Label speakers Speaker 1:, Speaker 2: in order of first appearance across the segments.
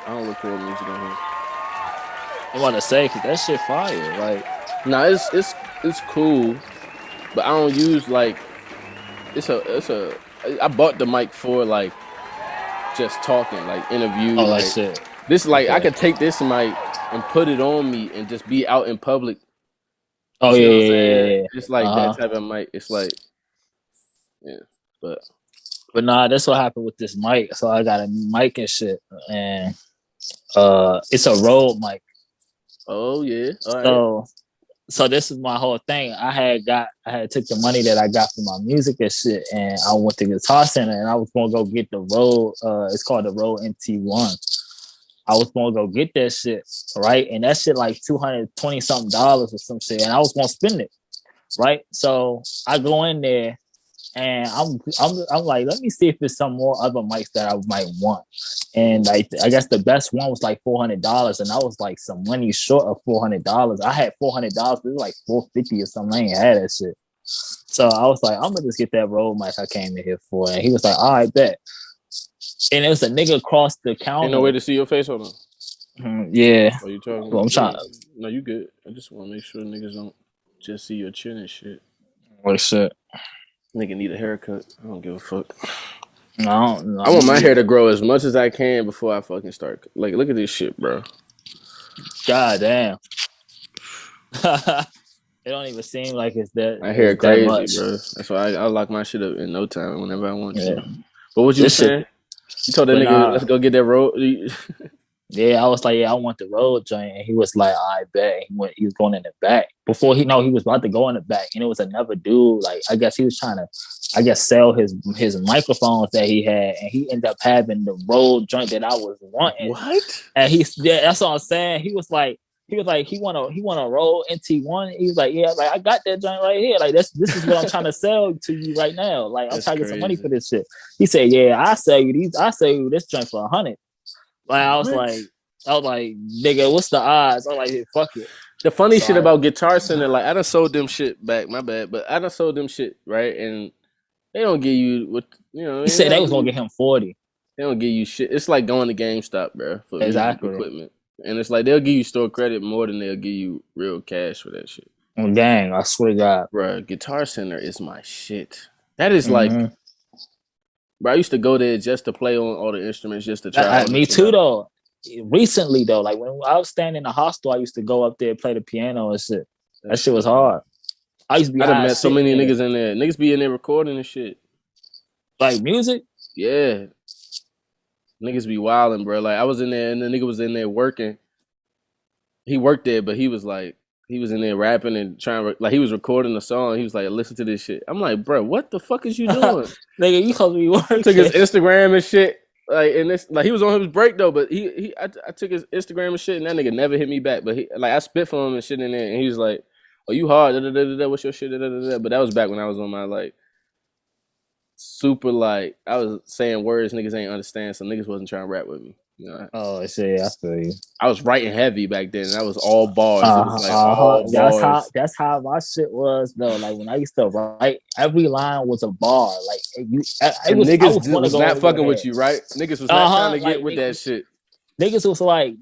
Speaker 1: I don't record music on here.
Speaker 2: I want to say because that shit fire. Like,
Speaker 1: Nah, it's cool, but I don't use like it's a. I bought the mic for like just talking, like interview,
Speaker 2: oh, like
Speaker 1: like
Speaker 2: shit.
Speaker 1: this. Like I
Speaker 2: Okay.
Speaker 1: could take this mic and put it on me and just be out in public. You
Speaker 2: Oh
Speaker 1: see
Speaker 2: yeah,
Speaker 1: what I'm
Speaker 2: yeah, yeah,
Speaker 1: saying?
Speaker 2: yeah.
Speaker 1: It's like that
Speaker 2: Uh huh.
Speaker 1: type of mic. It's like yeah, but
Speaker 2: But nah, that's what happened with this mic. So I got a mic and shit, and it's a Rode mic.
Speaker 1: oh yeah, all right.
Speaker 2: So so this is my whole thing. I had took the money that I got from my music and shit, and I went to Guitar Center and I was gonna go get the Rode. It's called the Rode MT1. I was gonna go get that shit, right? And that shit like $220 something or some shit, and I was gonna spend it, right? So I go in there and I'm like, let me see if there's some more other mics that I might want. And I guess the best one was like $400, and I was like some money short of $400. I had $400, but it was like $450 or something. I ain't had that shit. So I was like, I'm gonna just get that Rode mic I came in here for. And he was like, all right, bet. And it was a nigga across the
Speaker 1: Ain't no way
Speaker 2: counter.
Speaker 1: to see your face. Hold on.
Speaker 2: Yeah.
Speaker 1: Are you talking?
Speaker 2: Well, I'm trying
Speaker 1: Yeah. No, you good. I just want to make sure niggas don't just see your chin and shit.
Speaker 2: like shit.
Speaker 1: Nigga need a haircut. I don't give a fuck.
Speaker 2: No,
Speaker 1: I
Speaker 2: no,
Speaker 1: want my
Speaker 2: me
Speaker 1: hair to
Speaker 2: either.
Speaker 1: grow as much as I can before I fucking start. Like, look at this shit, bro.
Speaker 2: God damn. It don't even seem like
Speaker 1: My hair
Speaker 2: it's that
Speaker 1: crazy,
Speaker 2: much.
Speaker 1: bro. That's why I lock my shit up in no time whenever I want to.
Speaker 2: Yeah.
Speaker 1: But what you was
Speaker 2: This shit
Speaker 1: saying? You told that
Speaker 2: but
Speaker 1: nigga, let's
Speaker 2: nah,
Speaker 1: go get that road.
Speaker 2: yeah, I was like, yeah, I want the road joint. And he was like, I bet. He was going in the back. Before he was about to go in the back. And it was another dude. Like, I guess he was trying to sell his microphones that he had. And he ended up having the road joint that I was wanting.
Speaker 1: What?
Speaker 2: And yeah, that's what I'm saying. He want a roll NT1. He was like, yeah, like I got that joint right here. Like this is what I'm trying to sell to you right now. Like I'm
Speaker 1: That's
Speaker 2: trying to get some money
Speaker 1: crazy.
Speaker 2: for this shit. He said, yeah, I sell you this joint for 100. Like
Speaker 1: What?
Speaker 2: I was like, nigga, what's the odds? I'm like, fuck it.
Speaker 1: The funny
Speaker 2: So
Speaker 1: shit
Speaker 2: I
Speaker 1: about Guitar Center, like I done sold them shit back, my bad, but I done sold them shit, right? And they don't give you what
Speaker 2: he
Speaker 1: they
Speaker 2: said they
Speaker 1: don't
Speaker 2: was
Speaker 1: give
Speaker 2: gonna
Speaker 1: you
Speaker 2: get him 40.
Speaker 1: they don't give you shit. It's like going to GameStop, bro, for music
Speaker 2: Exactly.
Speaker 1: equipment. And it's like they'll give you store credit more than they'll give you real cash for that shit.
Speaker 2: And dang, I swear to God.
Speaker 1: Bro, Guitar Center is my shit. That is like,
Speaker 2: Mm-hmm.
Speaker 1: bro, I used to go there just to play on all the instruments, just to try all the
Speaker 2: Me
Speaker 1: shit
Speaker 2: too
Speaker 1: out.
Speaker 2: though. Recently though, like when I was staying in the hostel, I used to go up there and play the piano and shit.
Speaker 1: That
Speaker 2: That shit
Speaker 1: shit
Speaker 2: was
Speaker 1: hard.
Speaker 2: hard. I used to be
Speaker 1: I done
Speaker 2: high
Speaker 1: met
Speaker 2: as
Speaker 1: so
Speaker 2: shit in
Speaker 1: many
Speaker 2: there.
Speaker 1: niggas in there. Niggas be in there recording and shit.
Speaker 2: Like music.
Speaker 1: Yeah. Niggas be wilding, bro. Like I was in there and the nigga was in there working. He worked there, but he was like, he was in there rapping and like he was recording the song. He was like, listen to this shit. I'm like, bro, what the fuck is you doing?
Speaker 2: Nigga, you supposed to be
Speaker 1: Took his
Speaker 2: working.
Speaker 1: Instagram and shit. Like and this, like he was on his break though, but I took his Instagram and shit, and that nigga never hit me back. But he, like I spit for him and shit in there, and he was like, "Oh, you hard? Da, da, da, da, da, what's your shit?" Da, da, da, da. But that was back when I was on my like super like I was saying words niggas ain't understand, so niggas wasn't trying to rap with me. You know,
Speaker 2: Oh shit, I feel you.
Speaker 1: I was writing heavy back then, and that was all bars. It was like all bars.
Speaker 2: That's how my shit was though. Like when I used to write, every line was a bar. Like it
Speaker 1: And
Speaker 2: was. I
Speaker 1: niggas
Speaker 2: was gonna
Speaker 1: was
Speaker 2: go
Speaker 1: not
Speaker 2: over your
Speaker 1: fucking with
Speaker 2: head.
Speaker 1: you, right? Niggas was not trying
Speaker 2: Uh huh.
Speaker 1: to get with that shit.
Speaker 2: Niggas was like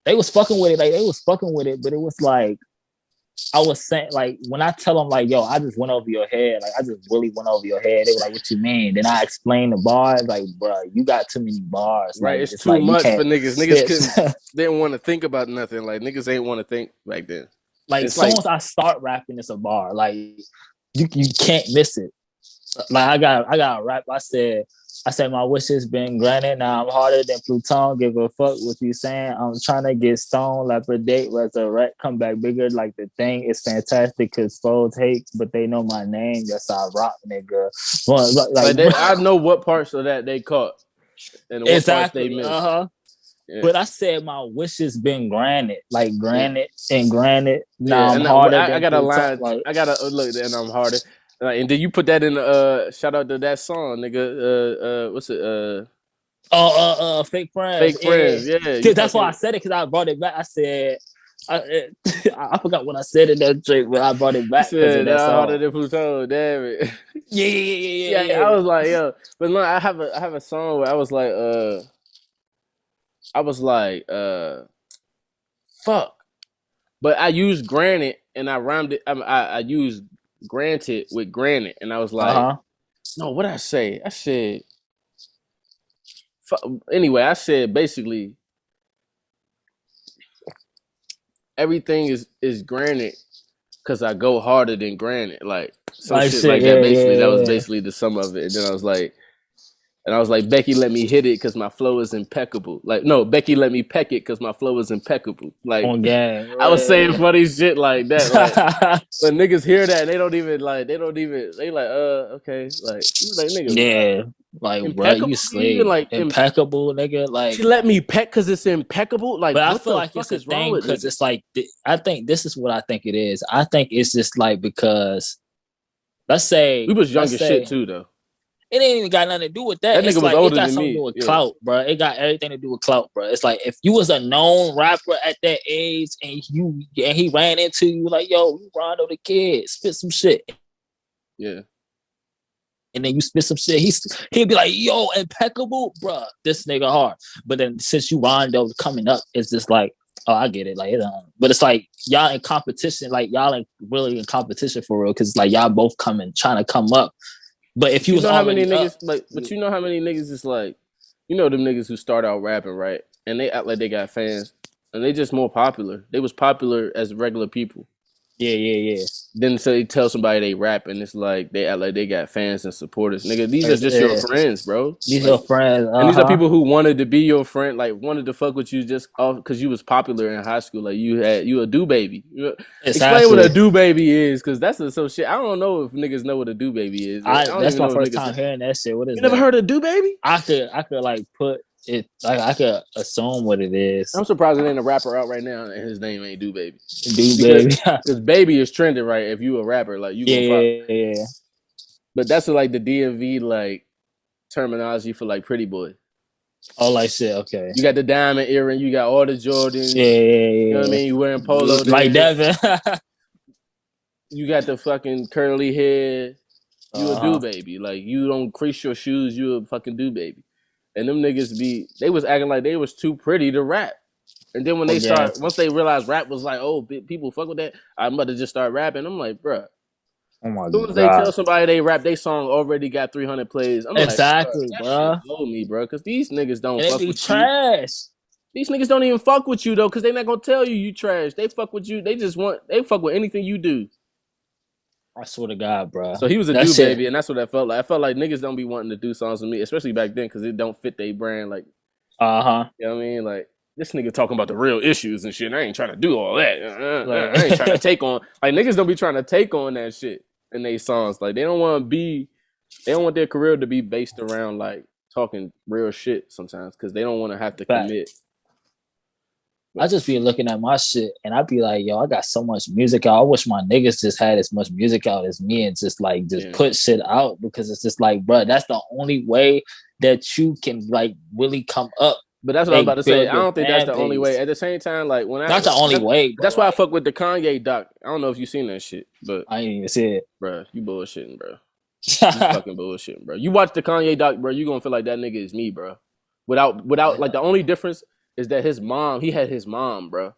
Speaker 2: they was fucking with it. Like they was fucking with it, but it was like I was saying, like, when I tell them, like, yo, I just went over your head, like, I just really went over your head, they were like, what you mean? Then I explained the bars, like, bro, you got too many bars.
Speaker 1: Right,
Speaker 2: Like,
Speaker 1: it's
Speaker 2: it's
Speaker 1: too
Speaker 2: like, you
Speaker 1: much for
Speaker 2: can't
Speaker 1: niggas. Niggas
Speaker 2: spit.
Speaker 1: couldn't didn't want to think about nothing. Like niggas ain't want to think back then.
Speaker 2: Like, as
Speaker 1: It's
Speaker 2: soon
Speaker 1: like
Speaker 2: as I start rapping, it's a bar. Like, you can't miss it. Like, I got a rap. I said my wish has been granted. Now I'm harder than Pluton. Give a fuck what you saying. I'm trying to get stoned, lapidate, resurrect, come back bigger. Like the thing is fantastic because foes hate, but they know my name. That's how I rock, nigga. Well, like
Speaker 1: I know what parts of that they caught and what parts they
Speaker 2: exactly. Uh
Speaker 1: missed.
Speaker 2: huh.
Speaker 1: Yeah,
Speaker 2: But I said my wish has been granted, like
Speaker 1: yeah,
Speaker 2: granted and granted. Now
Speaker 1: yeah.
Speaker 2: I'm
Speaker 1: And
Speaker 2: harder
Speaker 1: I
Speaker 2: than
Speaker 1: got a
Speaker 2: Pluton.
Speaker 1: line.
Speaker 2: Like,
Speaker 1: I got to look, and I'm harder. And then you put that in. Shout out to that song, nigga. What's it?
Speaker 2: Fake friends.
Speaker 1: Fake
Speaker 2: Yeah,
Speaker 1: friends. Yeah, you
Speaker 2: cause that's why I
Speaker 1: fucking.
Speaker 2: said it. Cause I brought it back. I said, I forgot what I said in that trick, but I brought it
Speaker 1: You
Speaker 2: back because of
Speaker 1: said
Speaker 2: that
Speaker 1: harder
Speaker 2: song.
Speaker 1: than Pluto. Damn it.
Speaker 2: Yeah, yeah, yeah,
Speaker 1: Yeah,
Speaker 2: yeah,
Speaker 1: I
Speaker 2: yeah.
Speaker 1: was like, yo, but no, I have a song where I was like, I was like, fuck. But I used granted and I rhymed it. I used granted with granted, and I was like,
Speaker 2: Uh-huh.
Speaker 1: no, what I say? I said, anyway, I said basically everything is granted because I go harder than granted, like some
Speaker 2: Like
Speaker 1: shit
Speaker 2: shit,
Speaker 1: like that.
Speaker 2: yeah,
Speaker 1: Basically, that was
Speaker 2: yeah, yeah.
Speaker 1: basically the sum of it. And then I was like, Becky, let me hit it because my flow is impeccable. Like, no, Becky, let me peck it because my flow is impeccable. Like,
Speaker 2: On game.
Speaker 1: I was saying funny shit like that. Like,
Speaker 2: Yeah.
Speaker 1: when niggas hear that, they don't even like. They like, okay, like, you like nigga,
Speaker 2: Yeah. Like, bro,
Speaker 1: impeccable.
Speaker 2: you
Speaker 1: You even
Speaker 2: slay.
Speaker 1: like,
Speaker 2: Impeccable, nigga.
Speaker 1: she
Speaker 2: Like,
Speaker 1: let me peck because it's impeccable. Like,
Speaker 2: but I
Speaker 1: what
Speaker 2: feel
Speaker 1: the
Speaker 2: like it's
Speaker 1: fuck
Speaker 2: a
Speaker 1: is wrong
Speaker 2: thing
Speaker 1: with
Speaker 2: because
Speaker 1: niggas?
Speaker 2: it's like I think this is what I think it is. I think it's just like because let's
Speaker 1: We
Speaker 2: say
Speaker 1: was young
Speaker 2: let's
Speaker 1: as shit
Speaker 2: say
Speaker 1: too, though.
Speaker 2: it ain't even got nothing to do with that.
Speaker 1: That
Speaker 2: It's
Speaker 1: nigga was
Speaker 2: like it
Speaker 1: older
Speaker 2: got
Speaker 1: than
Speaker 2: something to
Speaker 1: me.
Speaker 2: do with
Speaker 1: Yeah,
Speaker 2: clout, bro. It got everything to do with clout, bro. It's like if you was a known rapper at that age and he ran into you like, yo, you Rondo the Kid, spit some shit.
Speaker 1: yeah.
Speaker 2: And then you spit some shit, he'd be like, yo, impeccable, bro. This nigga hard. But then since you Rondo coming up, it's just like, oh, I get it. Like, but it's like y'all in competition, like y'all ain't really in competition for real, because like y'all both trying to come up. But if
Speaker 1: But
Speaker 2: you
Speaker 1: you
Speaker 2: was
Speaker 1: know how many
Speaker 2: already up,
Speaker 1: niggas like? But you know how many niggas is like, you know them niggas who start out rapping, right? And they act like they got fans, and they just more popular. They was popular as regular people.
Speaker 2: yeah.
Speaker 1: Then so they tell somebody they rap, and it's like they act like they got fans and supporters. Nigga, these are just your
Speaker 2: Yeah.
Speaker 1: friends, bro.
Speaker 2: These
Speaker 1: Like,
Speaker 2: your friends,
Speaker 1: and these are people who wanted to be your friend, like wanted to fuck with you just off because you was popular in high school. Like you a do baby. Explain what
Speaker 2: Exactly.
Speaker 1: a do baby is, because that's some shit. I don't know if niggas know what a do baby is. I don't
Speaker 2: That's
Speaker 1: even
Speaker 2: my
Speaker 1: know if
Speaker 2: first
Speaker 1: niggas.
Speaker 2: time hearing that shit. What is
Speaker 1: You never
Speaker 2: that?
Speaker 1: heard of do baby?
Speaker 2: I could like put it like I could assume what it is.
Speaker 1: I'm surprised it ain't a rapper out right now and his name ain't do baby,
Speaker 2: Dude,
Speaker 1: because
Speaker 2: baby.
Speaker 1: baby is trending, right? If you a rapper, like you gonna pop.
Speaker 2: Yeah.
Speaker 1: But that's like the DMV like terminology for like pretty boy.
Speaker 2: Oh, like shit. Okay.
Speaker 1: You got the diamond earring, you got all the Jordans. You know what I
Speaker 2: Yeah.
Speaker 1: mean? You wearing polo
Speaker 2: Like
Speaker 1: dance.
Speaker 2: Devin.
Speaker 1: You got the fucking curly hair. You a do
Speaker 2: uh,
Speaker 1: baby. Like you don't crease your shoes. You a fucking do baby. And them niggas they was acting like they was too pretty to rap. And then when they
Speaker 2: okay.
Speaker 1: once they realized rap was like, oh, people fuck with that, I'm about to just start rapping. I'm like, bruh.
Speaker 2: Oh my
Speaker 1: As soon as they
Speaker 2: god.
Speaker 1: tell somebody they rap, they song already got 300 plays. I'm like, bruh,
Speaker 2: Exactly,
Speaker 1: that shit
Speaker 2: bro.
Speaker 1: blow me, bro. Because these niggas don't
Speaker 2: And it
Speaker 1: fuck
Speaker 2: be
Speaker 1: with you.
Speaker 2: trash.
Speaker 1: These niggas don't even fuck with you though, because they not gonna tell you trash. They fuck with you. They fuck with anything you do.
Speaker 2: I swear to God, bro.
Speaker 1: So he was a
Speaker 2: That
Speaker 1: do
Speaker 2: shit.
Speaker 1: baby, and that's what I felt like. I felt like niggas don't be wanting to do songs with me, especially back then, because it don't fit their brand. Like,
Speaker 2: Uh-huh.
Speaker 1: you know what I mean? Like, this nigga talking about the real issues and shit. I ain't trying to do all that. I ain't trying to
Speaker 2: Like,
Speaker 1: take on like niggas don't be trying to take on that shit in their songs. Like, they don't want their career to be based around like talking real shit sometimes, because they don't want to have to
Speaker 2: fact.
Speaker 1: commit.
Speaker 2: I just be looking at my shit and I be like, yo, I got so much music out. I wish my niggas just had as much music out as me and just put shit out, because it's just like, bro, that's the only way that you can like really come up.
Speaker 1: But that's what I was about to say. I don't think that's the only way.
Speaker 2: Base.
Speaker 1: At the same time, like
Speaker 2: Not the only way, but
Speaker 1: that's why I
Speaker 2: like,
Speaker 1: fuck with the Kanye doc. I don't know if you seen that shit, but
Speaker 2: I ain't even see it.
Speaker 1: bro, you bullshitting, bro. You fucking bullshitting, bro. You watch the Kanye doc, bro. You gonna feel like that nigga is me, bro. Without like the only difference is that he had his mom, bro.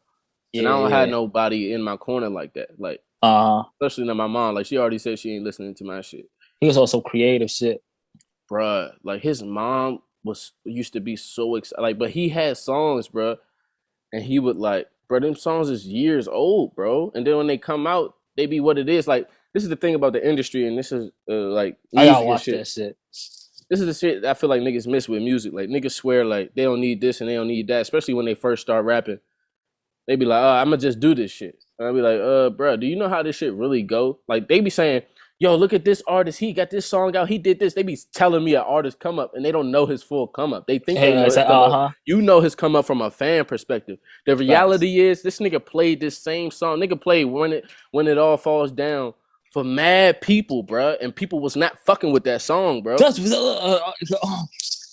Speaker 1: And I don't have nobody in my corner like that. Like, especially not my mom. Like, she already said she ain't listening to my shit.
Speaker 2: He was also creative shit.
Speaker 1: Bruh, like his mom used to be so excited. Like, but he had songs, bro. And he would like, bro, them songs is years old, bro. And then when they come out, they be what it is. Like, this is the thing about the industry, and this is like
Speaker 2: I gotta
Speaker 1: music and
Speaker 2: watch
Speaker 1: shit.
Speaker 2: that shit.
Speaker 1: This is the shit I feel like niggas miss with music. Like, niggas swear like they don't need this and they don't need that, especially when they first start rapping. They be like, I'm gonna just do this shit. And I be like, bro, do you know how this shit really go? Like, they be saying, yo, look at this artist. He got this song out. He did this. They be telling me an artist come up, and they don't know his full come up. They think they know his come up. You know his come up from a fan perspective. The reality is, this nigga played this same song. Nigga played when it all falls down for mad people, bro, and people was not fucking with that song, bro.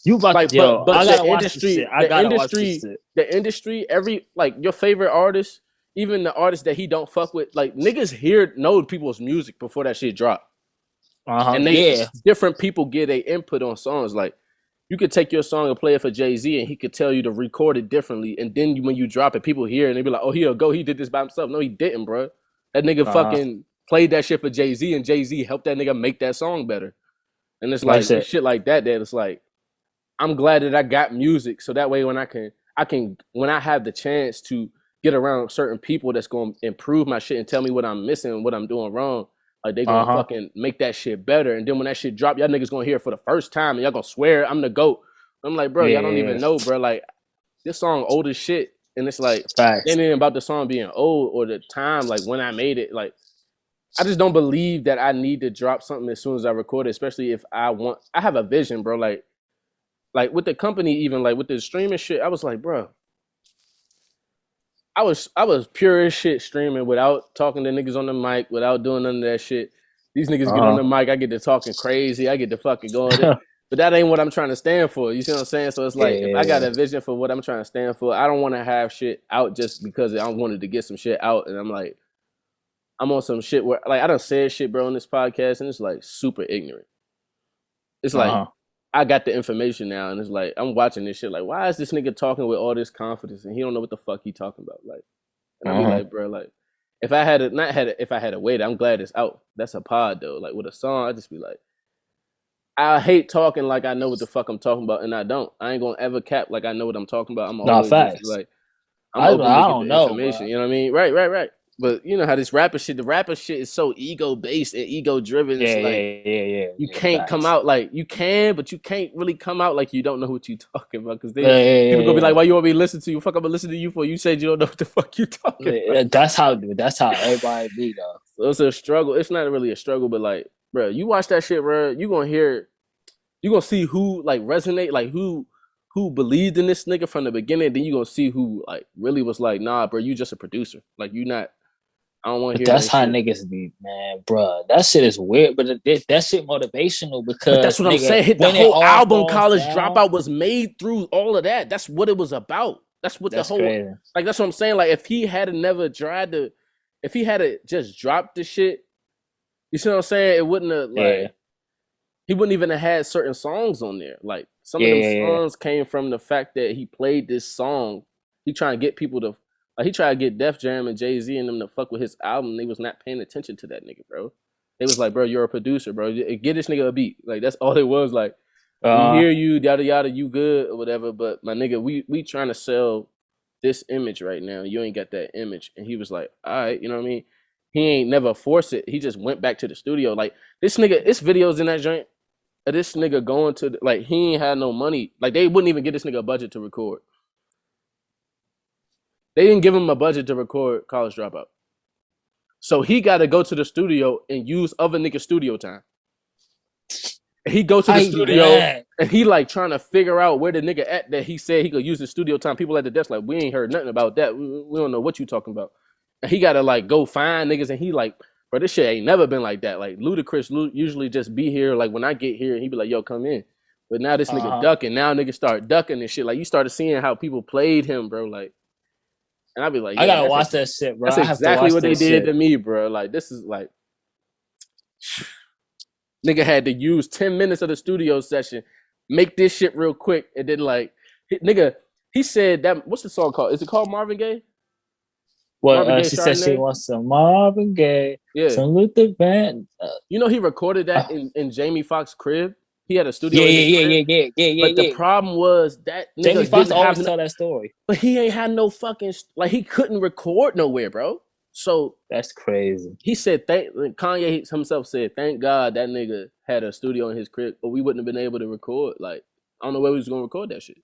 Speaker 2: You about
Speaker 1: like,
Speaker 2: to, yo,
Speaker 1: but
Speaker 2: I gotta
Speaker 1: the
Speaker 2: watch this
Speaker 1: industry,
Speaker 2: shit. I gotta watch this shit.
Speaker 1: The industry, every like your favorite artist, even the artist that he don't fuck with, like niggas know people's music before that shit drop. And different people get a input on songs. Like you could take your song and play it for Jay-Z, and he could tell you to record it differently. And then when you drop it, people hear it and they be like, "Oh, he'll go. He did this by himself." No, he didn't, bro. That nigga fucking played that shit for Jay-Z, and Jay-Z helped that nigga make that song better. And it's like shit like that. That it's like, I'm glad that I got music, so that way when I can when I have the chance to get around certain people that's gonna improve my shit and tell me what I'm missing and what I'm doing wrong. Like they gonna fucking make that shit better, and then when that shit drop, y'all niggas gonna hear it for the first time, and y'all gonna swear I'm the GOAT. I'm like, bro, y'all don't even know, bro. Like this song old as shit, and it's like, it ain't even about the song being old or the time, like when I made it. Like I just don't believe that I need to drop something as soon as I record it, especially if I have a vision, bro. Like with the company, even like with the streaming shit, I was like, bro. I was pure as shit streaming without talking to niggas on the mic, without doing none of that shit. These niggas get on the mic, I get to talking crazy, I get to fucking going. But that ain't what I'm trying to stand for. You see what I'm saying? So it's like, if I got a vision for what I'm trying to stand for, I don't want to have shit out just because I wanted to get some shit out. And I'm like, I'm on some shit where, like, I done said shit, bro, on this podcast, and it's like super ignorant. It's like, I got the information now, and it's like, I'm watching this shit like, why is this nigga talking with all this confidence and he don't know what the fuck he talking about? Like, and I be like, bro, like, if I had a wait, I'm glad it's out. That's a pod though. Like with a song, I just be like, I hate talking like I know what the fuck I'm talking about, and I don't. I ain't gonna ever cap like I know what I'm talking about. I'm always like, I'm open to get the information. Bro. You know what I mean? Right. But you know how this the rapper shit is so ego based and ego driven. It's like you can't come out like you can, but you can't really come out like you don't know what you talking about, because people gonna be like, "Why you want me to listen to you? Fuck, I'm gonna listen to you for. You said you don't know what the fuck you talking about."
Speaker 2: That's how everybody be though.
Speaker 1: So it's a struggle. It's not really a struggle, but like, bro, you watch that shit, bro. You gonna see who like resonate, like who believed in this nigga from the beginning. Then you gonna see who like really was like, nah, bro, you just a producer. Like you not. I don't want to hear
Speaker 2: that's how
Speaker 1: shit.
Speaker 2: Niggas be, man, bro. That shit is weird, but that shit motivational because.
Speaker 1: But that's what I'm saying. The whole album College Dropout was made through all of that. That's what it was about. That's what the whole crazy. Like. That's what I'm saying. Like if he had never tried to, if he had just dropped the shit, you see what I'm saying? It wouldn't have like. He wouldn't even have had certain songs on there. Like some of them songs came from the fact that he played this song. He trying to get people to. Like he tried to get Def Jam and Jay-Z and them to fuck with his album. They was not paying attention to that nigga, bro. They was like, bro, you're a producer, bro. Get this nigga a beat. Like that's all it was. Like we hear you, yada yada, you good or whatever. But my nigga, we trying to sell this image right now. You ain't got that image. And he was like, all right, you know what I mean? He ain't never forced it. He just went back to the studio. Like this nigga, it's videos in that joint of this nigga going to like he ain't had no money. Like they wouldn't even get this nigga a budget to record. They didn't give him a budget to record College Dropout. So he got to go to the studio and use other niggas' studio time. And he go to the studio and he like trying to figure out where the nigga at that he said he could use the studio time. People at the desk like, we ain't heard nothing about that. We don't know what you talking about. And he got to like go find niggas, and he like, bro, this shit ain't never been like that. Like Ludacris usually just be here. Like when I get here, he be like, yo, come in. But now this nigga ducking. Now niggas start ducking and shit. Like you started seeing how people played him, bro. Like. And I'd be like,
Speaker 2: I gotta watch that shit, bro.
Speaker 1: That's exactly what they did to me, bro. Like, this is like, nigga had to use 10 minutes of the studio session, make this shit real quick, and then like, nigga, he said that. What's the song called? Is it called Marvin Gaye?
Speaker 2: Well, she said she wants some Marvin Gaye, some Luther Van.
Speaker 1: You know, he recorded that in Jamie Foxx's crib. He had a studio. Yeah. But the problem was that nigga
Speaker 2: Jamie Foxx always tell that story.
Speaker 1: But he ain't had no fucking like he couldn't record nowhere, bro. So
Speaker 2: that's crazy.
Speaker 1: He said Kanye himself said, thank God that nigga had a studio in his crib, or we wouldn't have been able to record. Like I don't know where we was gonna record that shit.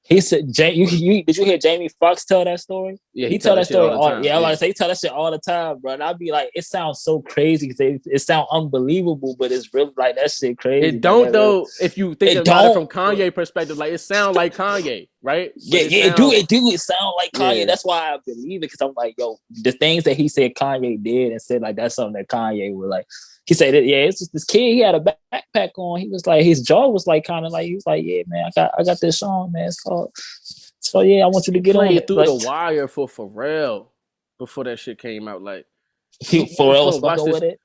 Speaker 2: He said, did you hear Jamie Foxx tell that story?
Speaker 1: Yeah,
Speaker 2: he tell that story all the time. Yeah, I say he tell that shit all the time, bro. And I'd be like, it sounds so crazy because it sounds unbelievable, but it's really like that shit crazy.
Speaker 1: It don't though. If you think about it from Kanye perspective, like it sounds like Kanye, right?
Speaker 2: It do. It sound like Kanye. Yeah. That's why I believe it, because I'm like, yo, the things that he said Kanye did and said like that's something that Kanye would like. He said, it's just this kid. He had a backpack on. He was like, his jaw was like kind of like, he was like, yeah, man, I got this song, man. It's called. So yeah, I want you to get on it.
Speaker 1: Through the wire for Pharrell before that shit came out. Like
Speaker 2: Pharrell was fucking with it.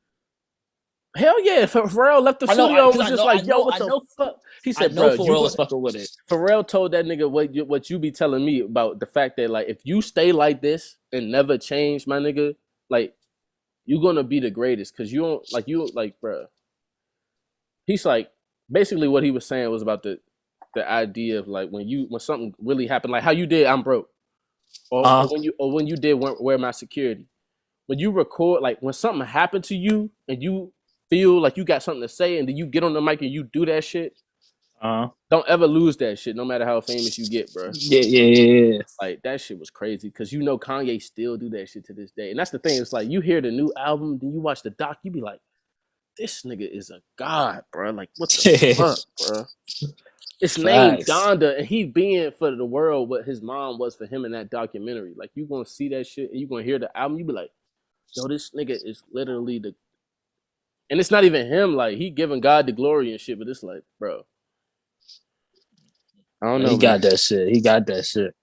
Speaker 1: Hell yeah, Pharrell left the studio and was just like, yo, what the fuck? He said, bro,
Speaker 2: Pharrell was fucking with it.
Speaker 1: Pharrell told that nigga what you be telling me about the fact that, like, if you stay like this and never change, my nigga, like, you're gonna be the greatest. Cause you don't, bro. He's like, basically what he was saying was about the idea of, like, when something really happened, like how you did I'm Broke. Or when you did Where My Security. When you record, like, when something happened to you and you feel like you got something to say and then you get on the mic and you do that shit, don't ever lose that shit, no matter how famous you get, bro.
Speaker 2: Yeah.
Speaker 1: Like, that shit was crazy because Kanye still do that shit to this day. And that's the thing. It's like, you hear the new album, then you watch the doc, you be like, this nigga is a god, bro. Like, what the fuck, bro? It's named Donda, and he being for the world what his mom was for him in that documentary. Like, you gonna see that shit and you gonna hear the album, you be like, yo, this nigga is literally the... And it's not even him, like, he giving God the glory and shit, but it's like, bro, I don't know.
Speaker 2: He got that shit.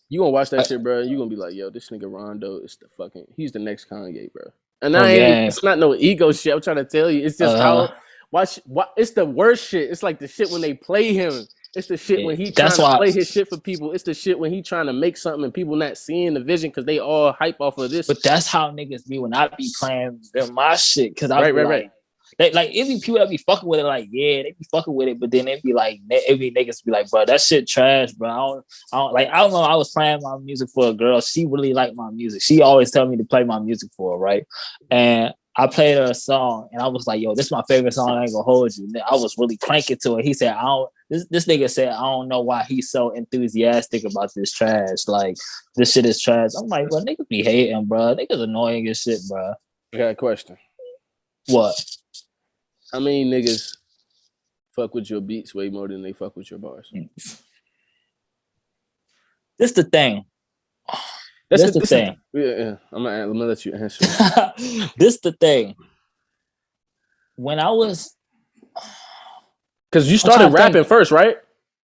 Speaker 1: You gonna watch that shit, bro, and you gonna be like, yo, this nigga Rondo is he's the next Kanye, bro. And it's not no ego shit, I'm trying to tell you. It's just it's the worst shit. It's like the shit when they play him. It's the shit when he trying to play his shit for people. It's the shit when he trying to make something and people not seeing the vision because they all hype off of this.
Speaker 2: But that's how niggas be when I be playing my shit. Because I right. Like it be people that be fucking with it, like, yeah, they be fucking with it, but then it be niggas be like, bro, that shit trash, bro. I don't know. I was playing my music for a girl. She really liked my music. She always tell me to play my music for her, right? And I played her a song, and I was like, yo, this is my favorite song. I ain't gonna hold you. I was really cranking to it. He said, this nigga said, I don't know why he's so enthusiastic about this trash. Like, this shit is trash. I'm like, well, niggas be hating, bro. Niggas annoying as shit, bro.
Speaker 1: I got a question.
Speaker 2: What?
Speaker 1: How many niggas fuck with your beats way more than they fuck with your bars?
Speaker 2: This the thing. That's the thing.
Speaker 1: Yeah. I'm gonna let you answer.
Speaker 2: This the thing. When I was...
Speaker 1: Because you started rapping first, right?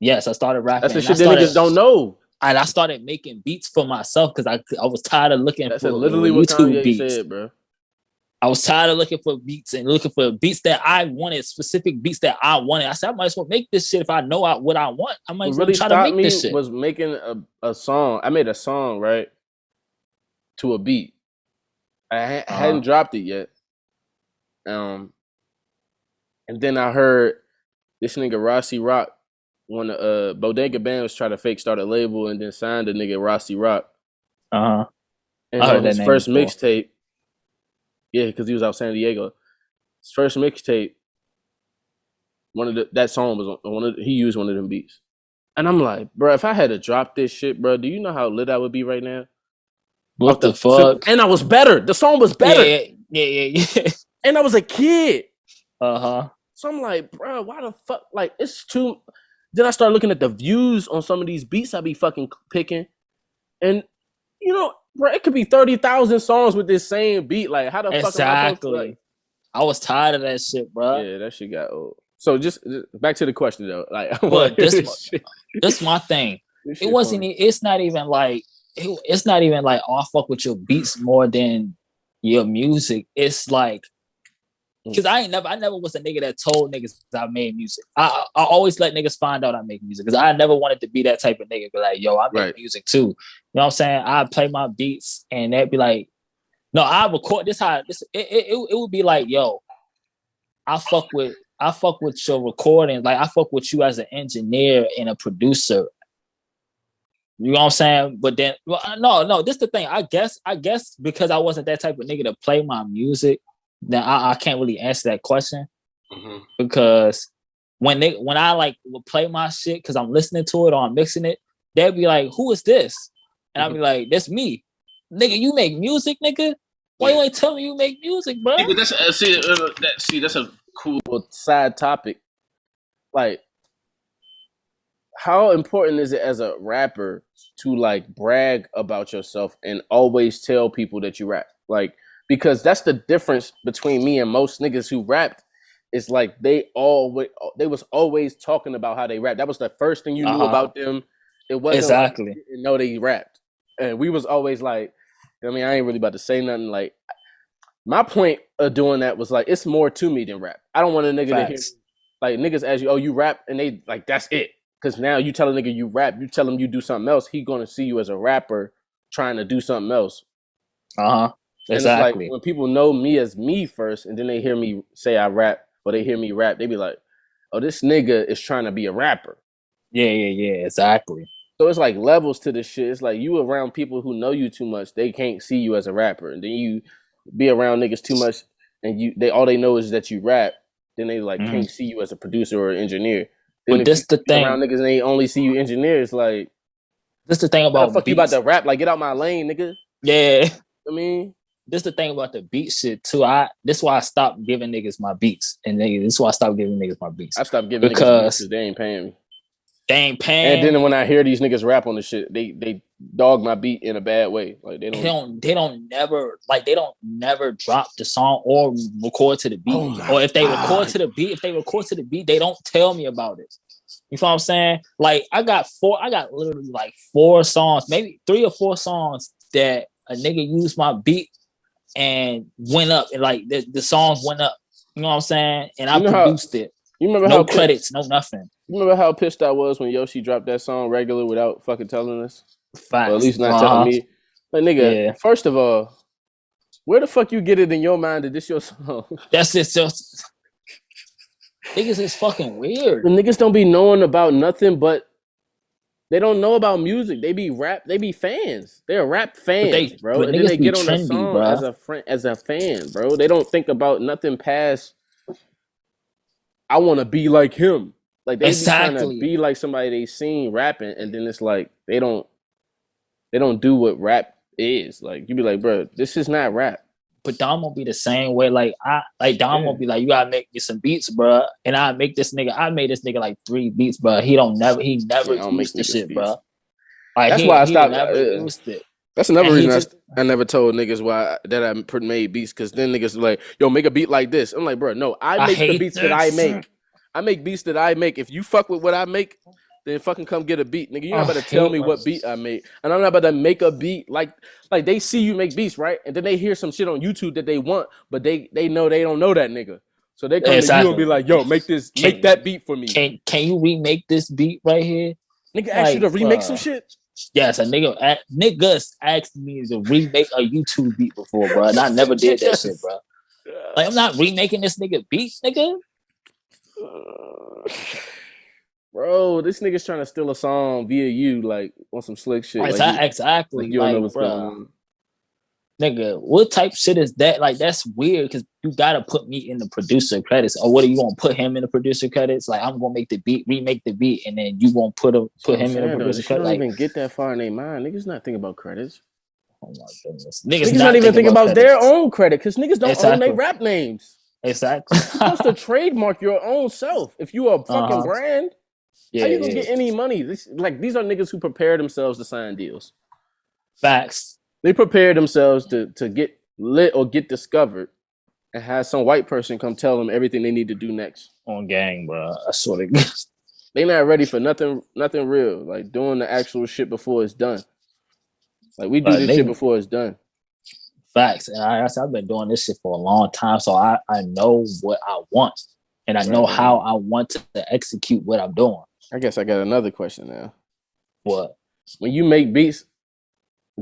Speaker 2: Yes, I started rapping.
Speaker 1: That's the shit that niggas don't know.
Speaker 2: And I started making beats for myself because I was tired of looking for
Speaker 1: literally what YouTube beats. Said, bro.
Speaker 2: I was tired of looking for beats and looking for beats that I wanted, specific beats that I wanted. I said, I might as well make this shit if I know what I want. I might as well try to make this shit.
Speaker 1: Was making a song. I made a song, right, to a beat. I hadn't dropped it yet. And then I heard this nigga Rossi Rock, when Bodega Band was trying to fake start a label and then signed the nigga Rossi Rock. And
Speaker 2: I heard
Speaker 1: his first mixtape. Yeah, because he was out San Diego. His first mixtape, that song was he used one of them beats. And I'm like, bro, if I had to drop this shit, bro, do you know how lit I would be right now?
Speaker 2: What the fuck?
Speaker 1: And I was better. The song was better.
Speaker 2: Yeah.
Speaker 1: And I was a kid.
Speaker 2: So
Speaker 1: I'm like, bro, why the fuck? Like, it's too... Then I started looking at the views on some of these beats I be fucking picking. And, you know, bro, it could be 30,000 songs with this same beat. Like, how the fuck am I supposed to, like...
Speaker 2: I was tired of that shit, bro.
Speaker 1: Yeah, that shit got old. So just back to the question, though. Like,
Speaker 2: this my thing. It wasn't... Funny. It's not even like... It's not even like, oh, I fuck with your beats more than your music. It's like... Because I never was a nigga that told niggas I made music. I always let niggas find out I make music because I never wanted to be that type of nigga. Be like, yo, I make music too. You know what I'm saying? I play my beats and they'd be like, no, I record this. It would be like, yo, I fuck with your recording. Like, I fuck with you as an engineer and a producer. You know what I'm saying? But then, no, this is the thing. I guess because I wasn't that type of nigga to play my music, then I can't really answer that question. Because when I like will play my shit because I'm listening to it or I'm mixing it, they'll be like, "Who is this?" And I'll be like, "That's me, nigga. You make music, nigga. Why you ain't telling me you make music, bro?"
Speaker 1: But that's a cool side topic. Like, how important is it as a rapper to like brag about yourself and always tell people that you rap? Like, because that's the difference between me and most niggas who rapped. It's like they was always talking about how they rap. That was the first thing you knew about them. It wasn't
Speaker 2: exactly
Speaker 1: like you didn't know they rapped. And we was always like, I mean, I ain't really about to say nothing. Like, my point of doing that was like, it's more to me than rap. I don't want a nigga to hear,
Speaker 2: Facts.
Speaker 1: like, niggas ask you, oh, you rap, and they like, that's it. Because now you tell a nigga you rap, you tell him you do something else, he gonna see you as a rapper trying to do something else.
Speaker 2: Uh-huh.
Speaker 1: And it's like
Speaker 2: Exactly.
Speaker 1: when people know me as me first, and then they hear me say I rap, or they hear me rap, they be like, oh, this nigga is trying to be a rapper.
Speaker 2: Yeah, exactly.
Speaker 1: So it's like levels to this shit. It's like you around people who know you too much, they can't see you as a rapper. And then you be around niggas too much and they all they know is that you rap, then they like
Speaker 2: Mhm.
Speaker 1: can't see you as a producer or an engineer. Then
Speaker 2: But
Speaker 1: if you
Speaker 2: this the
Speaker 1: be around
Speaker 2: thing.
Speaker 1: niggas and they only see you engineer, it's like,
Speaker 2: This the thing
Speaker 1: how the
Speaker 2: about
Speaker 1: fuck you about
Speaker 2: beats.
Speaker 1: to rap? Like get out my lane, nigga.
Speaker 2: Yeah.
Speaker 1: I mean,
Speaker 2: This the thing about the beat shit too. This why I stopped giving niggas my beats. And this is why I stopped giving niggas my beats.
Speaker 1: I stopped giving niggas beats
Speaker 2: Because
Speaker 1: because they ain't paying me.
Speaker 2: they ain't
Speaker 1: And
Speaker 2: paying.
Speaker 1: then when I hear these niggas rap on the shit, they dog my beat in a bad way. Like they
Speaker 2: don't never drop the song or record to the beat.
Speaker 1: Oh my
Speaker 2: Or if they record
Speaker 1: God.
Speaker 2: to the beat, they don't tell me about it. You feel what I'm saying? Like I got literally like 4 songs, maybe 3 or 4 songs that a nigga used my beat and went up, and like the songs went up. You know what I'm saying? And I produced it.
Speaker 1: You remember
Speaker 2: No
Speaker 1: how
Speaker 2: credits, no nothing.
Speaker 1: You remember how pissed I was when Yoshi dropped that song regular without fucking telling us? Or at
Speaker 2: Facts.
Speaker 1: least not telling me. Like, nigga,
Speaker 2: Yeah.
Speaker 1: first of all, where the fuck you get it in your mind that this your song?
Speaker 2: That's just niggas is fucking weird.
Speaker 1: The niggas don't be knowing about nothing, but they don't know about music. They be fans. They're rap fans, bro.
Speaker 2: But
Speaker 1: And then
Speaker 2: niggas
Speaker 1: they
Speaker 2: be
Speaker 1: get on a
Speaker 2: trendy,
Speaker 1: song
Speaker 2: bro.
Speaker 1: as a fan, bro. They don't think about nothing past I want to be like him. Like they be trying to be like somebody they seen rapping, and then it's like they don't do what rap is. Like you be like, bro, this is not rap.
Speaker 2: But Dom will be the same way. Dom will be like, you gotta make me some beats, bro. And I made this nigga like 3 beats, bro. He never used the shit, bro. Like
Speaker 1: that's why I stopped.
Speaker 2: Never used it.
Speaker 1: That's another reason I never told niggas why that I made beats, because then niggas like, yo, make a beat like this. I'm like, bro, no, I make the beats that I make. I make beats that I make. If you fuck with what I make, then fucking come get a beat, nigga. You're not about to tell me what beat I made, and I'm not about to make a beat like they see you make beats, right? And then they hear some shit on YouTube that they want, but they know they don't know that nigga, so they come to you and be like, yo, make that beat for me.
Speaker 2: Can you remake this beat right here?
Speaker 1: Nigga asked you to remake some shit.
Speaker 2: Yes, niggas asked me to remake a YouTube beat before, bro, and I never did that shit, bro. Like I'm not remaking this nigga beat, nigga.
Speaker 1: Bro, this nigga's trying to steal a song via you, like on some slick shit.
Speaker 2: Exactly.
Speaker 1: Like you don't know what's going on.
Speaker 2: Nigga, what type shit is that? Like that's weird, because you gotta put me in the producer credits. Or what are you gonna put him in the producer credits? Like I'm gonna make the beat, remake the beat, and then you gonna put him in the producer credits.
Speaker 1: Don't like, even get that far in their mind. Niggas not thinking about credits.
Speaker 2: Oh my goodness.
Speaker 1: Niggas not even thinking about their own credit, because niggas don't own their rap names.
Speaker 2: Exactly.
Speaker 1: You're supposed to trademark your own self. If you are a fucking brand, how you gonna get any money? These are niggas who prepare themselves to sign deals.
Speaker 2: Facts.
Speaker 1: They prepare themselves to get lit or get discovered, and have some white person come tell them everything they need to do next.
Speaker 2: On gang, bro. I swear to God.
Speaker 1: They not ready for nothing real. Like doing the actual shit before it's done. Like we do this shit before it's done.
Speaker 2: Facts. And I've been doing this shit for a long time, so I know what I want, and I know how I want to execute what I'm doing.
Speaker 1: I guess I got another question now.
Speaker 2: What?
Speaker 1: When you make beats,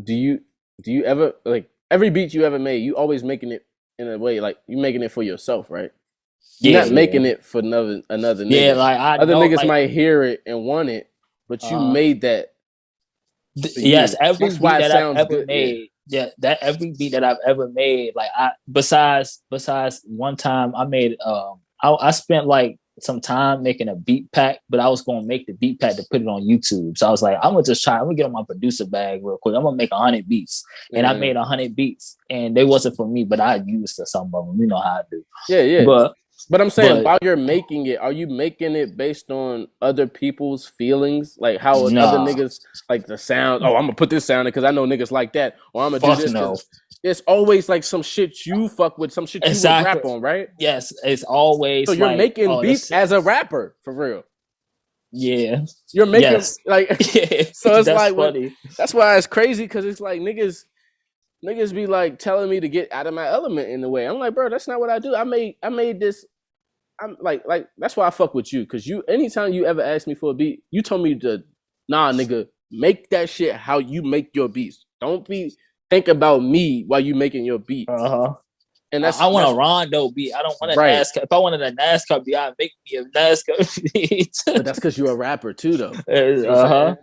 Speaker 1: do you ever, like, every beat you ever made, you always making it in a way like you making it for yourself, right? You're not making it for another nigga.
Speaker 2: Yeah, like
Speaker 1: other niggas might hear it and want it, but you made that.
Speaker 2: Yes, every beat that I've ever made. Yeah, that every beat that I've ever made, like besides one time I made I spent like some time making a beat pack, but I was gonna make the beat pack to put it on YouTube. So I was like, I'm gonna get on my producer bag real quick. I'm gonna make 100 beats. And I made 100 beats, and they wasn't for me, but I used some of them. You know how I do.
Speaker 1: Yeah. But I'm saying, while you're making it, are you making it based on other people's feelings? Like how other niggas like the sound? Oh, I'm gonna put this sound in because I know niggas like that, or I'm gonna do this.
Speaker 2: No.
Speaker 1: It's always like some shit you fuck with, some shit you would rap on, right?
Speaker 2: Yes, it's always.
Speaker 1: So you're making beats as a rapper, for real.
Speaker 2: Yeah,
Speaker 1: you're making so it's like that's why it's crazy, because it's like niggas niggas be like telling me to get out of my element in a way. I'm like, bro, that's not what I do. I made this. I'm like that's why I fuck with you, because you, anytime you ever ask me for a beat, you told me to, nah, nigga, make that shit how you make your beats. Don't think about me while you making your beats. And
Speaker 2: I want a Rondo beat. I don't want a NASCAR. If I wanted a NASCAR beat, I'd make me a NASCAR beat.
Speaker 1: But that's because you're a rapper too, though.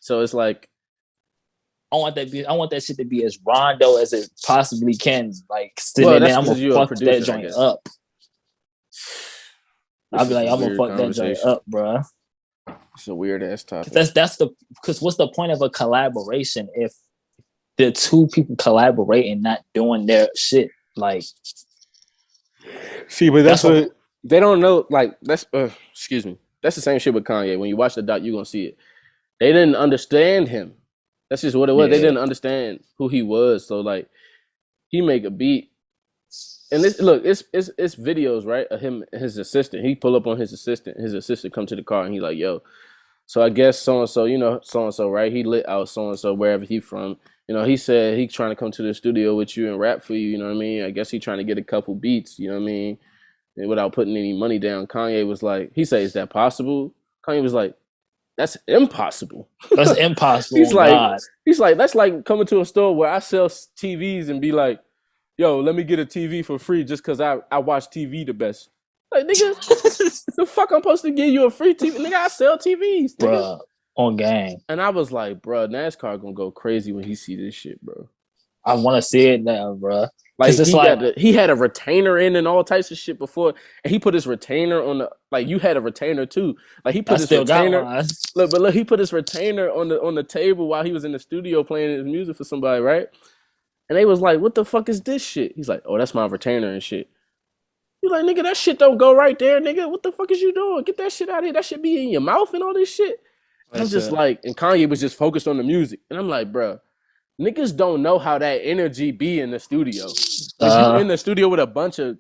Speaker 1: So it's like,
Speaker 2: I want that shit to be as Rondo as it possibly can. Like, I'm gonna fuck that joint up. I'll be like, I'm gonna fuck that joint up, bro.
Speaker 1: It's a weird ass topic.
Speaker 2: Because what's the point of a collaboration if the two people collaborating not doing their shit? Like,
Speaker 1: see, but that's what they don't know. Like, that's excuse me. That's the same shit with Kanye. When you watch the doc, you're gonna see it. They didn't understand him. That's just what it was. Yeah. They didn't understand who he was. So like, he make a beat, and it's videos, right, of him and his assistant. He pull up on his assistant. His assistant come to the car, and he like, yo. So I guess so and so, right? He lit out so and so wherever he from. You know, he said he trying to come to the studio with you and rap for you. You know what I mean? I guess he trying to get a couple beats. You know what I mean? And without putting any money down. Kanye was like, he said, "Is that possible?" Kanye was like, "That's impossible."
Speaker 2: That's impossible.
Speaker 1: He's like, that's like coming to a store where I sell TVs and be like, "Yo, let me get a TV for free just because I watch TV the best." Like, nigga, the fuck I'm supposed to give you a free TV? Nigga, I sell TVs, nigga.
Speaker 2: Bruh, on game.
Speaker 1: And I was like, bro, NASCAR gonna go crazy when he see this shit, bro.
Speaker 2: I want to see it now, bro.
Speaker 1: Like, he had a retainer in and all types of shit before, and he put his retainer on the, like, you had a retainer too. Like, he put his retainer. Look, he put his retainer on the table while he was in the studio playing his music for somebody, right? And they was like, "What the fuck is this shit?" He's like, "Oh, that's my retainer and shit." You're like, nigga, that shit don't go right there, nigga. What the fuck is you doing? Get that shit out of here. That shit be in your mouth and all this shit. And I'm just like, and Kanye was just focused on the music. And I'm like, bro, niggas don't know how that energy be in the studio. Like, you in the studio with a bunch of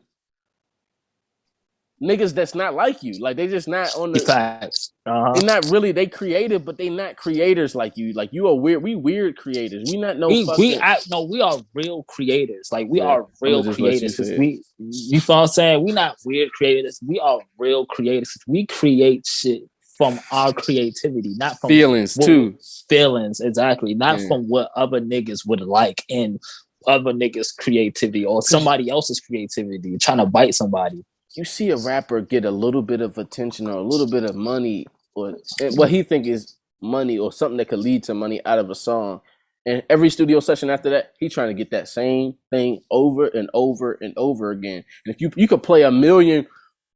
Speaker 1: niggas that's not like you. Like, they just not on the
Speaker 2: facts.
Speaker 1: They're not really, they creative, but they not creators like you. Like, you are weird. We weird creators. We not no
Speaker 2: we are real creators. Like, we are real creators. You feel what I'm saying? We not weird creators. We are real creators. We create shit from our creativity, not from
Speaker 1: feelings too.
Speaker 2: Feelings, exactly. Not from what other niggas would like and other niggas' creativity or somebody else's creativity, trying to bite somebody.
Speaker 1: You see a rapper get a little bit of attention or a little bit of money or what he think is money or something that could lead to money out of a song. And every studio session after that, he trying to get that same thing over and over and over again. And if you could play a million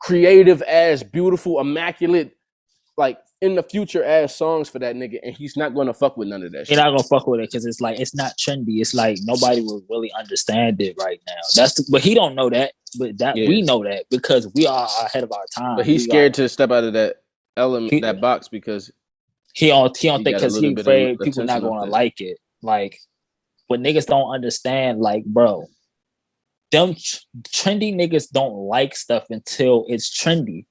Speaker 1: creative ass, beautiful, immaculate, like in the future ass songs for that nigga, and he's not going to fuck with none of that shit.
Speaker 2: He's not going to fuck with it because it's like, it's not trendy. It's like nobody will really understand it right now. But he don't know that. But we know that because we are ahead of our time.
Speaker 1: But he's scared to step out of that element, that box, because
Speaker 2: he don't think, because he's afraid people not going to like it. Like, what niggas don't understand, like, bro, them trendy niggas don't like stuff until it's trendy.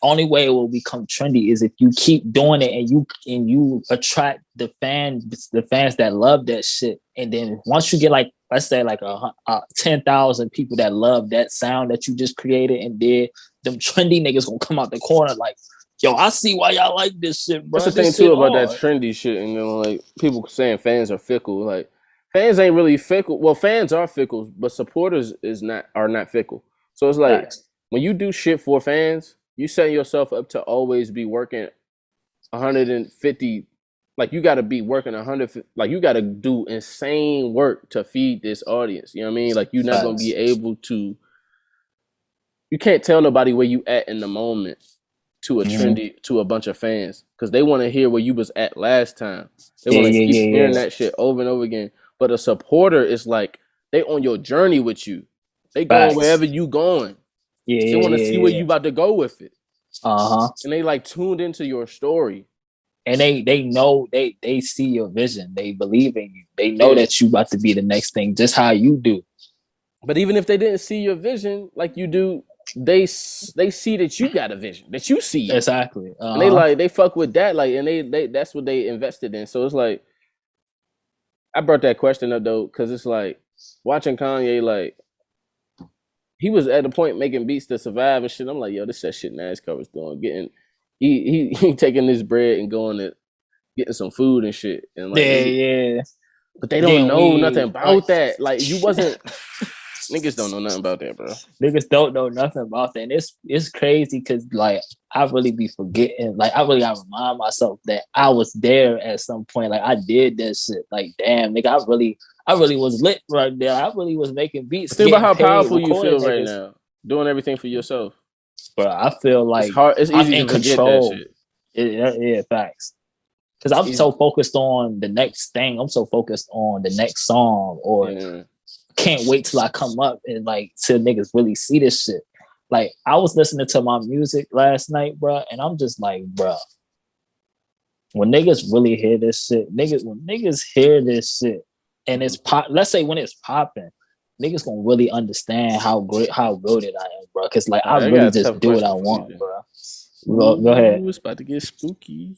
Speaker 2: Only way it will become trendy is if you keep doing it and you attract the fans that love that shit. And then once you get like, let's say like 10,000 people that love that sound that you just created and did, them trendy niggas gonna come out the corner like, yo, I see why y'all like this shit, bro.
Speaker 1: That's the thing too about that trendy shit. And like, people saying fans are fickle. Like, fans ain't really fickle. Well, fans are fickle, but supporters are not fickle. So it's like, when you do shit for fans, you set yourself up to always be working 150. Like, you got to be working 100. Like, you got to do insane work to feed this audience. You know what I mean? Like, you're not going to be able to. You can't tell nobody where you at in the moment to a bunch of fans, because they want to hear where you was at last time. They want to keep hearing that shit over and over again. But a supporter is like, they on your journey with you. They going wherever you going. They want to see where you about to go with it. And they like tuned into your story.
Speaker 2: And they know, they see your vision. They believe in you. They know that you about to be the next thing, just how you do.
Speaker 1: But even if they didn't see your vision like you do, they see that you got a vision, that you see it.
Speaker 2: Exactly.
Speaker 1: And they fuck with that, like, and they that's what they invested in. So it's like, I brought that question up though, because it's like watching Kanye, like he was at the point making beats to survive and shit. I'm like, yo, this that shit NASCAR was doing. He taking this bread and going to getting some food and shit. And like niggas,
Speaker 2: Yeah.
Speaker 1: but they don't know nothing about
Speaker 2: like,
Speaker 1: that. Like you wasn't niggas don't know nothing about that, bro.
Speaker 2: Niggas don't know nothing about that. And it's crazy because like I really be forgetting. Like I really gotta remind myself that I was there at some point. Like I did that shit. Like damn, nigga, I really was lit right there. I really was making beats.
Speaker 1: Think about how
Speaker 2: paid,
Speaker 1: powerful you feel
Speaker 2: niggas.
Speaker 1: right now, doing everything for yourself.
Speaker 2: But I feel like
Speaker 1: it's hard. It's easy
Speaker 2: I'm in
Speaker 1: to forget
Speaker 2: control.
Speaker 1: that shit.
Speaker 2: Yeah, facts. Because I'm so focused on the next thing. I'm so focused on the next song, or can't wait till I come up and like till niggas really see this shit. Like I was listening to my music last night, bro, and I'm just like, bro, when niggas really hear this shit, when niggas hear this shit, and it's pop. Let's say when it's popping, niggas gonna really understand how goaded I am, bro. Because like I really just do what I want, bro. Go ahead.
Speaker 1: It's about to get spooky.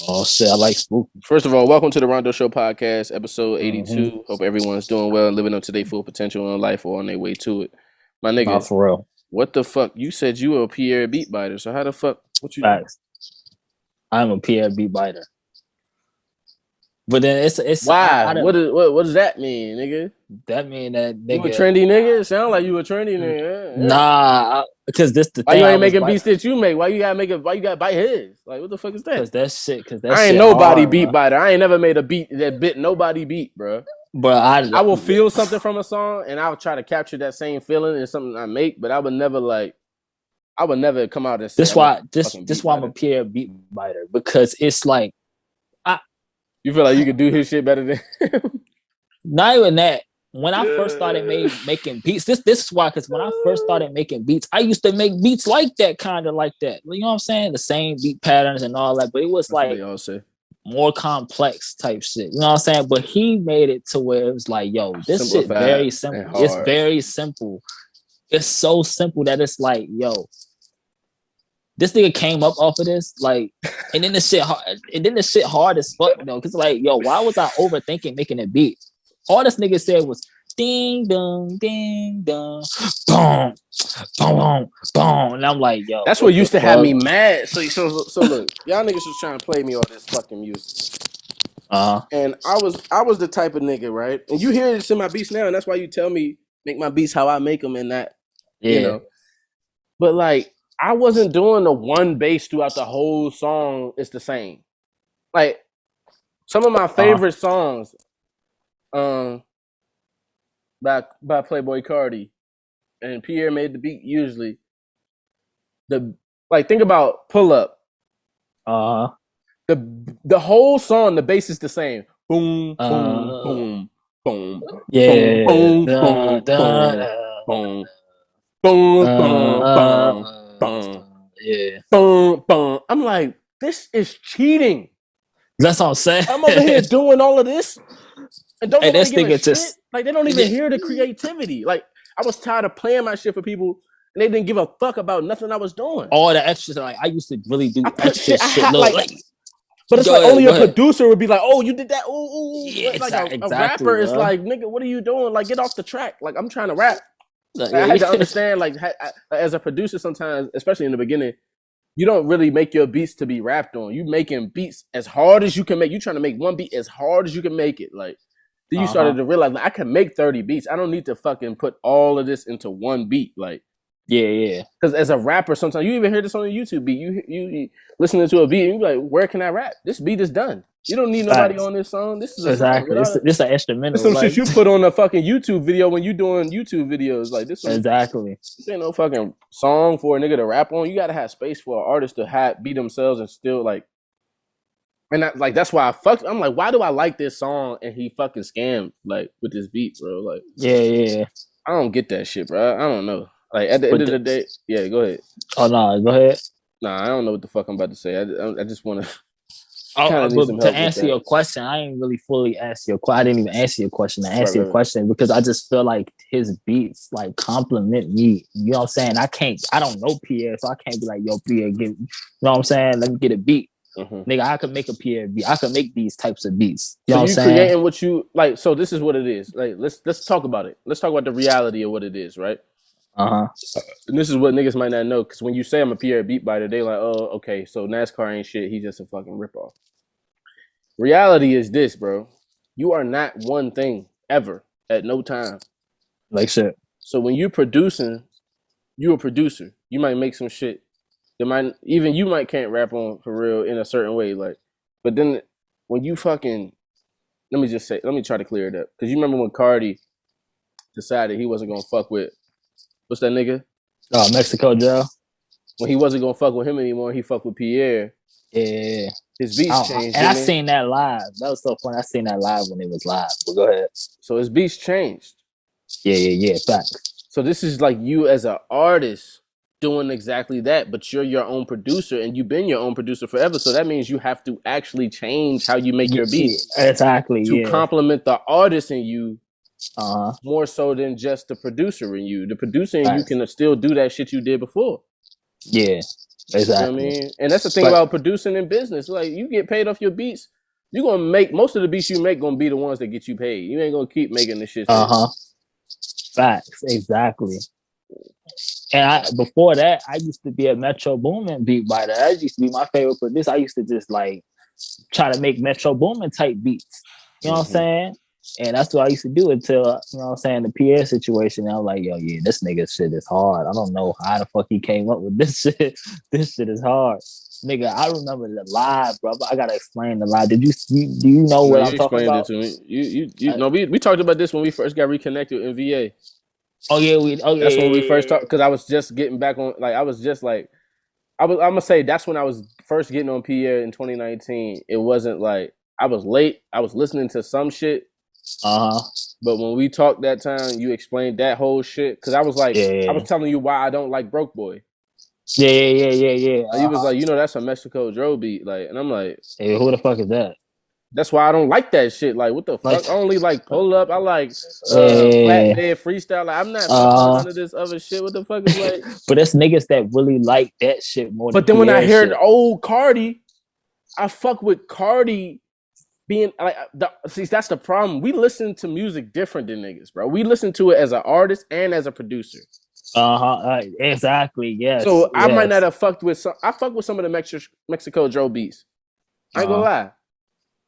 Speaker 2: Oh shit, I like spooky.
Speaker 1: First of all, welcome to the Rondo Show podcast, episode 82. Hope everyone's doing well and living up to their full potential in life or on their way to it. My nigga,
Speaker 2: nah, for real.
Speaker 1: What the fuck? You said you were a Pierre beat biter, so how the fuck? What you?
Speaker 2: Facts. I'm a Pierre beat biter. But then it's
Speaker 1: why? What does that mean, nigga?
Speaker 2: That mean that nigga,
Speaker 1: you a trendy nigga? It sound like you a trendy nigga.
Speaker 2: Nah, because this the
Speaker 1: why
Speaker 2: thing.
Speaker 1: You ain't making beats that you make? Why you gotta bite his? Like what the fuck is that?
Speaker 2: Because that shit.
Speaker 1: I ain't nobody hard, beat bro. Biter. I ain't never made a beat that bit nobody beat, bro.
Speaker 2: But I
Speaker 1: will feel something from a song and I'll try to capture that same feeling in something I make, but I would never come out and say
Speaker 2: this why I'm a Pierre beat biter, because it's like
Speaker 1: you feel like you could do his shit better than him?
Speaker 2: Not even that. When I first started making beats, this is why, because when I first started making beats, I used to make beats like that, kind of like that. You know what I'm saying? The same beat patterns and all that, but it was like more complex type shit. You know what I'm saying? But he made it to where it was like, yo, this shit very simple. It's very simple. It's so simple that it's like, yo, this nigga came up off of this, like, and then the shit hard as fuck, though. Cause like, yo, why was I overthinking making a beat? All this nigga said was ding dong, boom, boom, boom, boom. And I'm like, yo.
Speaker 1: That's what used to have me mad. So look, y'all niggas was trying to play me all this fucking music. And I was the type of nigga, right? And you hear this in my beats now, and that's why you tell me make my beats how I make them and that, you know. But like, I wasn't doing the one bass throughout the whole song. It's the same. Like some of my favorite songs, by Playboy Cardi, and Pierre made the beat. Usually, think about Pull Up. The whole song, the bass is the same. Boom, boom, boom, boom.
Speaker 2: Yeah.
Speaker 1: Boom, boom, boom, boom, boom, boom, boom.
Speaker 2: Yeah.
Speaker 1: Boom, boom. I'm like, this is cheating.
Speaker 2: That's what I'm saying.
Speaker 1: I'm over here doing all of this, and don't nobody give a shit.
Speaker 2: Just
Speaker 1: like they don't even hear the creativity. Like I was tired of playing my shit for people, and they didn't give a fuck about nothing I was doing.
Speaker 2: All the extras, like I used to really do extra shit.
Speaker 1: But it's like only a producer would be like, "Oh, you did that." Ooh.
Speaker 2: Yeah,
Speaker 1: like a rapper is like, "Nigga, what are you doing? Like, get off the track." Like I'm trying to rap. I had to understand, like, as a producer, sometimes, especially in the beginning, you don't really make your beats to be rapped on. You making beats as hard as you can make. You trying to make one beat as hard as you can make it. Like, then you started to realize, like, I can make 30 beats. I don't need to fucking put all of this into one beat. Like,
Speaker 2: yeah.
Speaker 1: Because as a rapper, sometimes you even hear this on a YouTube beat. You listening to a beat and you be like, where can I rap? This beat is done. You don't need nobody on this song. This is
Speaker 2: exactly. This is an instrumental.
Speaker 1: This some shit you put on a fucking YouTube video when you doing YouTube videos. Like this.
Speaker 2: Exactly.
Speaker 1: This ain't no fucking song for a nigga to rap on. You gotta have space for an artist to be themselves and still like. And that's why I'm like, why do I like this song and he fucking scammed like with this beat, bro? Like,
Speaker 2: yeah.
Speaker 1: I don't get that shit, bro. I don't know. Like at the end of the day, yeah. Go ahead.
Speaker 2: Oh no, go ahead.
Speaker 1: Nah, I don't know what the fuck I'm about to say. I just want to.
Speaker 2: But to answer your question, I ain't really fully answer your question. I didn't even answer your question. I answer your question because I just feel like his beats like compliment me. You know what I'm saying? I don't know Pierre, so I can't be like, yo, Pierre, you know what I'm saying? Let me get a beat. Nigga, I could make a Pierre beat. I could make these types of beats. You
Speaker 1: So
Speaker 2: know what
Speaker 1: you
Speaker 2: I'm saying?
Speaker 1: creating what you like. So this is what it is. Like let's talk about it. Let's talk about the reality of what it is, right?
Speaker 2: Uh-huh.
Speaker 1: And this is what niggas might not know, because when you say I'm a Pierre beat biter, they like, oh, okay, so NASCAR ain't shit. He's just a fucking ripoff. Reality is this, bro. You are not one thing ever at no time.
Speaker 2: Like shit.
Speaker 1: So when you're producing, you're a producer. You might make some shit that might even you might can't rap on for real in a certain way, like. But then when you fucking, let me try to clear it up, because you remember when Cardi decided he wasn't gonna fuck with what's that nigga?
Speaker 2: Oh, Mexico Joe.
Speaker 1: When he wasn't gonna fuck with him anymore, he fucked with Pierre.
Speaker 2: Yeah.
Speaker 1: His beats changed,
Speaker 2: and I
Speaker 1: didn't
Speaker 2: seen that live. That was so funny. I seen that live when it was live. But go ahead.
Speaker 1: So his beats changed.
Speaker 2: Yeah. Facts.
Speaker 1: So this is like you as an artist doing exactly that, but you're your own producer, and you've been your own producer forever. So that means you have to actually change how you make your beats.
Speaker 2: Exactly.
Speaker 1: To complement the artist in you, more so than just the producer in you. The producer in you can still do that shit you did before.
Speaker 2: Yeah, exactly.
Speaker 1: You know what I mean? And that's the thing about producing in business. Like, you get paid off your beats. You're gonna make most of the beats you make gonna be the ones that get you paid. You ain't gonna keep making this shit.
Speaker 2: Facts, exactly. And before that, I used to be a Metro Boomin beat biter. That used to be my favorite producer. I used to just like try to make Metro Boomin type beats. You know what I'm saying? And that's what I used to do until, you know what I'm saying, the Pierre situation. And I was like, yo, yeah, this nigga shit is hard. I don't know how the fuck he came up with this shit. This shit is hard. Nigga, I remember the live, bro. I gotta explain the live. Do you know what I'm talking about?
Speaker 1: You explained it to me. You know, we talked about this when we first got reconnected in VA. That's when we first talked, because I was just getting back on. Like, I was just like, I'm gonna say that's when I was first getting on Pierre in 2019. It wasn't like I was late. I was listening to some shit. But when we talked that time, you explained that whole shit, because I was like, I was telling you why I don't like Broke Boy.
Speaker 2: Yeah.
Speaker 1: He was like, that's a Mexico Joe beat, like, and I'm like,
Speaker 2: hey, who the fuck is that?
Speaker 1: That's why I don't like that shit. Like, what the fuck? I only like Pull Up. I like Flatbed Freestyle. Like, I'm not fucking none of this other shit. What the fuck is like?
Speaker 2: But it's niggas that really like that shit more.
Speaker 1: But then when I heard old Cardi, I fuck with Cardi being like, see, that's the problem. We listen to music different than niggas, bro. We listen to it as an artist and as a producer.
Speaker 2: Exactly. Yes.
Speaker 1: So I might not have fucked with some. I fuck with some of the Mexico Joe beats. I ain't gonna lie.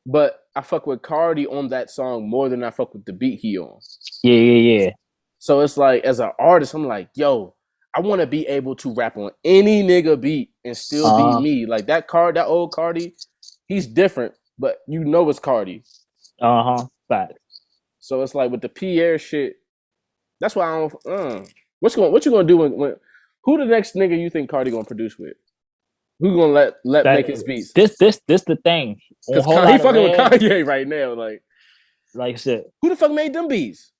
Speaker 1: But I fuck with Cardi on that song more than I fuck with the beat he on.
Speaker 2: Yeah.
Speaker 1: So it's like, as an artist, I'm like, yo, I want to be able to rap on any nigga beat and still be me. Like, that old Cardi, he's different, but you know it's Cardi.
Speaker 2: Fact.
Speaker 1: So it's like with the Pierre shit, that's why I don't. What you gonna do when who the next nigga you think Cardi gonna produce with? Who gonna let make his beats?
Speaker 2: This the thing.
Speaker 1: Because he fucking with Kanye right now,
Speaker 2: like shit.
Speaker 1: Who the fuck made them beats?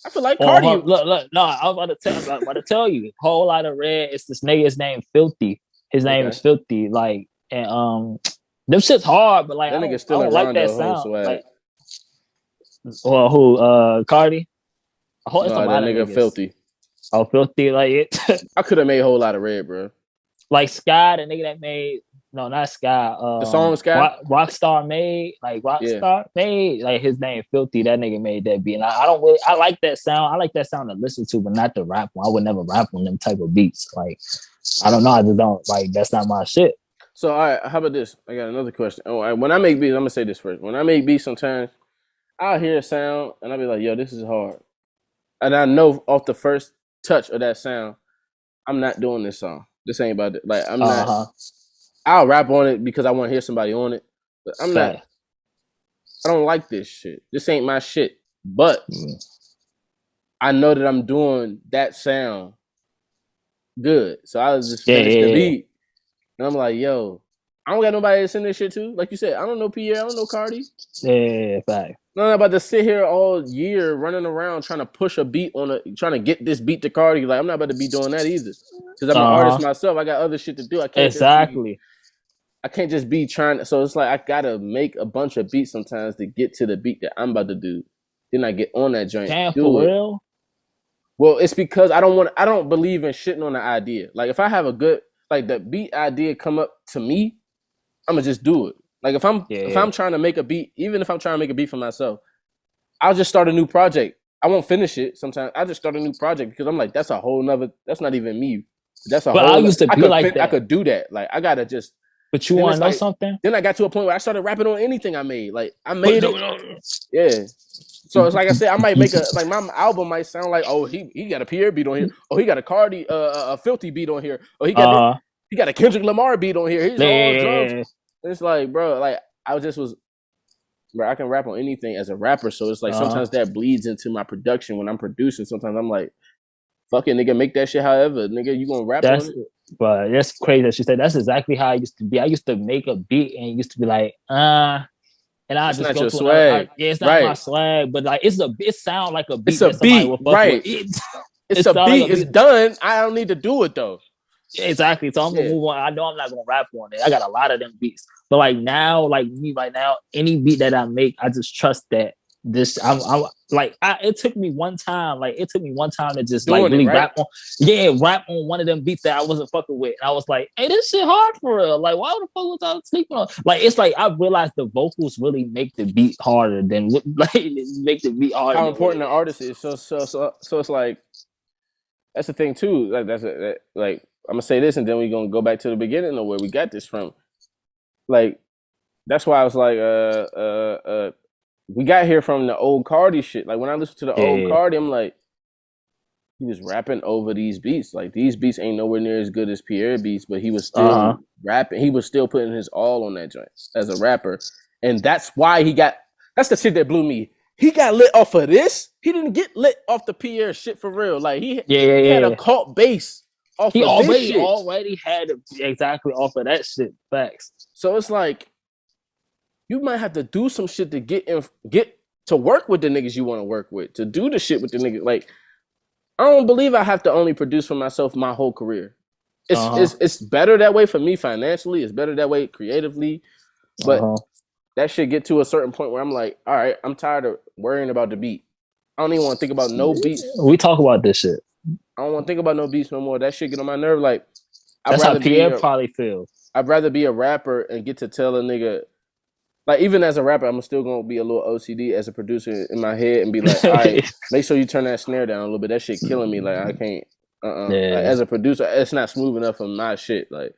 Speaker 1: I feel like Cardi.
Speaker 2: Look, no, I was about to tell you. Whole lot of red. It's this nigga's name Filthy. His name is Filthy. Like, and them shit's hard, but like,
Speaker 1: that
Speaker 2: nigga still I don't like
Speaker 1: Rondo
Speaker 2: that sound.
Speaker 1: Like,
Speaker 2: well, who? Cardi.
Speaker 1: No, that nigga Filthy.
Speaker 2: Oh, Filthy, like it.
Speaker 1: I could have made a whole lot of red, bro.
Speaker 2: Like Sky, the nigga that made not Sky.
Speaker 1: The song Sky,
Speaker 2: Rockstar made, like his name Filthy. That nigga made that beat. And I like that sound. I like that sound to listen to, but not to rap on. I would never rap on them type of beats. Like, I don't know. I just don't like. That's not my shit.
Speaker 1: So, all right, how about this? I got another question. When I make beats, I'm gonna say this first. When I make beats, sometimes I'll hear a sound and I'll be like, yo, this is hard. And I know off the first touch of that sound, I'm not doing this song. This ain't about it. Like, I'm not. I'll rap on it because I want to hear somebody on it. But I'm not. I don't like this shit. This ain't my shit. But I know that I'm doing that sound good. So I was just finish the beat. And I'm like, yo, I don't got nobody to send this shit to. Like you said, I don't know Pierre. I don't know Cardi.
Speaker 2: Yeah, fact.
Speaker 1: No, I'm about to sit here all year running around trying to push a beat trying to get this beat to Cardi. Like, I'm not about to be doing that either. Because I'm an artist myself. I got other shit to do. I can't just be trying to. So it's like I gotta make a bunch of beats sometimes to get to the beat that I'm about to do. Then I get on that joint.
Speaker 2: Damn, for real?
Speaker 1: Well, it's because I don't believe in shitting on the idea. Like, if I have a good, like, the beat idea come up to me, I'm gonna just do it. Like if I'm trying to make a beat, even if I'm trying to make a beat for myself, I'll just start a new project. I won't finish it. Sometimes I just start a new project because I'm like, that's a whole nother. That's not even me. That's a
Speaker 2: But I
Speaker 1: whole.
Speaker 2: used to
Speaker 1: I
Speaker 2: be
Speaker 1: could
Speaker 2: like that.
Speaker 1: I could do that. Like I gotta just.
Speaker 2: But you
Speaker 1: Then
Speaker 2: want
Speaker 1: it's
Speaker 2: to know
Speaker 1: like,
Speaker 2: something?
Speaker 1: then I got to a point where I started rapping on anything I made. Like I made it. Yeah. So it's like I said, I might make my album might sound like, oh, he got a Pierre beat on here. Oh, he got a Cardi a filthy beat on here. Oh, he got a Kendrick Lamar beat on here. He's all drums. It's like, bro, like I just was, bro, I can rap on anything as a rapper. So it's like sometimes that bleeds into my production when I'm producing. Sometimes I'm like, fuck it, nigga, make that shit however, nigga, you gonna rap on it.
Speaker 2: But that's crazy that you said. That's exactly how I used to be. I used to make a beat and used to be like, and I just go to another. It's not my swag, but like it sound like a beat.
Speaker 1: It's a beat, right? It's a beat. It's done. I don't need to do it though.
Speaker 2: Exactly. So I'm gonna move on. I know I'm not gonna rap on it. I got a lot of them beats, but like now, like me right now, any beat that I make, I just trust that this. I'm like, it took me one time. Like it took me one time to just doing like really rap on. Yeah, rap on one of them beats that I wasn't fucking with. And I was like, hey, this shit hard for real. Like, why the fuck was I sleeping on? Like, it's like I realized the vocals really make the beat harder than like make the beat harder.
Speaker 1: How important the artist is. So it's like that's the thing too. Like like I'm gonna say this, and then we're gonna go back to the beginning of where we got this from. Like that's why I was like, we got here from the old Cardi shit. Like when I listen to the old Cardi, I'm like, he was rapping over these beats. Like these beats ain't nowhere near as good as Pierre beats, but he was still rapping. He was still putting his all on that joint as a rapper, and that's why he got. That's the shit that blew me. He got lit off of this. He didn't get lit off the Pierre shit for real. Like he had a cult base off of this shit.
Speaker 2: He already had it exactly off of that shit. Facts.
Speaker 1: So it's like you might have to do some shit to get to work with the niggas you want to work with, to do the shit with the niggas. Like I don't believe I have to only produce for myself my whole career. It's better that way for me financially. It's better that way creatively, but that shit get to a certain point where I'm like, all right, I'm tired of worrying about the beat. I don't even want to think about no beats.
Speaker 2: We talk about this shit.
Speaker 1: I don't want to think about no beats no more. That shit get on my nerve. Like,
Speaker 2: that's how Pierre probably feels.
Speaker 1: I'd rather be a rapper and get to tell a nigga, like, even as a rapper, I'm still gonna be a little OCD as a producer in my head and be like, all right, make sure you turn that snare down a little bit. That shit killing me. Like, I can't. Like, as a producer, it's not smooth enough for my shit. Like,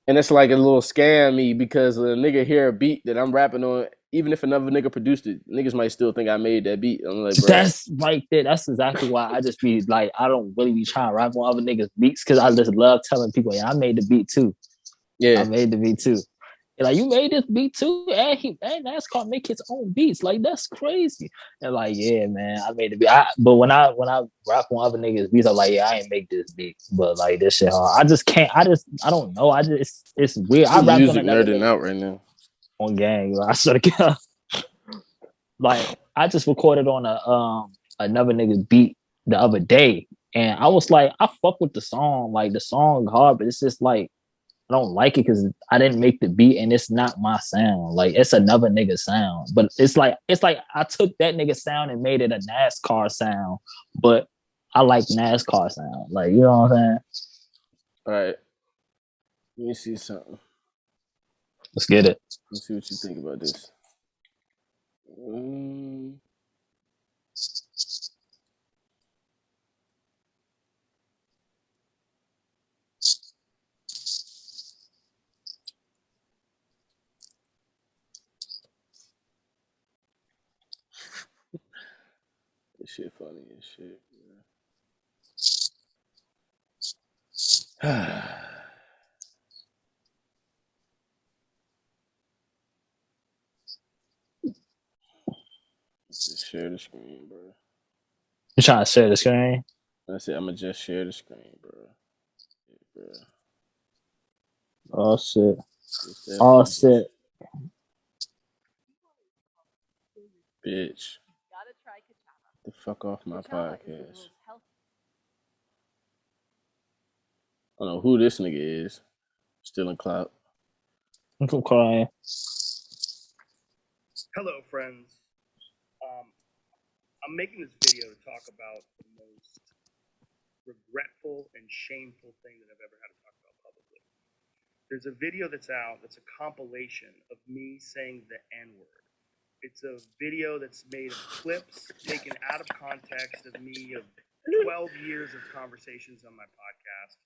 Speaker 1: and it's like a little scam me because a nigga hear a beat that I'm rapping on, even if another nigga produced it, niggas might still think I made that beat. I'm like, bro.
Speaker 2: That's right there. That's exactly why I just be like, I don't really be trying to rap on other niggas' beats because I just love telling people, yeah, I made the beat too.
Speaker 1: Yeah,
Speaker 2: I made the beat too. And like, you made this beat too, and NASCAR make his own beats. Like, that's crazy. And like, yeah, man, I made the beat. But when I rap on other niggas' beats, I'm like, yeah, I ain't make this beat, but like this shit hard. I just can't. I don't know. It's weird. I rap
Speaker 1: music on nerding out right now.
Speaker 2: On gang, I sort of get like I just recorded on another nigga's beat the other day, and I was like, I fuck with the song. Like the song hard, but it's just like I don't like it because I didn't make the beat and it's not my sound. Like it's another nigga sound. But it's like I took that nigga sound and made it a NASCAR sound. But I like NASCAR sound. Like, you know what I'm saying?
Speaker 1: All right. Let me see something.
Speaker 2: Let's get it.
Speaker 1: Let's see what you think about this. This shit funny as shit. Just share the screen, bro.
Speaker 2: You trying to share the screen?
Speaker 1: That's it. I'm gonna just share the screen, bro. Yeah, bro.
Speaker 2: Oh shit. Oh shit.
Speaker 1: Bitch. Get the fuck off my podcast. I don't know who this nigga is. Still in clout.
Speaker 2: I'm crying.
Speaker 3: Hello, friends. I'm making this video to talk about the most regretful and shameful thing that I've ever had to talk about publicly. There's a video that's out that's a compilation of me saying the N-word. It's a video that's made of clips taken out of context of me of 12 years of conversations on my podcast.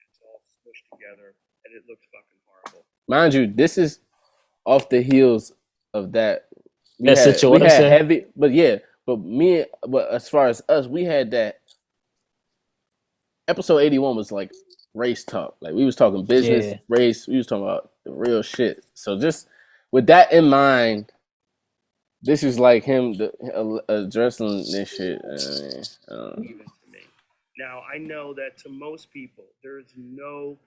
Speaker 3: It's all smushed together, and it looks fucking horrible.
Speaker 1: Mind you, this is off the heels of that.
Speaker 2: That
Speaker 1: We
Speaker 2: situation.
Speaker 1: had heavy, but as far as us, we had that. Episode 81 was like race talk. Like we was talking business, race. We was talking about the real shit. So just with that in mind, this is like him addressing this shit.
Speaker 3: Even to me. Now I know that to most people, there is no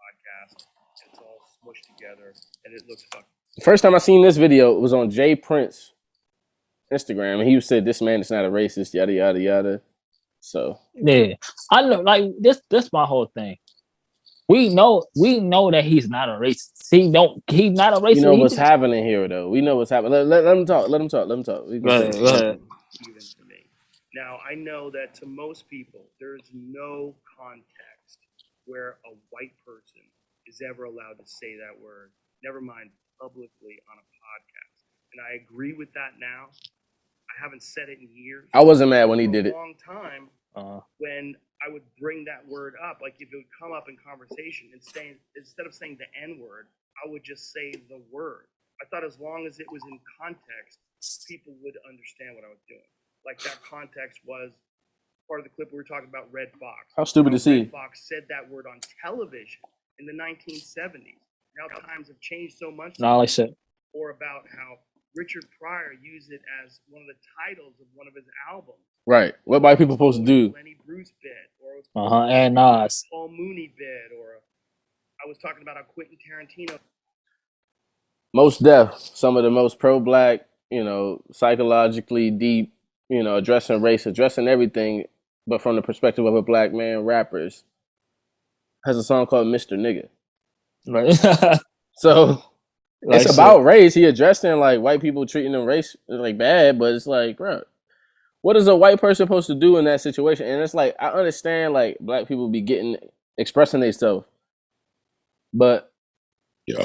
Speaker 3: podcast. It's all smushed together, and it looks fucking.
Speaker 1: The first time I seen this video, it was on Jay Prince Instagram, and he said, "This man is not a racist." Yada yada yada. So
Speaker 2: yeah, I know. Like this my whole thing. We know that he's not a racist. He's not a racist.
Speaker 1: You know what's happening here, though. We know what's happening. Let him talk. Let him talk.
Speaker 2: Go ahead.
Speaker 3: Even to me. Now I know that to most people, there is no context where a white person is ever allowed to say that word. Never mind publicly on a podcast. And I agree with that now. I haven't said it in years.
Speaker 1: I wasn't mad when he did it.
Speaker 3: For a long time, when I would bring that word up, like if it would come up in conversation, and instead of saying the N-word, I would just say the word. I thought as long as it was in context, people would understand what I was doing. Like that context was part of the clip we were talking about Red Fox.
Speaker 1: How stupid to see.
Speaker 3: Red Fox said that word on television in the 1970s. Now times have changed so much. Or about how Richard Pryor used it as one of the titles of one of his albums.
Speaker 1: Right. What white people supposed to do?
Speaker 3: Lenny Bruce bit, or
Speaker 2: and Nas.
Speaker 3: Paul Mooney bit, or I was talking about how Quentin Tarantino.
Speaker 1: Most Def, some of the most pro-black, psychologically deep, addressing race, addressing everything, but from the perspective of a black man, rappers, has a song called Mr. Nigga.
Speaker 2: Right.
Speaker 1: So it's about race. He addressing like white people treating them race like bad, but it's like, bro, what is a white person supposed to do in that situation? And it's like, I understand like black people be expressing themselves, but I'm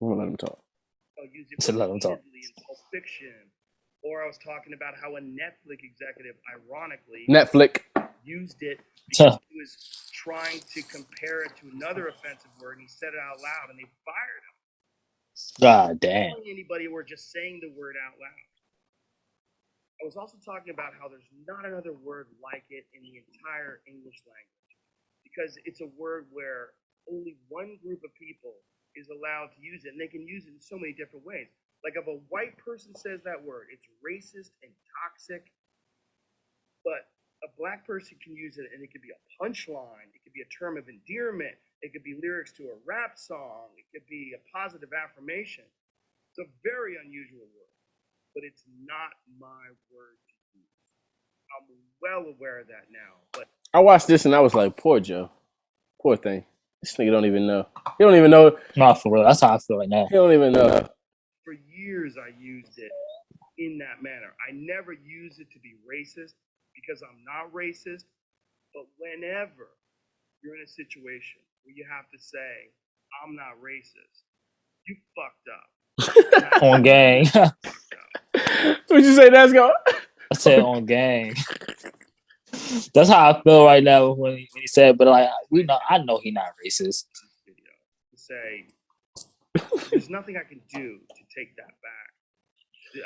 Speaker 1: gonna let him talk.
Speaker 3: Use it in Pulp Fiction. Or I was talking about how a Netflix executive, ironically, used it because he was trying to compare it to another offensive word, and he said it out loud, and they fired him.
Speaker 2: God damn.
Speaker 3: Not anybody were just saying the word out loud. I was also talking about how there's not another word like it in the entire English language, because it's a word where only one group of people is allowed to use it, and they can use it in so many different ways. Like if a white person says that word, it's racist and toxic, but a black person can use it, and it could be a punchline, it could be a term of endearment, it could be lyrics to a rap song, it could be a positive affirmation. It's a very unusual word, but it's not my word to use. I'm well aware of that now. But
Speaker 1: I watched this and I was like, poor Joe. Poor thing. This nigga don't even know. He don't even know.
Speaker 2: Not for real. That's how I feel right now.
Speaker 1: He don't even know.
Speaker 3: For years, I used it in that manner. I never used it to be racist because I'm not racist. But whenever you're in a situation where you have to say, I'm not racist, you fucked up.
Speaker 2: On gang.
Speaker 1: What'd you say, NASCAR?
Speaker 2: I said on gang. That's how I feel right now when he said, but like I know he's not racist.
Speaker 3: To say, there's nothing I can do to take that back.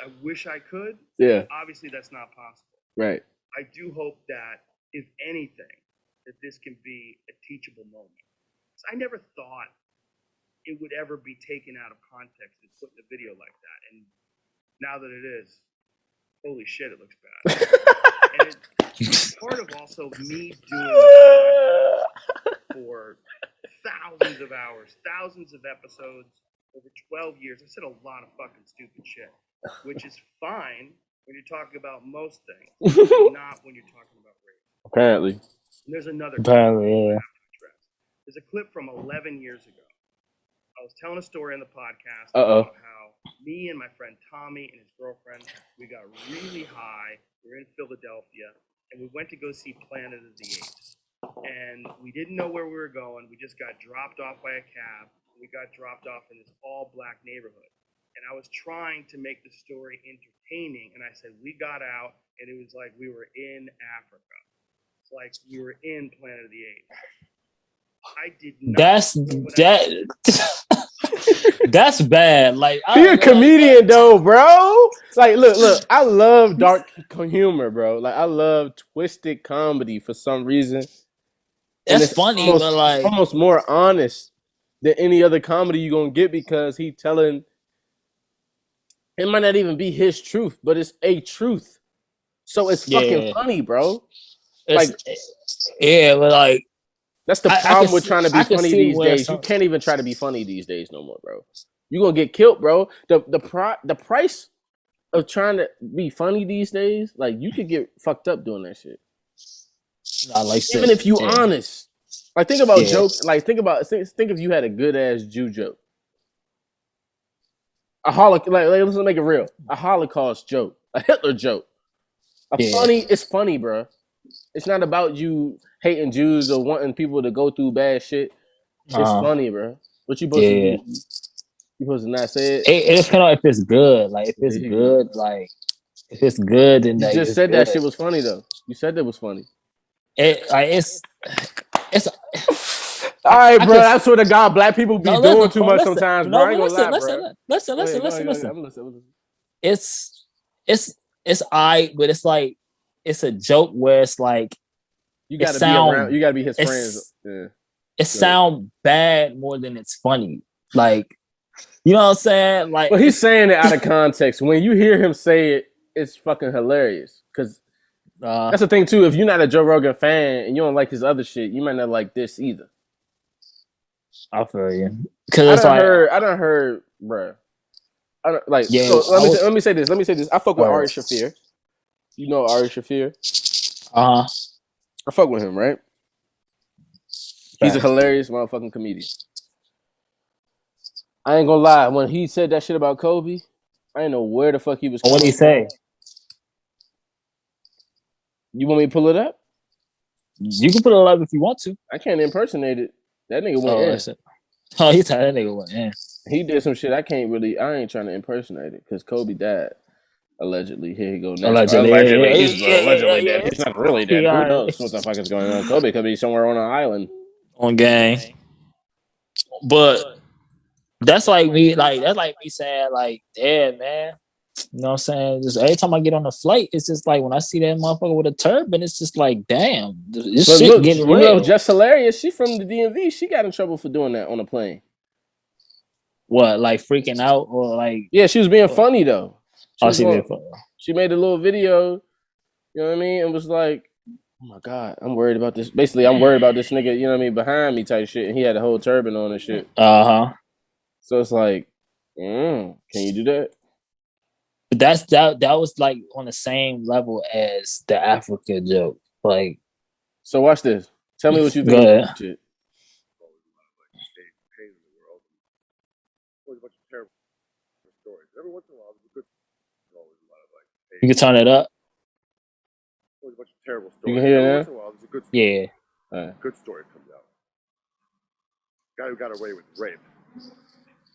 Speaker 3: I wish I could.
Speaker 1: Yeah.
Speaker 3: Obviously, that's not possible.
Speaker 1: Right.
Speaker 3: I do hope that, if anything, that this can be a teachable moment. I never thought it would ever be taken out of context and put in a video like that. And now that it is, holy shit, it looks bad. And it's part of also me doing this for thousands of hours, thousands of episodes, over 12 years. I've said a lot of fucking stupid shit, which is fine when you're talking about most things, not when you're talking about race.
Speaker 1: Apparently.
Speaker 3: And there's another
Speaker 2: clip.
Speaker 3: There's a clip from 11 years ago. I was telling a story on the podcast
Speaker 1: about
Speaker 3: how me and my friend Tommy and his girlfriend, we got really high. We were in Philadelphia, and we went to go see Planet of the Apes. and we didn't know where we were going. We just got dropped off by a cab. We got dropped off in this all-black neighborhood. And I was trying to make the story entertaining, and I said, we got out, and it was like we were in Africa. It's like we were in Planet of the Apes. I did not.
Speaker 2: That's bad. Like,
Speaker 1: he a comedian though, bro. Like, look. I love dark humor, bro. Like, I love twisted comedy for some reason.
Speaker 2: That's funny, but like,
Speaker 1: it's almost more honest than any other comedy you gonna get because he telling. It might not even be his truth, but it's a truth. So it's fucking funny, bro.
Speaker 2: But like.
Speaker 1: That's the problem with trying to be funny these days. You can't even try to be funny these days no more, bro. You're gonna get killed, bro. The price of trying to be funny these days, like you could get fucked up doing that shit. Even if you honest. Like think about jokes. Like think if you had a good ass Jew joke. Like let's make it real. A Holocaust joke. A Hitler joke. It's funny, bro. It's not about you hating Jews or wanting people to go through bad shit. It's funny, bro. What you supposed to do? You supposed to not say it?
Speaker 2: It depends on if it's good. Like if it's good, like if it's good, then
Speaker 1: you just said that shit was funny though. You said that was funny.
Speaker 2: It's
Speaker 1: all right, bro. I swear to God, black people be doing too much sometimes, bro. I ain't gonna lie, bro.
Speaker 2: Listen. It's alright, but it's like it's a joke where it's like
Speaker 1: you gotta be around. You gotta be his friends. Yeah.
Speaker 2: It sounds bad more than it's funny. Like, you know what I'm saying? Like,
Speaker 1: but he's saying it out of context. When you hear him say it, it's fucking hilarious. Because that's the thing too. If you're not a Joe Rogan fan and you don't like his other shit, you might not like this either.
Speaker 2: I feel you. Because
Speaker 1: I done heard, bro. Let me say this. I fuck with Ari Shaffir. You know Ari Shaffir?
Speaker 2: I
Speaker 1: fuck with him, right? He's a hilarious motherfucking comedian. I ain't gonna lie. When he said that shit about Kobe, I didn't know where the fuck he was.
Speaker 2: What did he say?
Speaker 1: You want me to pull it up?
Speaker 2: You can put it up if you want to.
Speaker 1: I can't impersonate it. That nigga went in.
Speaker 2: He said that nigga went in.
Speaker 1: He did some shit I ain't trying to impersonate it because Kobe died. Allegedly. Here he go. Allegedly dead. He's not really dead. Who knows what the fuck is going on? Kobe could be somewhere on an island.
Speaker 2: On gang. But that's like me saying, like, damn, man. You know what I'm saying? Just every time I get on a flight, it's just like when I see that motherfucker with a turban, it's just like, damn, this shit look, getting real. You know,
Speaker 1: just hilarious. She from the DMV. She got in trouble for doing that on a plane.
Speaker 2: What, like freaking out or like?
Speaker 1: Yeah, she was being funny though.
Speaker 2: She
Speaker 1: made a little video. You know what I mean? And was like, oh my God, I'm worried about this. Basically, I'm worried about this nigga, you know what I mean, behind me type shit. And he had a whole turban on and shit. So it's like, can you do that?
Speaker 2: But that was like on the same level as the Africa joke. Like,
Speaker 1: so watch this. Tell me what you think about that shit.
Speaker 2: You can turn it up.
Speaker 4: Always a bunch of terrible stories.
Speaker 1: You can hear it now?
Speaker 4: There's a good
Speaker 2: story.
Speaker 1: Yeah.
Speaker 4: Good story comes out. Guy who got away with rape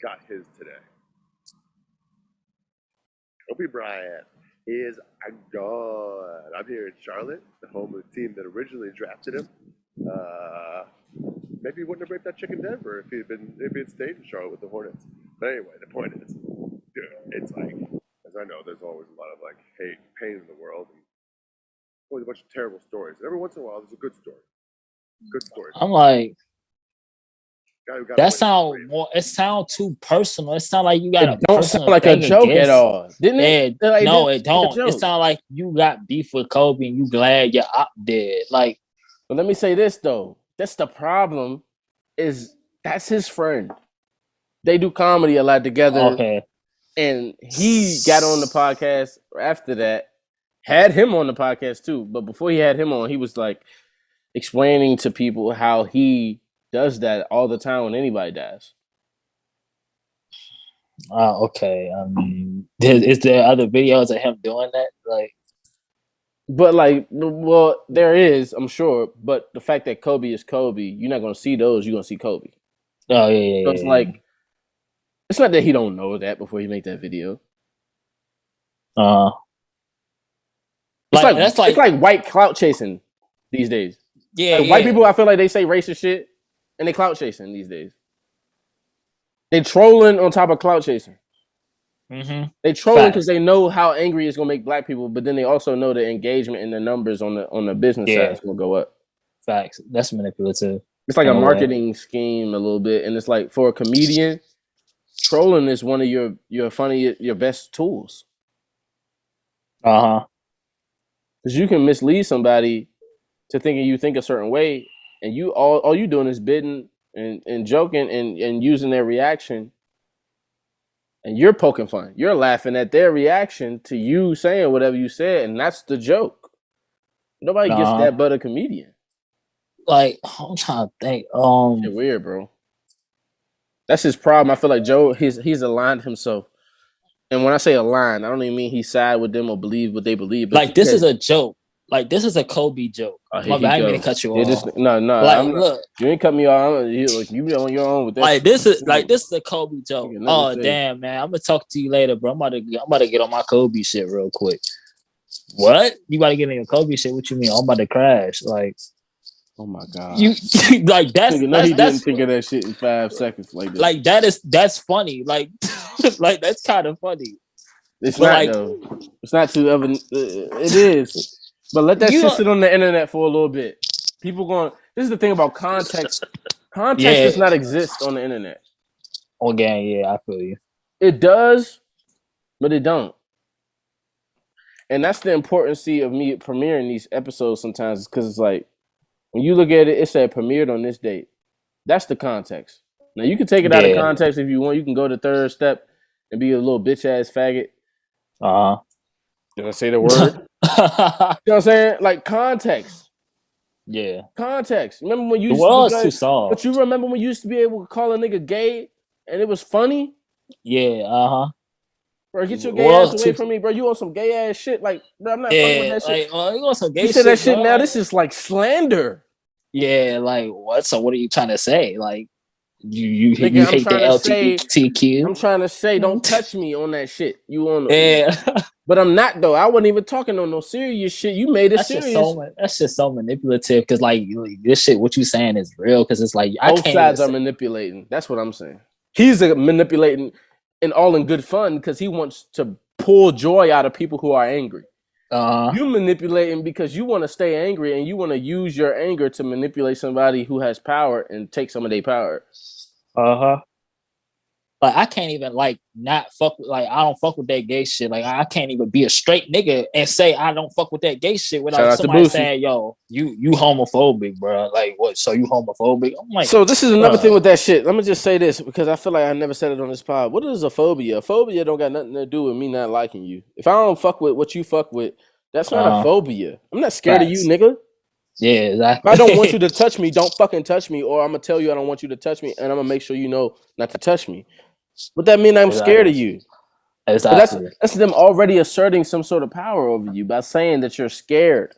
Speaker 4: got his today. Kobe Bryant is a god. I'm here in Charlotte, the home of the team that originally drafted him. Maybe he wouldn't have raped that chick in Denver if he had stayed in Charlotte with the Hornets. But anyway, the point is, dude, it's like, as I know, there's always a lot of like hate, pain in the world, and always a bunch of terrible stories. Every once in a while, there's a good story. Good story.
Speaker 2: I'm like, that sound more. It sound too personal. It sound like you got a
Speaker 1: don't sound like a joke at all, didn't it?
Speaker 2: Yeah, no, it don't. It sound like you got beef with Kobe and you glad you're up dead. Like,
Speaker 1: but let me say this though. That's the problem. Is that's his friend. They do comedy a lot together.
Speaker 2: Okay.
Speaker 1: And he got on the podcast after that. Had him on the podcast too, but before he had him on, he was like explaining to people how he does that all the time when anybody dies.
Speaker 2: Okay. I mean, is there other videos of him doing that? Like,
Speaker 1: But like, well, there is, I'm sure. But the fact that Kobe is Kobe, you're not gonna see those. You're gonna see Kobe.
Speaker 2: Oh
Speaker 1: So it's
Speaker 2: yeah.
Speaker 1: like, it's not that he don't know that before he make that video.
Speaker 2: Uh,
Speaker 1: It's
Speaker 2: like
Speaker 1: like
Speaker 2: that's
Speaker 1: it's
Speaker 2: like
Speaker 1: like white clout chasing these days.
Speaker 2: yeah,
Speaker 1: Like white
Speaker 2: yeah.
Speaker 1: people, I feel like they say racist shit and they clout chasing these days. They trolling on top of clout chasing.
Speaker 2: Mm-hmm.
Speaker 1: They trolling because
Speaker 2: Facts.
Speaker 1: they know how angry it's gonna make black people, but then they also know the engagement and the numbers on the business side
Speaker 2: Yeah,
Speaker 1: is gonna go up.
Speaker 2: facts. That's manipulative
Speaker 1: It's like
Speaker 2: in
Speaker 1: a
Speaker 2: a way.
Speaker 1: marketing scheme a little bit, and it's like for a comedian, trolling is one of your best tools
Speaker 2: Uh-huh.
Speaker 1: because you can mislead somebody to thinking you think a certain way, and you all you doing is bidding and joking and using their reaction, and you're poking fun. You're laughing at their reaction to you saying whatever you said, and that's the joke. Nobody gets
Speaker 2: Uh-huh.
Speaker 1: that but a comedian.
Speaker 2: Like I'm trying to think.
Speaker 1: Shit weird, bro. That's his problem. I feel like Joe, he's aligned himself. And when I say aligned, I don't even mean he side with them or believe what they believe, but
Speaker 2: Like this is a joke. Like this is a Kobe joke.
Speaker 1: here
Speaker 2: My
Speaker 1: he
Speaker 2: bad, I didn't mean
Speaker 1: go.
Speaker 2: to cut you
Speaker 1: Yeah,
Speaker 2: off.
Speaker 1: no,
Speaker 2: Like
Speaker 1: I'm not.
Speaker 2: look,
Speaker 1: You ain't cut me off. You on your own with that.
Speaker 2: like
Speaker 1: shit.
Speaker 2: this is a Kobe joke.
Speaker 1: You got nothing
Speaker 2: Oh
Speaker 1: to say.
Speaker 2: damn, man, I'm gonna talk to you later, bro. I'm about to get on my Kobe shit real quick. What? You about to get in your Kobe shit? What you mean? I'm about to crash. Like
Speaker 1: Oh my god.
Speaker 2: you like
Speaker 1: Nigga, no, he didn't think of that shit in 5 seconds like that.
Speaker 2: like that's funny. Like like that's kind of funny.
Speaker 1: It's
Speaker 2: But
Speaker 1: not
Speaker 2: like
Speaker 1: though. It's not too ever. It is. But let that
Speaker 2: you
Speaker 1: shit
Speaker 2: know,
Speaker 1: sit on the internet for a little bit. People going. This is the thing about context. Context
Speaker 2: yeah.
Speaker 1: does not exist on the internet.
Speaker 2: Okay, yeah, I feel you.
Speaker 1: It does, but it don't. And that's the importance of me premiering these episodes sometimes, because it's like when you look at it, it said premiered on this date. That's the context. Now you can take it out of
Speaker 2: Yeah.
Speaker 1: context if you want. You can go to third step and be a little bitch ass faggot.
Speaker 2: Uh-huh.
Speaker 1: Did I say the word? You know what I'm saying? Like context.
Speaker 2: Yeah.
Speaker 1: Context. Remember when you
Speaker 2: The
Speaker 1: used to be
Speaker 2: world's
Speaker 1: like,
Speaker 2: too soft.
Speaker 1: but you remember when you used to be able to call a nigga gay and it was funny?
Speaker 2: Yeah, uh-huh.
Speaker 1: Bro, get your
Speaker 2: The
Speaker 1: gay ass
Speaker 2: world's
Speaker 1: away
Speaker 2: too
Speaker 1: from me, bro. You on some gay ass shit. Like, bro, I'm not fucking with
Speaker 2: yeah,
Speaker 1: that shit.
Speaker 2: like you want some
Speaker 1: You
Speaker 2: gay
Speaker 1: said that shit
Speaker 2: bro?
Speaker 1: now.
Speaker 2: Like,
Speaker 1: This is like slander.
Speaker 2: yeah, like what? So what are you trying to say? Like you
Speaker 1: Nigga, I'm
Speaker 2: hate the
Speaker 1: trying to say,
Speaker 2: LGBTQ?
Speaker 1: don't touch me on that shit. You on
Speaker 2: Yeah.
Speaker 1: But I'm not though. I wasn't even talking on no serious shit. You made it serious.
Speaker 2: That's just so manipulative because like this shit, what you saying is real because it's like I
Speaker 1: Both
Speaker 2: can't even
Speaker 1: sides are manipulating. That's what I'm saying. He's manipulating and all in good fun because he wants to pull joy out of people who are angry. You manipulating because you want to stay angry and you want to use your anger to manipulate somebody who has power and take some of their power.
Speaker 2: like I can't even like not fuck with like I don't fuck with that gay shit. Like I can't even be a straight nigga and say I don't fuck with that gay shit
Speaker 1: Shout
Speaker 2: without
Speaker 1: out to
Speaker 2: somebody
Speaker 1: Boosie.
Speaker 2: saying, yo, you homophobic, bro. Like what? So you homophobic? I'm like,
Speaker 1: So this is another thing with that shit. Let me just say this because I feel like I never said it on this pod. What is a phobia? A phobia don't got nothing to do with me not liking you. If I don't fuck with what you fuck with, that's not a phobia. I'm not scared of you, nigga.
Speaker 2: Yeah, exactly.
Speaker 1: If I don't want you to touch me, don't fucking touch me, or I'm gonna tell you I don't want you to touch me, and I'm gonna make sure you know not to touch me. But that mean I'm scared of you.
Speaker 2: Exactly.
Speaker 1: But that's them already asserting some sort of power over you by saying that you're scared.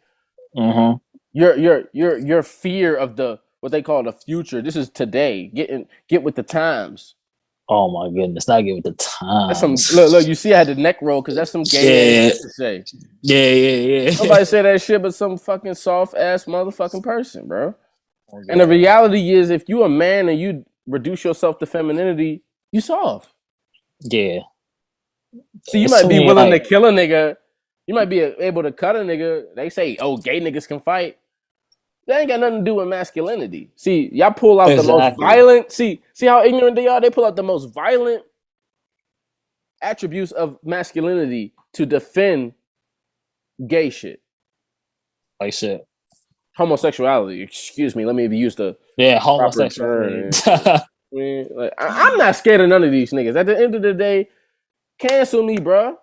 Speaker 2: Mm-hmm.
Speaker 1: Your fear of the what they call the future. This is today. Get with the times.
Speaker 2: Oh my goodness, not give it the time.
Speaker 1: That's some look. You see, I had the neck roll because that's some gay ass shit to say.
Speaker 2: Yeah.
Speaker 1: Nobody say that shit, but some fucking soft ass motherfucking person, bro. And the reality is, if you a man and you reduce yourself to femininity, you soft.
Speaker 2: Yeah.
Speaker 1: So you might be willing to kill a nigga. You might be able to cut a nigga. They say, oh, gay niggas can fight. That ain't got nothing to do with masculinity. See, y'all pull out the most violent. See how ignorant they are? They pull out the most violent attributes of masculinity to defend gay shit.
Speaker 2: Like shit.
Speaker 1: Homosexuality. Excuse me. Let me use the
Speaker 2: homosexuality.
Speaker 1: Like, I'm not scared of none of these niggas. At the end of the day, cancel me, bro.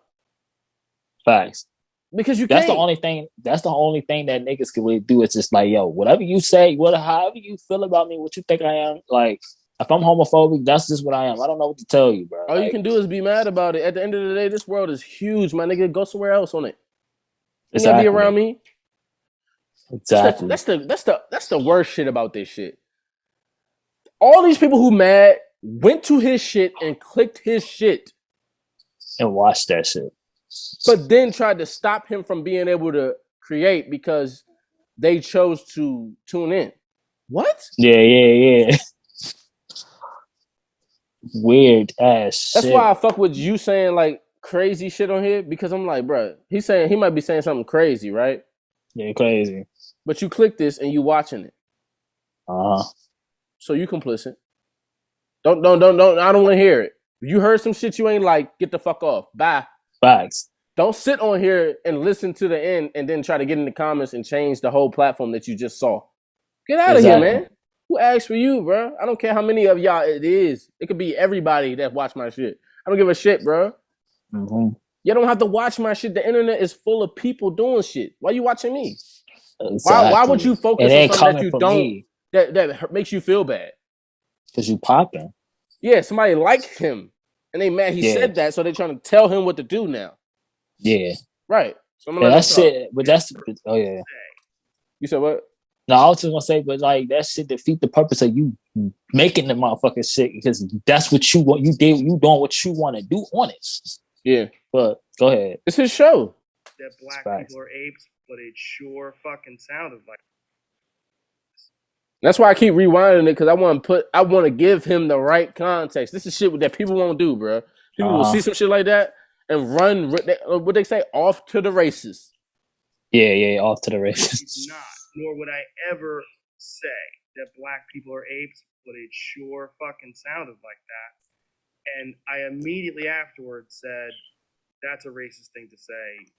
Speaker 2: Facts.
Speaker 1: Because you
Speaker 2: that's
Speaker 1: can't.
Speaker 2: the only thing that niggas can really do is just like, yo, whatever you say, however you feel about me, what you think I am, like if I'm homophobic, that's just what I am. I don't know what to tell you, bro.
Speaker 1: All you can do is be mad about it. At the end of the day, this world is huge, my nigga. Go somewhere else on it. You gotta be around
Speaker 2: Exactly.
Speaker 1: me.
Speaker 2: Exactly.
Speaker 1: That's the worst shit about this shit. All these people who mad went to his shit and clicked his shit,
Speaker 2: And watch that shit.
Speaker 1: but then tried to stop him from being able to create because they chose to tune in. What?
Speaker 2: Yeah. Weird ass shit.
Speaker 1: That's why I fuck with you saying like crazy shit on here, because I'm like, bro, he's saying he might be saying something crazy, right?
Speaker 2: Yeah, crazy.
Speaker 1: But you click this and you watching it,
Speaker 2: Uh-huh.
Speaker 1: so you complicit. Don't. I don't want to hear it. If you heard some shit you ain't like, get the fuck off. Bye.
Speaker 2: Facts.
Speaker 1: Don't sit on here and listen to the end and then try to get in the comments and change the whole platform that you just saw. Get out of here, man. Who asked for you, bro? I don't care how many of y'all it is. It could be everybody that watch my shit. I don't give a shit, bro.
Speaker 2: Mm-hmm.
Speaker 1: You don't have to watch my shit. The internet is full of people doing shit. Why you watching me?
Speaker 2: Exactly.
Speaker 1: Why would you focus on something that you don't
Speaker 2: me.
Speaker 1: that makes you feel bad?
Speaker 2: Because you popping.
Speaker 1: Yeah, somebody liked him and they mad he said that, so they're trying to tell him what to do now.
Speaker 2: Yeah.
Speaker 1: Right. So I'm
Speaker 2: yeah, that's it. But that's yeah.
Speaker 1: You said what?
Speaker 2: No, I was just gonna say, but like that shit defeat the purpose of you making the motherfucking shit, because that's what you want. You doing what you want to do on it.
Speaker 1: Yeah.
Speaker 2: But go ahead.
Speaker 1: It's his show.
Speaker 3: That black people are apes, but it sure fucking sounded like.
Speaker 1: That's why I keep rewinding it, because I want to give him the right context. This is shit that people won't do, bro. People will see some shit like that and run. What they say, off to the races.
Speaker 2: Yeah, off to the races.
Speaker 3: Not, nor would I ever say that black people are apes, but it sure fucking sounded like that. And I immediately afterwards said, "That's a racist thing to say."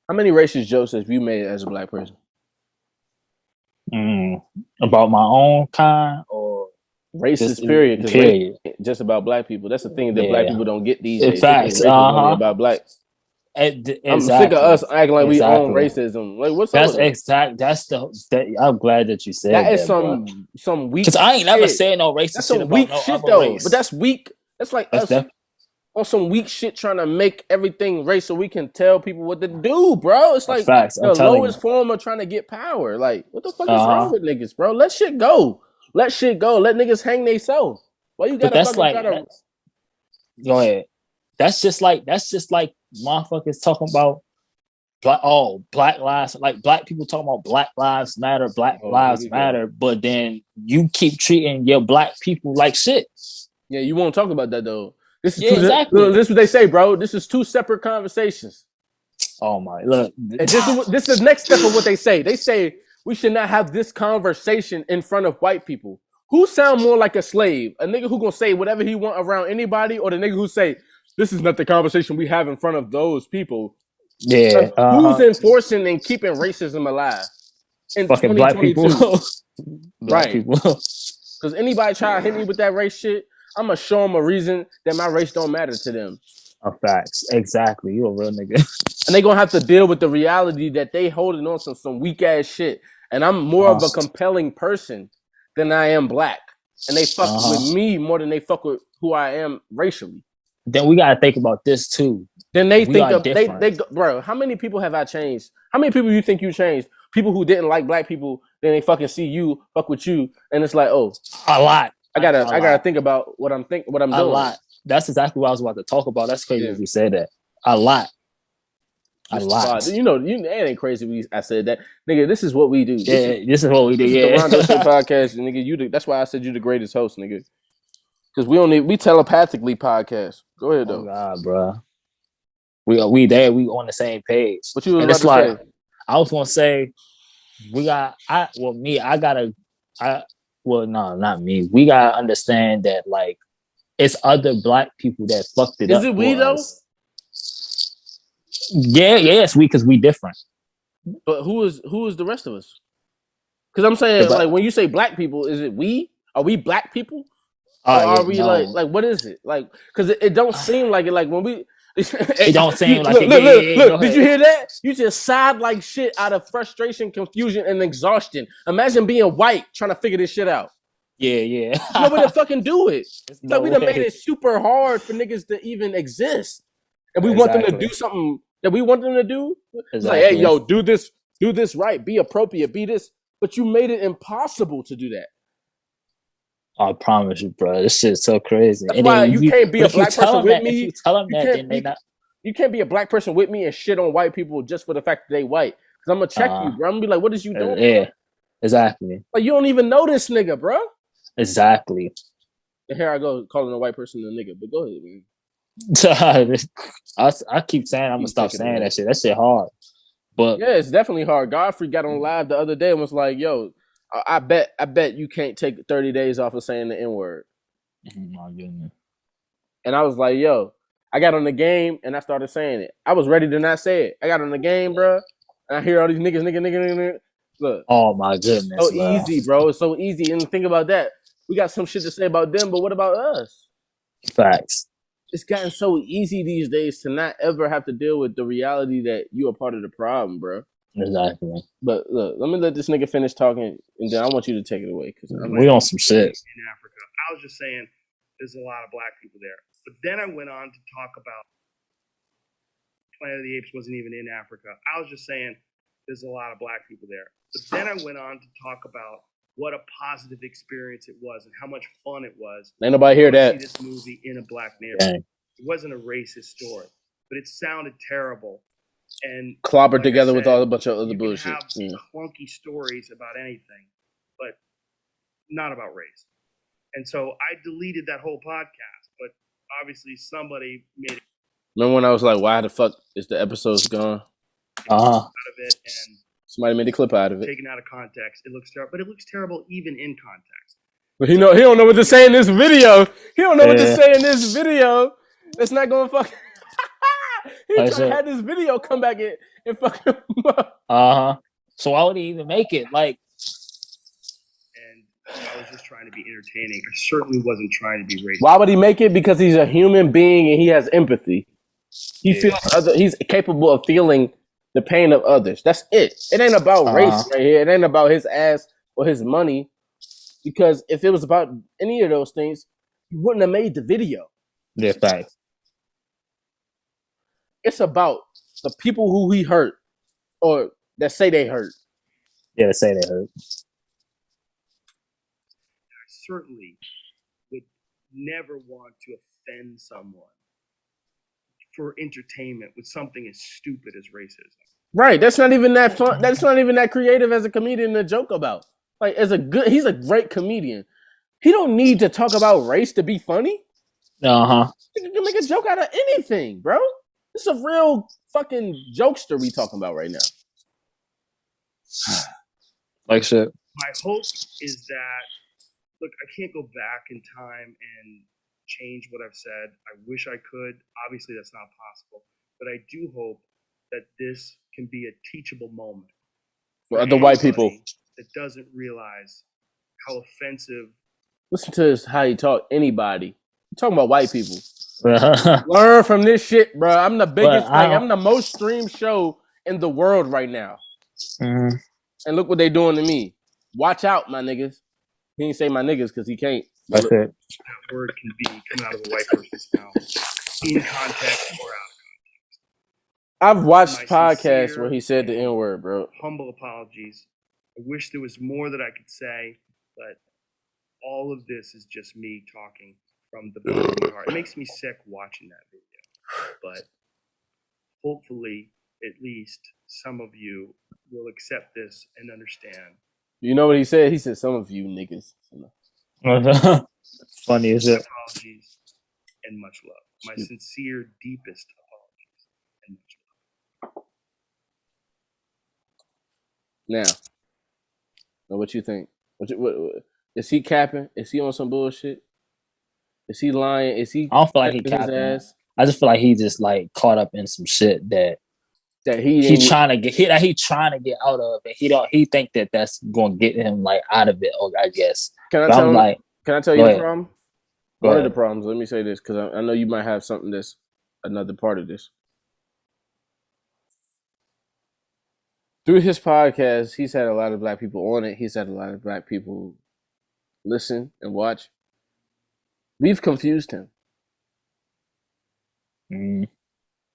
Speaker 1: How many racist jokes have you made as a black person?
Speaker 2: About my own kind or
Speaker 1: racist? Period. Period. Just about black people. That's the thing that black people don't get these days.
Speaker 2: Facts.
Speaker 1: Only about black.
Speaker 2: Exactly.
Speaker 1: I'm sick of us acting like we own racism. Like, what's up? That's
Speaker 2: I'm glad that you said that.
Speaker 1: That is some weak.
Speaker 2: Because I ain't never said no racist
Speaker 1: that's
Speaker 2: shit
Speaker 1: some
Speaker 2: about
Speaker 1: weak
Speaker 2: no
Speaker 1: shit
Speaker 2: other
Speaker 1: though.
Speaker 2: race.
Speaker 1: But that's weak. That's like us on some weak shit, trying to make everything race so we can tell people what to do, bro. It's like the lowest form of trying to get power. Like, what the fuck is wrong with niggas, bro? Let shit go. Let niggas hang themselves. Why you gotta fucking try to?
Speaker 2: Go ahead. That's just like motherfuckers talking about black lives, like black people talking about Black Lives Matter, Lives Matter, but then you keep treating your black people like shit.
Speaker 1: Yeah, you won't talk about that though. This is this is what they say, bro. This is two separate conversations.
Speaker 2: Oh my, look.
Speaker 1: And this is the next step of what they say. They say we should not have this conversation in front of white people. Who sound more like a slave? A nigga who gonna say whatever he want around anybody, or the nigga who say, this is not the conversation we have in front of those people?
Speaker 2: Yeah.
Speaker 1: Who's enforcing and keeping racism alive in
Speaker 2: fucking black people?
Speaker 1: Right. Because anybody try to hit me with that race shit, I'm going to show them a reason that my race don't matter to them.
Speaker 2: Facts. Exactly. You a real nigga.
Speaker 1: And they going to have to deal with the reality that they holding on to some weak ass shit. And I'm more of a compelling person than I am black. And they fuck with me more than they fuck with who I am racially.
Speaker 2: Then we gotta think about this too.
Speaker 1: Then they think of they bro. How many people have I changed? How many people you think you changed? People who didn't like black people, then they fucking see you, fuck with you, and it's like, oh,
Speaker 2: a lot.
Speaker 1: I gotta think about what I'm doing.
Speaker 2: A lot. That's exactly what I was about to talk about. That's crazy if you said that. A lot. A lot.
Speaker 1: You know, it ain't crazy. I said that, nigga. This is what we do.
Speaker 2: This is what we do. Yeah,
Speaker 1: the Rondo Show podcast, nigga. That's why I said you the greatest host, nigga. Because we telepathically podcast. Go ahead though.
Speaker 2: Oh God, bro. We there. We on the same page.
Speaker 1: What you was about to say?
Speaker 2: I was gonna say we got. Not me. We gotta understand that like it's other black people that fucked it up.
Speaker 1: Is it we though?
Speaker 2: Yeah, it's we because we different.
Speaker 1: But who is the rest of us? Because I'm saying like when you say black people, is it we? Are we black people? Or are we like what is it? Like, because it don't seem like it. Like when we, it don't seem like it. Look, did you hear that? You just sighed like shit out of frustration, confusion, and exhaustion. Imagine being white trying to figure this shit out.
Speaker 2: Yeah.
Speaker 1: No way to fucking do it. Like we done made it super hard for niggas to even exist, and we want them to do something that we want them to do. It's like,
Speaker 2: Exactly.
Speaker 1: hey, yo, do this right, be appropriate, be this. But you made it impossible to do that.
Speaker 2: I promise you, bro. This shit's so crazy.
Speaker 1: That's
Speaker 2: And
Speaker 1: why
Speaker 2: then
Speaker 1: you can't be a black person with me.
Speaker 2: If you tell them
Speaker 1: You
Speaker 2: that, then
Speaker 1: can't
Speaker 2: they not.
Speaker 1: you can't be a black person with me and shit on white people just for the fact that they white. Because I'm gonna check you, bro. I'm gonna be like, what is you doing?
Speaker 2: Yeah, exactly.
Speaker 1: Like, you don't even know this nigga, bro.
Speaker 2: Exactly.
Speaker 1: And here I go calling a white person a nigga. But go ahead, man.
Speaker 2: I keep saying I'm gonna stop saying that shit. That shit hard. But
Speaker 1: yeah, it's definitely hard. Godfrey got on live the other day and was like, yo, I bet you can't take 30 days off of saying the N-word.
Speaker 2: oh my goodness.
Speaker 1: And I was like, yo, I got on the game and I started saying it. I was ready to not say it. I got on the game, bro. And I hear all these niggas. Look.
Speaker 2: Oh my goodness.
Speaker 1: So easy, bro. It's so easy. And think about that. We got some shit to say about them, but what about us?
Speaker 2: Facts.
Speaker 1: It's gotten so easy these days to not ever have to deal with the reality that you are part of the problem, bro.
Speaker 2: Exactly.
Speaker 1: But look, let me let this nigga finish talking, and then I want you to take it away. Because
Speaker 2: we on some shit.
Speaker 3: In Africa. I was just saying there's a lot of black people there. But then I went on to talk about Planet of the Apes wasn't even in Africa. I was just saying there's a lot of black people there. But then I went on to talk about what a positive experience it was and how much fun it was.
Speaker 1: Ain't nobody hear that.
Speaker 3: See this movie in a black neighborhood. It wasn't a racist story, but it sounded terrible and
Speaker 1: clobbered together with all a bunch of other bullshit.
Speaker 3: Have clunky stories about anything, but not about race. And so I deleted that whole podcast, but obviously somebody made it.
Speaker 1: Remember when I was like, why the fuck is the episodes gone?
Speaker 3: Out of it, and
Speaker 1: somebody made a clip out of it.
Speaker 3: Taken out of context. It looks terrible, but it looks terrible even in context.
Speaker 1: But he don't know what to say in this video. He don't know what to say in this video. It's not going to fuck. He tried to have this video come back and fuck him up.
Speaker 2: So why would he even make it? Like,
Speaker 3: and I was just trying to be entertaining. I certainly wasn't trying to be racist.
Speaker 1: Why would he make it? Because he's a human being and he has empathy. He feels he's capable of feeling the pain of others. That's it. It ain't about race right here. It ain't about his ass or his money. Because if it was about any of those things, he wouldn't have made the video.
Speaker 2: Yeah, thanks.
Speaker 1: It's about the people who he hurt or that say they hurt.
Speaker 2: Yeah, say they hurt.
Speaker 3: I certainly would never want to offend someone for entertainment with something as stupid as racism.
Speaker 1: Right. That's not even that fun. That's not even that creative as a comedian to joke about. Like, he's a great comedian. He don't need to talk about race to be funny. He can make a joke out of anything, bro. It's a real fucking jokester we talking about right now.
Speaker 2: Like shit.
Speaker 3: My hope is that, look, I can't go back in time and change what I've said. I wish I could. Obviously, that's not possible. But I do hope that this can be a teachable moment
Speaker 1: for other white people
Speaker 3: that doesn't realize how offensive.
Speaker 1: Listen to this, how he talk. Anybody. I'm talking about white people. Learn from this shit, bro. I'm the biggest. I'm the most streamed show in the world right now. And look what they doing to me. Watch out, my niggas. He didn't say my niggas because he can't.
Speaker 2: That's it.
Speaker 3: That word can be come out of a white person's mouth in context or out of context.
Speaker 1: I've watched podcasts where he said the N-word, bro.
Speaker 3: Humble apologies. I wish there was more that I could say, but all of this is just me talking from the bottom of my heart. It makes me sick watching that video, but hopefully at least some of you will accept this and understand.
Speaker 1: You know what he said? He said, some of you niggas.
Speaker 2: Funny as it.
Speaker 3: Apologies and much love. My sincere, deepest apologies and much love.
Speaker 1: Now, what you think? What, is he capping? Is he on some bullshit? Is he lying? Is he?
Speaker 2: I don't feel like he capping. I just feel like he just like caught up in some shit that he trying to get out of, and he think that that's gonna get him like out of it. Or I guess.
Speaker 1: Can I tell you the problem? One of the problems. Let me say this because I know you might have something that's another part of this. Through his podcast, he's had a lot of black people on it. He's had a lot of black people listen and watch. We've confused him.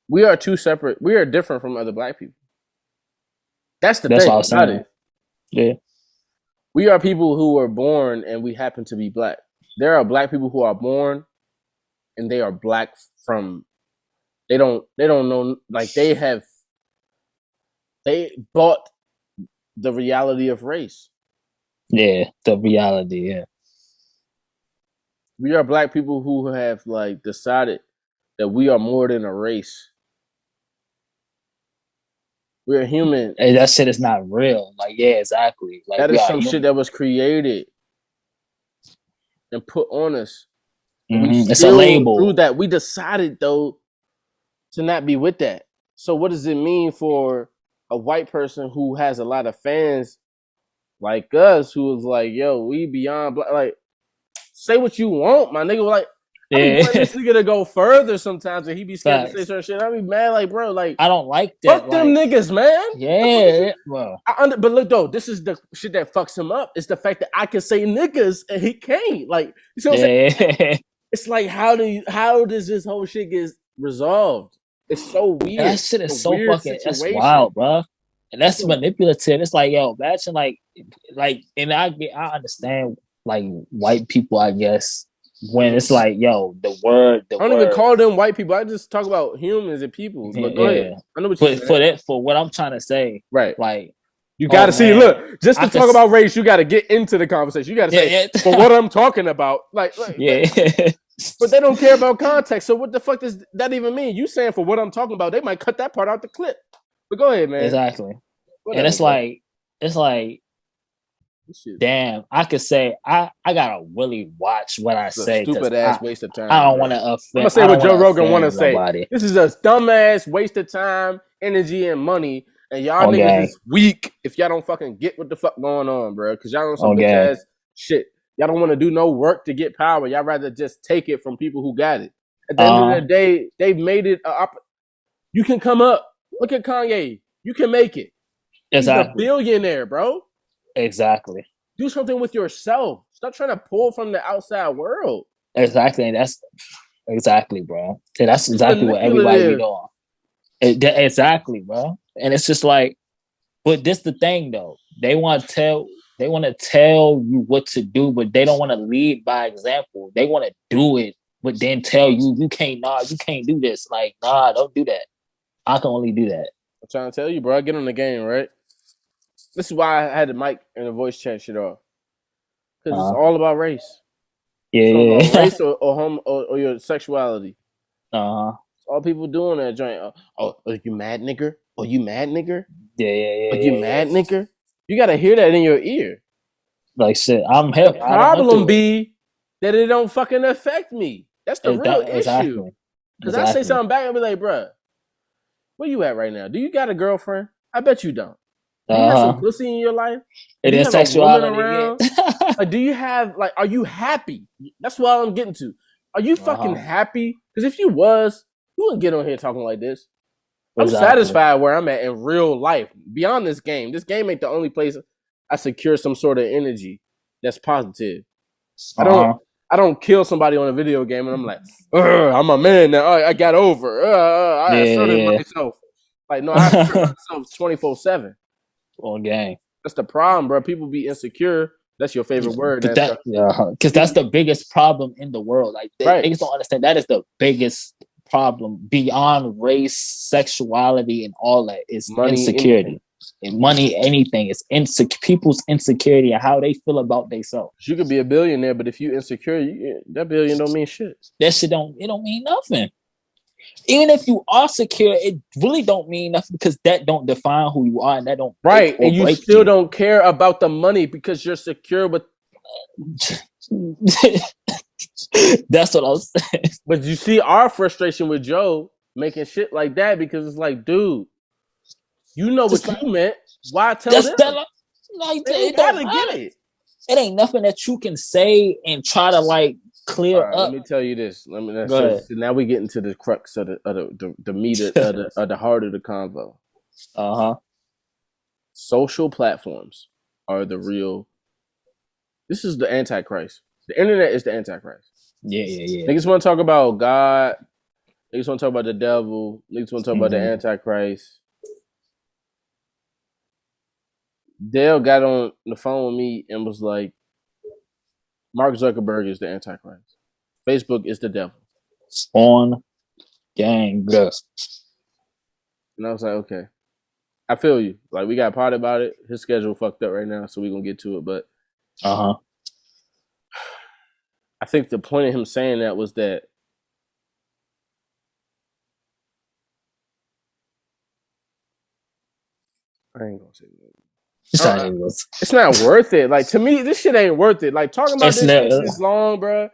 Speaker 1: We are two separate. We are different from other black people. That's the
Speaker 2: That's
Speaker 1: thing
Speaker 2: what I was
Speaker 1: about
Speaker 2: saying.
Speaker 1: it.
Speaker 2: Yeah.
Speaker 1: We are people who were born and we happen to be black. There are black people who are born and they are black from they don't know, like they bought the reality of race.
Speaker 2: Yeah, the reality, yeah.
Speaker 1: We are black people who have like decided that we are more than a race. We're human.
Speaker 2: And that shit is not real. Like, yeah, exactly. Like,
Speaker 1: That
Speaker 2: we
Speaker 1: is
Speaker 2: are
Speaker 1: some shit
Speaker 2: human.
Speaker 1: that was created and put on us. And we
Speaker 2: It's a
Speaker 1: still
Speaker 2: label.
Speaker 1: through that. We decided though to not be with that. So what does it mean for a white person who has a lot of fans like us, who is like, yo, we beyond black? Like, say what you want, my nigga. Like, I be
Speaker 2: Yeah.
Speaker 1: wanting this nigga to go further sometimes, and he be scared to say
Speaker 2: Facts.
Speaker 1: certain shit. I be mad, like, bro, like,
Speaker 2: I don't like that.
Speaker 1: fuck them
Speaker 2: Like,
Speaker 1: niggas, man.
Speaker 2: yeah, well,
Speaker 1: But look though, this is the shit that fucks him up. It's the fact that I can say niggas and he can't. Like, you see what I'm saying?
Speaker 2: yeah.
Speaker 1: It's like, how does this whole shit get resolved? It's so weird.
Speaker 2: That shit
Speaker 1: It's
Speaker 2: is
Speaker 1: a
Speaker 2: so
Speaker 1: weird
Speaker 2: fucking. That's
Speaker 1: situation.
Speaker 2: wild, bro. And that's
Speaker 1: It's a-
Speaker 2: manipulative. It's like, yo, imagine like, and I understand like white people, I guess, when it's like, yo, the word.
Speaker 1: I don't even call them white people. I just talk about humans and people. But go ahead. I know what you're saying.
Speaker 2: For what I'm trying to say,
Speaker 1: Right.
Speaker 2: like,
Speaker 1: You got to see.
Speaker 2: man,
Speaker 1: Look, just to talk about race, you got to get into the conversation. You got to say,
Speaker 2: yeah.
Speaker 1: for what I'm talking about, like
Speaker 2: yeah.
Speaker 1: But they don't care about context. So what the fuck does that even mean? You saying for what I'm talking about, they might cut that part out the clip. But go ahead, man.
Speaker 2: Exactly.
Speaker 1: Whatever,
Speaker 2: and it's
Speaker 1: bro.
Speaker 2: like, damn, I could say I gotta really watch what I say.
Speaker 1: Stupid ass waste of time.
Speaker 2: I don't want to offend.
Speaker 1: I'm gonna say what Joe Rogan want to say.
Speaker 2: Nobody.
Speaker 1: This is a dumbass waste of time, energy, and money. And y'all niggas is weak if y'all don't fucking get what the fuck going on, bro. Because y'all on some bitch ass shit. Y'all don't want to do no work to get power. Y'all rather just take it from people who got it. At the end of the day, they've made it you can come up. Look at Kanye. You can make it.
Speaker 2: Exactly.
Speaker 1: He's a billionaire, bro.
Speaker 2: Exactly.
Speaker 1: Do something with yourself. Stop trying to pull from the outside world.
Speaker 2: Exactly. And that's exactly, bro. And that's exactly what everybody be doing. Exactly, bro. And it's just like, but this the thing though. They want to tell you what to do, but they don't want to lead by example. They want to do it, but then tell you you can't do this. Like, nah, don't do that. I can only do that.
Speaker 1: I'm trying to tell you, bro. I get on the game, right? This is why I had the mic and the voice chat shit off. Because it's all about race.
Speaker 2: Yeah,
Speaker 1: about race or your sexuality.
Speaker 2: Uh-huh.
Speaker 1: All people doing that joint. Oh, are you mad, nigger? Oh, you mad, nigger?
Speaker 2: Yeah.
Speaker 1: Are you mad, nigger? You gotta hear that in your ear.
Speaker 2: Like shit, I'm hip.
Speaker 1: The problem be that it don't fucking affect me. That's the real issue. Because I say something back and be like, bruh, where you at right now? Do you got a girlfriend? I bet you don't. Do you have some pussy in your life?
Speaker 2: It is sexuality.
Speaker 1: Around? Like, do you have are you happy? That's what I'm getting to. Are you fucking happy? Because if you was, you wouldn't get on here talking like this. I'm satisfied where I'm at in real life. Beyond this game ain't the only place I secure some sort of energy that's positive. I don't kill somebody on a video game and I'm like, I'm a man now. I got over. I asserted myself. Like, no, I assert myself 24/7.
Speaker 2: On game.
Speaker 1: That's the problem, bro. People be insecure. That's your favorite word.
Speaker 2: Because that's the biggest problem in the world. Like, niggas don't understand. That is the biggest problem beyond race, sexuality, and all that. Is insecurity. And money, anything. It's people's insecurity and how they feel about themselves.
Speaker 1: You could be a billionaire, but if you insecure, that billion don't mean shit.
Speaker 2: That shit don't mean nothing. Even if you are secure, it really don't mean nothing because that don't define who you are, and that don't
Speaker 1: and you still don't care about the money because you're secure with.
Speaker 2: That's what I was saying.
Speaker 1: But you see our frustration with Joe making shit like that because it's like, dude, you know what you meant. Why tell them? They gotta get it.
Speaker 2: It ain't nothing that you can say and try to clear up.
Speaker 1: Let me tell you this. So now we get into the crux of the meat of the heart of the convo. Social platforms are the real. This is the Antichrist. The internet is the Antichrist.
Speaker 2: Yeah.
Speaker 1: Niggas want to talk about God Niggas want to talk about the devil. Niggas want to talk about the Antichrist. Dale got on the phone with me and was like, Mark Zuckerberg is the Antichrist. Facebook is the devil.
Speaker 2: On gang.
Speaker 1: And I was like, okay. I feel you. Like, we got part about it. His schedule fucked up right now, so we're going to get to it. But I think the point of him saying that was that I ain't going to say that. It's not worth it. Like, to me, this shit ain't worth it. Like, talking about this shit this long, bro,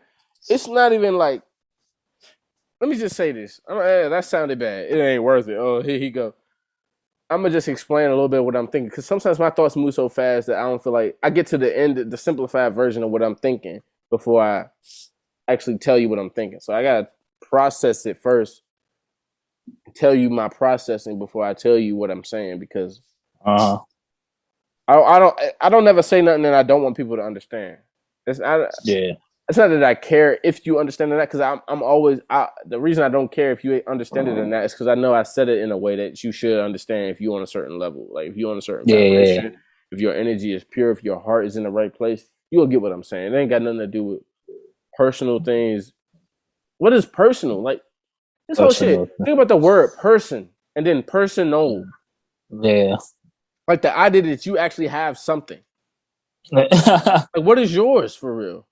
Speaker 1: it's not even like, let me just say this. That sounded bad. It ain't worth it. Oh, here he go. I'm going to just explain a little bit what I'm thinking. Because sometimes my thoughts move so fast that I don't feel like I get to the end, the simplified version of what I'm thinking before I actually tell you what I'm thinking. So I got to process it first, tell you my processing before I tell you what I'm saying. Because I don't never say nothing that I don't want people to understand. It's not that I care if you understand that, because I'm always the reason I don't care if you understand it or not is because I know I said it in a way that you should understand if you're on a certain level, like if you're on a certain vibration, if your energy is pure, if your heart is in the right place, you'll get what I'm saying. It ain't got nothing to do with personal things. What is personal? Like this whole shit. Think about the word person and then personal.
Speaker 2: Yeah.
Speaker 1: Like the idea that you actually have something. Like what is yours for real?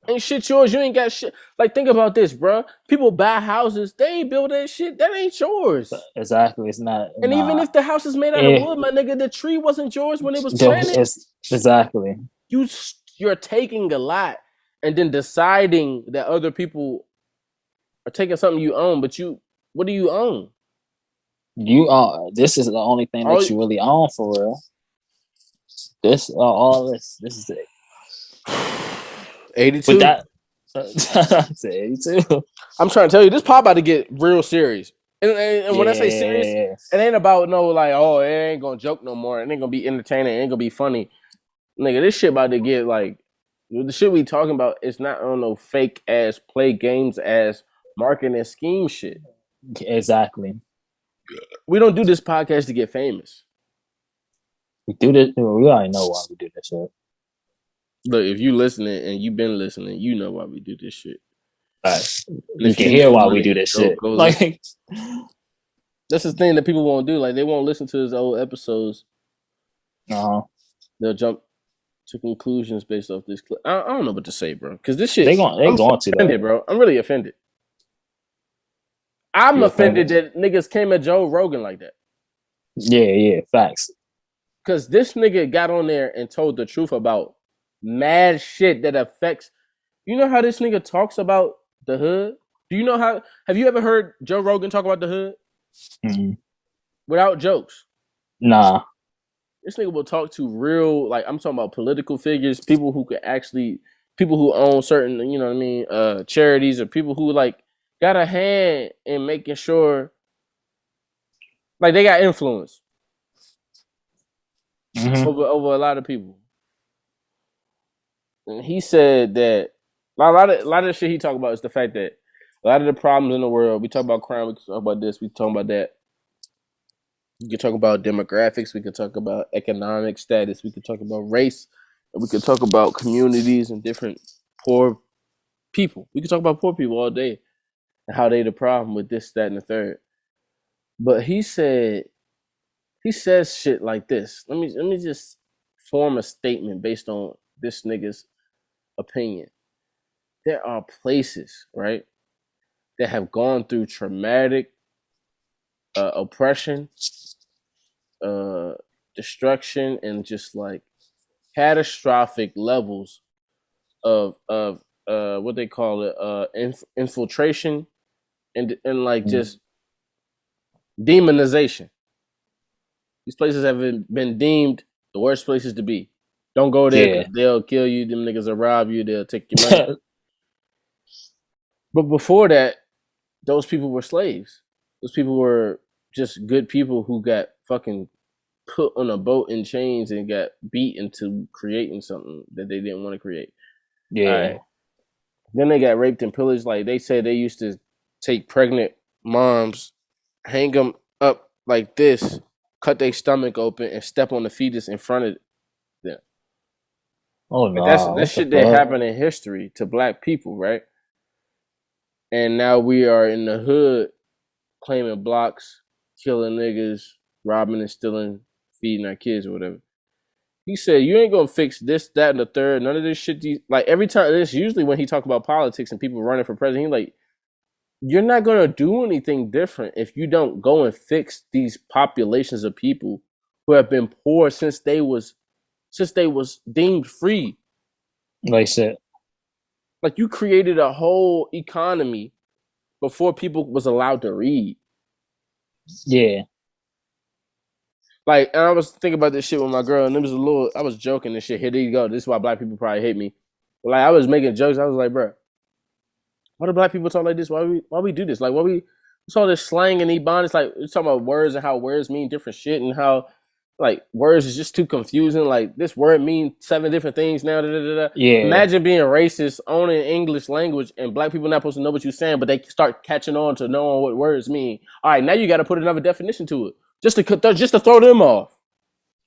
Speaker 1: Ain't shit yours. You ain't got shit. Like, think about this, bro. People buy houses. They ain't build that shit. That ain't yours.
Speaker 2: Exactly. It's not.
Speaker 1: And even if the house is made out of wood, my nigga, the tree wasn't yours when it was planted.
Speaker 2: Exactly.
Speaker 1: You're taking a lot and then deciding that other people are taking something you own, but what do you own?
Speaker 2: You own. This is the only thing that you really own for real. This is it.
Speaker 1: 82.
Speaker 2: With that, 82.
Speaker 1: I'm trying to tell you, this pop about to get real serious. And when I say serious, it ain't about no like, oh, it ain't gonna joke no more. It ain't gonna be entertaining. It ain't gonna be funny. Nigga, this shit about to get like, the shit we talking about is not on no fake ass play games ass marketing scheme shit.
Speaker 2: Exactly.
Speaker 1: We don't do this podcast to get famous.
Speaker 2: We do this. We already know why we do this shit.
Speaker 1: Look, if you listening and you've been listening, you know why we do this shit.
Speaker 2: Right. You can hear why we do this shit. Like,
Speaker 1: that's the thing that people won't do. Like, they won't listen to his old episodes. They'll jump to conclusions based off this clip. I don't know what to say, bro. Because this shit, I'm offended, bro. I'm really offended. I'm offended that niggas came at Joe Rogan like that.
Speaker 2: Yeah, facts.
Speaker 1: Because this nigga got on there and told the truth about mad shit that affects. You know how this nigga talks about the hood? Do you know how? Have you ever heard Joe Rogan talk about the hood?
Speaker 2: Mm-hmm.
Speaker 1: Without jokes?
Speaker 2: Nah.
Speaker 1: This nigga will talk to real, like, I'm talking about political figures, people who own certain, you know what I mean, charities, or people who, like, got a hand in making sure, like, they got influence over a lot of people. And he said that a lot of the shit he talked about is the fact that a lot of the problems in the world, we talk about crime, we can talk about this, we talk about that. We can talk about demographics, we can talk about economic status, we can talk about race, and we can talk about communities and different poor people. We can talk about poor people all day and how they the problem with this, that, and the third. But he says shit like this. Let me just form a statement based on this nigga's opinion. There are places, right, that have gone through traumatic oppression, destruction, and just like catastrophic levels of what they call it, infiltration and like just demonization. These places have been deemed the worst places to be. Don't go there because they'll kill you. Them niggas will rob you. They'll take your money. But before that, those people were slaves. Those people were just good people who got fucking put on a boat in chains and got beat into creating something that they didn't want to create.
Speaker 2: Yeah.
Speaker 1: Right. Then they got raped and pillaged. Like they said, they used to take pregnant moms, hang them up like this, cut their stomach open, and step on the fetus in front of them.
Speaker 2: Oh
Speaker 1: Like
Speaker 2: no!
Speaker 1: that
Speaker 2: What the
Speaker 1: shit that
Speaker 2: fuck?
Speaker 1: happened in history to black people, right? And now we are in the hood claiming blocks, killing niggas, robbing and stealing, feeding our kids or whatever. He said, you ain't gonna fix this, that, and the third. None of this shit. Like every time, this usually when he talk about politics and people running for president, he like, you're not gonna do anything different if you don't go and fix these populations of people who have been poor since they was deemed free.
Speaker 2: Like shit.
Speaker 1: Like you created a whole economy before people was allowed to read.
Speaker 2: Yeah.
Speaker 1: Like, and I was thinking about this shit with my girl, and it was I was joking and shit. Here you go. This is why black people probably hate me. But like, I was making jokes. I was like, bro, why do black people talk like this? Why we do this? Like, what's all this slang and ebon? It's like, we're talking about words and how words mean different shit and how, like, words is just too confusing. Like, this word means 7 different things now. Da, da, da, da.
Speaker 2: Yeah.
Speaker 1: Imagine being racist, owning English language, and black people not supposed to know what you're saying, but they start catching on to knowing what words mean. All right, now you got to put another definition to it. Just to throw them off.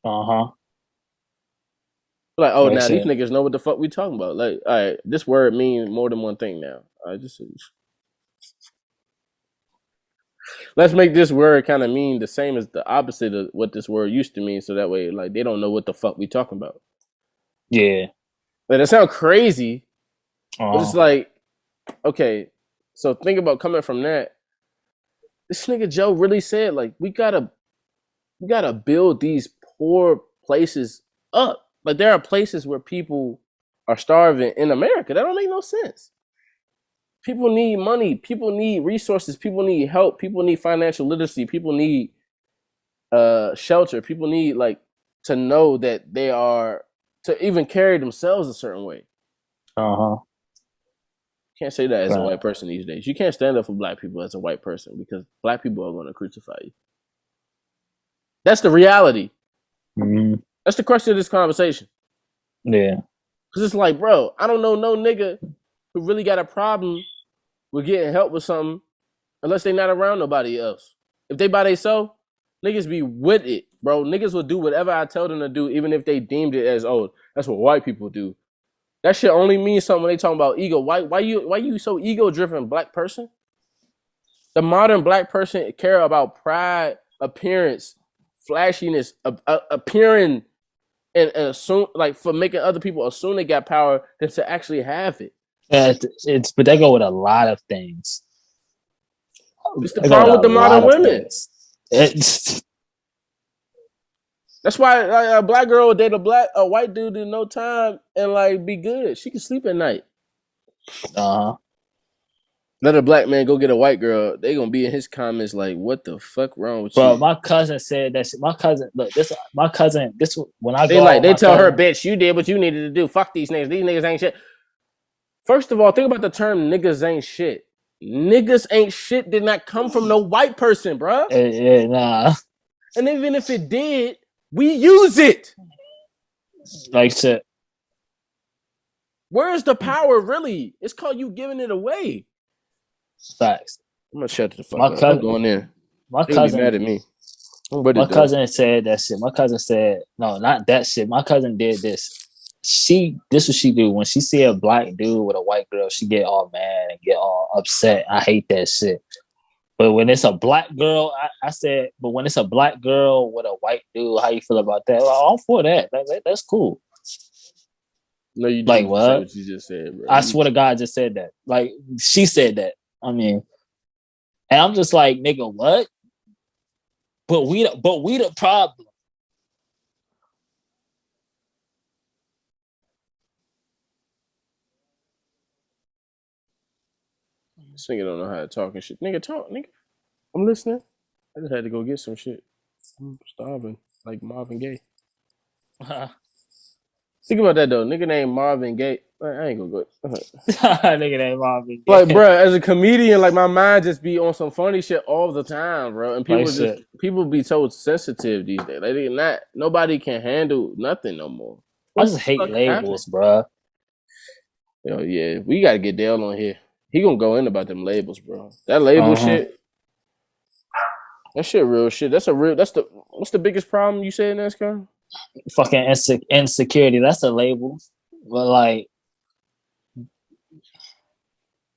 Speaker 2: Uh-huh.
Speaker 1: Like, oh,
Speaker 2: Like
Speaker 1: now these
Speaker 2: shit.
Speaker 1: niggas know what the fuck we talking about. Like, all right, this word means more than one thing now. Let's make this word kind of mean the same as the opposite of what this word used to mean, so that way, like, they don't know what the fuck we talking about.
Speaker 2: Yeah.
Speaker 1: Like, that sounds crazy, but it's
Speaker 2: Uh-huh.
Speaker 1: like, okay, so think about coming from that. This nigga Joe really said, like, we gotta build these poor places up. Like, there are places where people are starving in America. That don't make no sense. People need money. People need resources. People need help. People need financial literacy. People need shelter. People need, like, to know that they are, to even carry themselves a certain way.
Speaker 2: Uh-huh.
Speaker 1: Can't say that as a
Speaker 2: Right.
Speaker 1: white person these days. You can't stand up for black people as a white person because black people are going to crucify you. That's the reality.
Speaker 2: Mm-hmm.
Speaker 1: That's the crux of this conversation.
Speaker 2: Yeah.
Speaker 1: Because it's like, bro, I don't know no nigga who really got a problem with getting help with something unless they not around nobody else. If they by themselves, niggas be with it, bro. Niggas will do whatever I tell them to do, even if they deemed it as, oh, that's what white people do. That shit only means something when they talking about ego. Why you so ego driven, black person? The modern black person care about pride, appearance, flashiness, appearing, and assume, like, for making other people assume they got power than to actually have it.
Speaker 2: It's but they go with a lot of things.
Speaker 1: It's the
Speaker 2: They go
Speaker 1: problem with
Speaker 2: a
Speaker 1: the modern
Speaker 2: lot of
Speaker 1: women.
Speaker 2: things. It's
Speaker 1: That's why, like, a black girl will date a white dude in no time and, like, be good. She can sleep at night. Let a black man go get a white girl. They gonna be in his comments like, "What the fuck wrong with
Speaker 2: bro.
Speaker 1: you?"
Speaker 2: My cousin said that shit. My cousin, look, this when I
Speaker 1: They
Speaker 2: go out with
Speaker 1: they
Speaker 2: my
Speaker 1: tell her,
Speaker 2: cousin,
Speaker 1: "Bitch, you did what you needed to do. Fuck these niggas. These niggas ain't shit." First of all, think about the term "niggas ain't shit." Niggas ain't shit did not come from no white person, bruh.
Speaker 2: nah,
Speaker 1: And even if it did, we use it.
Speaker 2: like shit.
Speaker 1: Where's the power really? It's called you giving it away.
Speaker 2: Facts.
Speaker 1: I'm gonna shut the fuck
Speaker 2: My
Speaker 1: up.
Speaker 2: cousin,
Speaker 1: I'm going in.
Speaker 2: my
Speaker 1: They gonna be
Speaker 2: cousin,
Speaker 1: mad at me. I'm ready
Speaker 2: my
Speaker 1: to
Speaker 2: cousin said that shit. My cousin said, no, not that shit. My cousin did this. This what she do when she see a black dude with a white girl, she get all mad and get all upset. I hate that shit. But when it's a black girl, I said, but when it's a black girl with a white dude, how you feel about that? Well, I'm for that. That's cool.
Speaker 1: No, you
Speaker 2: Like
Speaker 1: didn't
Speaker 2: what?
Speaker 1: say what you just said, bro.
Speaker 2: I swear to God, I just said that. Like she said that. I mean, and I'm just like, nigga, what? But we the problem.
Speaker 1: This nigga don't know how to talk and shit. Nigga, talk, nigga. I'm listening. I just had to go get some shit. I'm starving, like Marvin Gaye. Think about that though. Nigga named Marvin Gaye. I ain't gonna go.
Speaker 2: Nigga named Marvin.
Speaker 1: Like, bro, as a comedian, like my mind just be on some funny shit all the time, bro. And people
Speaker 2: Like
Speaker 1: people be so sensitive these days. Like nobody can handle nothing no more.
Speaker 2: I
Speaker 1: What
Speaker 2: just
Speaker 1: the
Speaker 2: hate
Speaker 1: fuck
Speaker 2: labels, bro.
Speaker 1: Yo, yeah, we gotta get Dale on here. He gonna go in about them labels, bro. That label shit. That shit real shit. That's what's the biggest problem you say in NASCAR?
Speaker 2: Fucking insecurity. That's a label.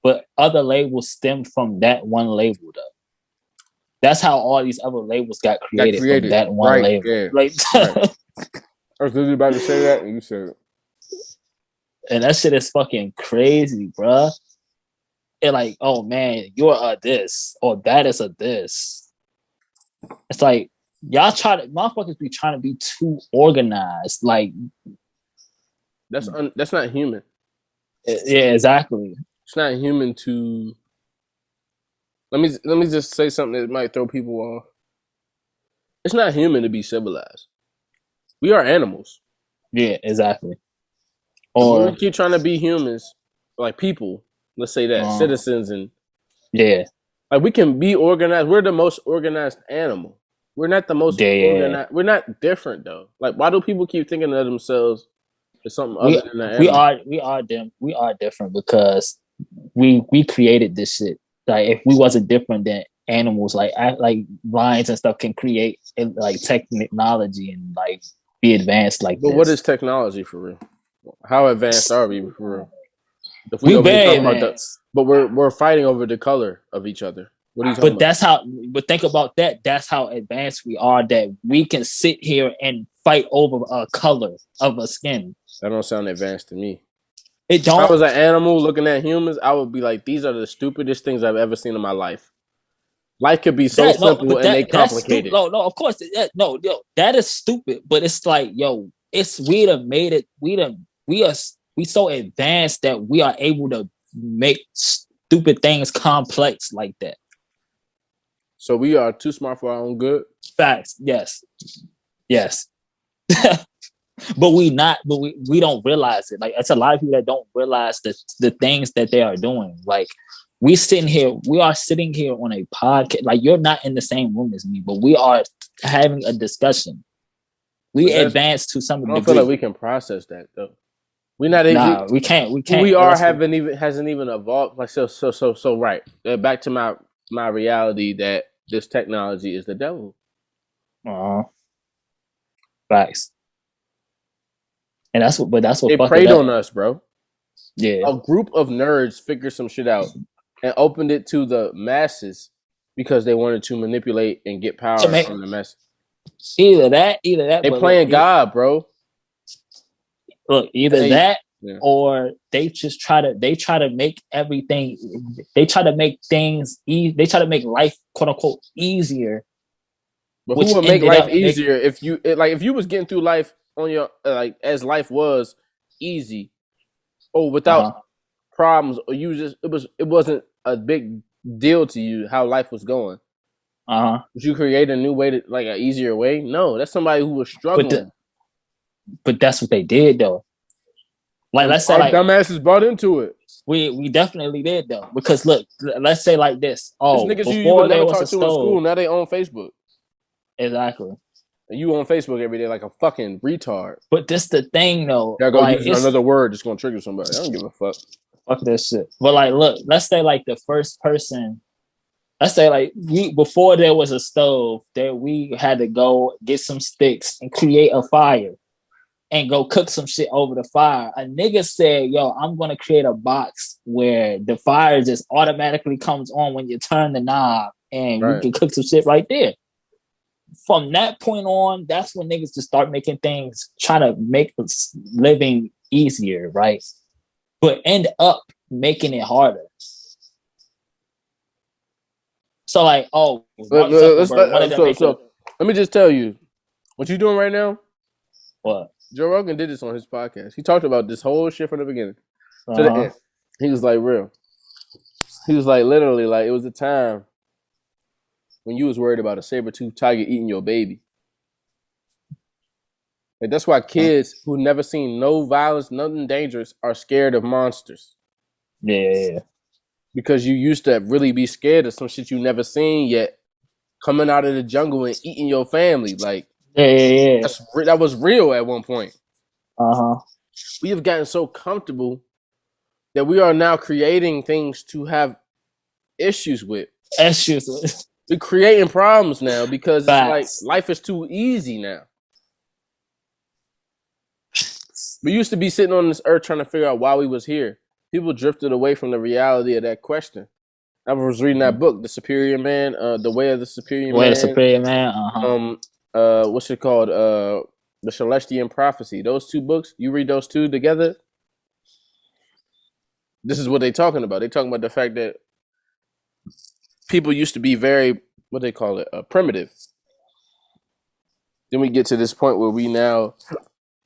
Speaker 2: But other labels stem from that one label though. That's how all these other labels got created. From that one label.
Speaker 1: Yeah.
Speaker 2: Like,
Speaker 1: right. I was literally about to say that, and you said it.
Speaker 2: And that shit is fucking crazy, bruh. It like, oh man, you're a this or that is a this. It's like motherfuckers be trying to be too organized. Like,
Speaker 1: that's not human.
Speaker 2: Yeah, exactly.
Speaker 1: It's not human to. Let me just say something that might throw people off. It's not human to be civilized. We are animals.
Speaker 2: Yeah, exactly.
Speaker 1: Or we keep trying to be humans, like people. Let's say that citizens and like we can be organized. We're the most organized animal. We're not the most organized. We're not different though. Like, why do people keep thinking of themselves as something other than an animal?
Speaker 2: We are different because we created this shit. Like, if we wasn't different than animals, like lions and stuff can create like technology and like be advanced like
Speaker 1: but
Speaker 2: this.
Speaker 1: What is technology for real? How advanced are we for real? If
Speaker 2: we very advanced.
Speaker 1: But we're fighting over the color of each other. What are you talking about?
Speaker 2: But think about that. That's how advanced we are, that we can sit here and fight over a color of a skin.
Speaker 1: That don't sound advanced to me.
Speaker 2: It don't.
Speaker 1: If I was an animal looking at humans, I would be like, these are the stupidest things I've ever seen in my life. Life could be so simple and they complicated.
Speaker 2: No, of course. That is stupid. But it's like, we done made it. We so advanced that we are able to make stupid things complex like that.
Speaker 1: So we are too smart for our own good?
Speaker 2: Facts. Yes. But we don't realize it. Like, it's a lot of people that don't realize the things that they are doing. Like, we are sitting here on a podcast. Like, you're not in the same room as me, but we are having a discussion. We advanced to some degree. I don't
Speaker 1: feel like we can process that though. We're not able.
Speaker 2: Nah, we can't.
Speaker 1: Hasn't even evolved. Like, so right. Back to my reality that this technology is the devil.
Speaker 2: Facts. And that's what
Speaker 1: they preyed on us, bro.
Speaker 2: Yeah.
Speaker 1: A group of nerds figured some shit out and opened it to the masses because they wanted to manipulate and get power from the masses.
Speaker 2: Either that.
Speaker 1: They playing God, bro.
Speaker 2: Look, or they just try to make everything. They try to make things. They try to make life, quote unquote, easier.
Speaker 1: But who would make life easier if you was getting through life on your as life was easy, or without problems, or it wasn't a big deal to you how life was going. Would you create a new way to an easier way? No, that's somebody who was struggling.
Speaker 2: But that's what they did though. Like, let's say
Speaker 1: our dumbasses bought into it.
Speaker 2: We definitely did though, because look, let's say like this.
Speaker 1: It's niggas you would never talk to in school. Now they own Facebook.
Speaker 2: Exactly.
Speaker 1: And you on Facebook every day like a fucking retard.
Speaker 2: But this the thing though.
Speaker 1: Use another word that's gonna trigger somebody. I don't give a fuck.
Speaker 2: Fuck that shit. But like, look, let's say like the first person. Let's say like before there was a stove, that we had to go get some sticks and create a fire and go cook some shit over the fire. A nigga said, yo, I'm going to create a box where the fire just automatically comes on when you turn the knob and we can cook some shit right there. From that point on, that's when niggas just start making things, trying to make living easier, right? But end up making it harder. So like,
Speaker 1: let me just tell you, what you doing right now?
Speaker 2: What?
Speaker 1: Joe Rogan did this on his podcast. He talked about this whole shit from the beginning to the end. He was like, real. He was like, literally, like, it was a time when you was worried about a saber-toothed tiger eating your baby. Like, that's why kids who never seen no violence, nothing dangerous, are scared of monsters.
Speaker 2: Yeah.
Speaker 1: Because you used to really be scared of some shit you never seen yet, coming out of the jungle and eating your family. Like,
Speaker 2: yeah.
Speaker 1: That was real at one point.
Speaker 2: Uh-huh.
Speaker 1: We have gotten so comfortable that we are now creating things to have issues with. We're creating problems now because it's like life is too easy now. We used to be sitting on this earth trying to figure out why we was here. People drifted away from the reality of that question. I was reading that book, The Superior Man, The Way of the Superior Man.
Speaker 2: Way of the Superior Man.
Speaker 1: What's it called? The Celestian Prophecy. Those two books, you read those two together. This is what they're talking about. They're talking about the fact that people used to be very, what they call it, primitive. Then we get to this point where we now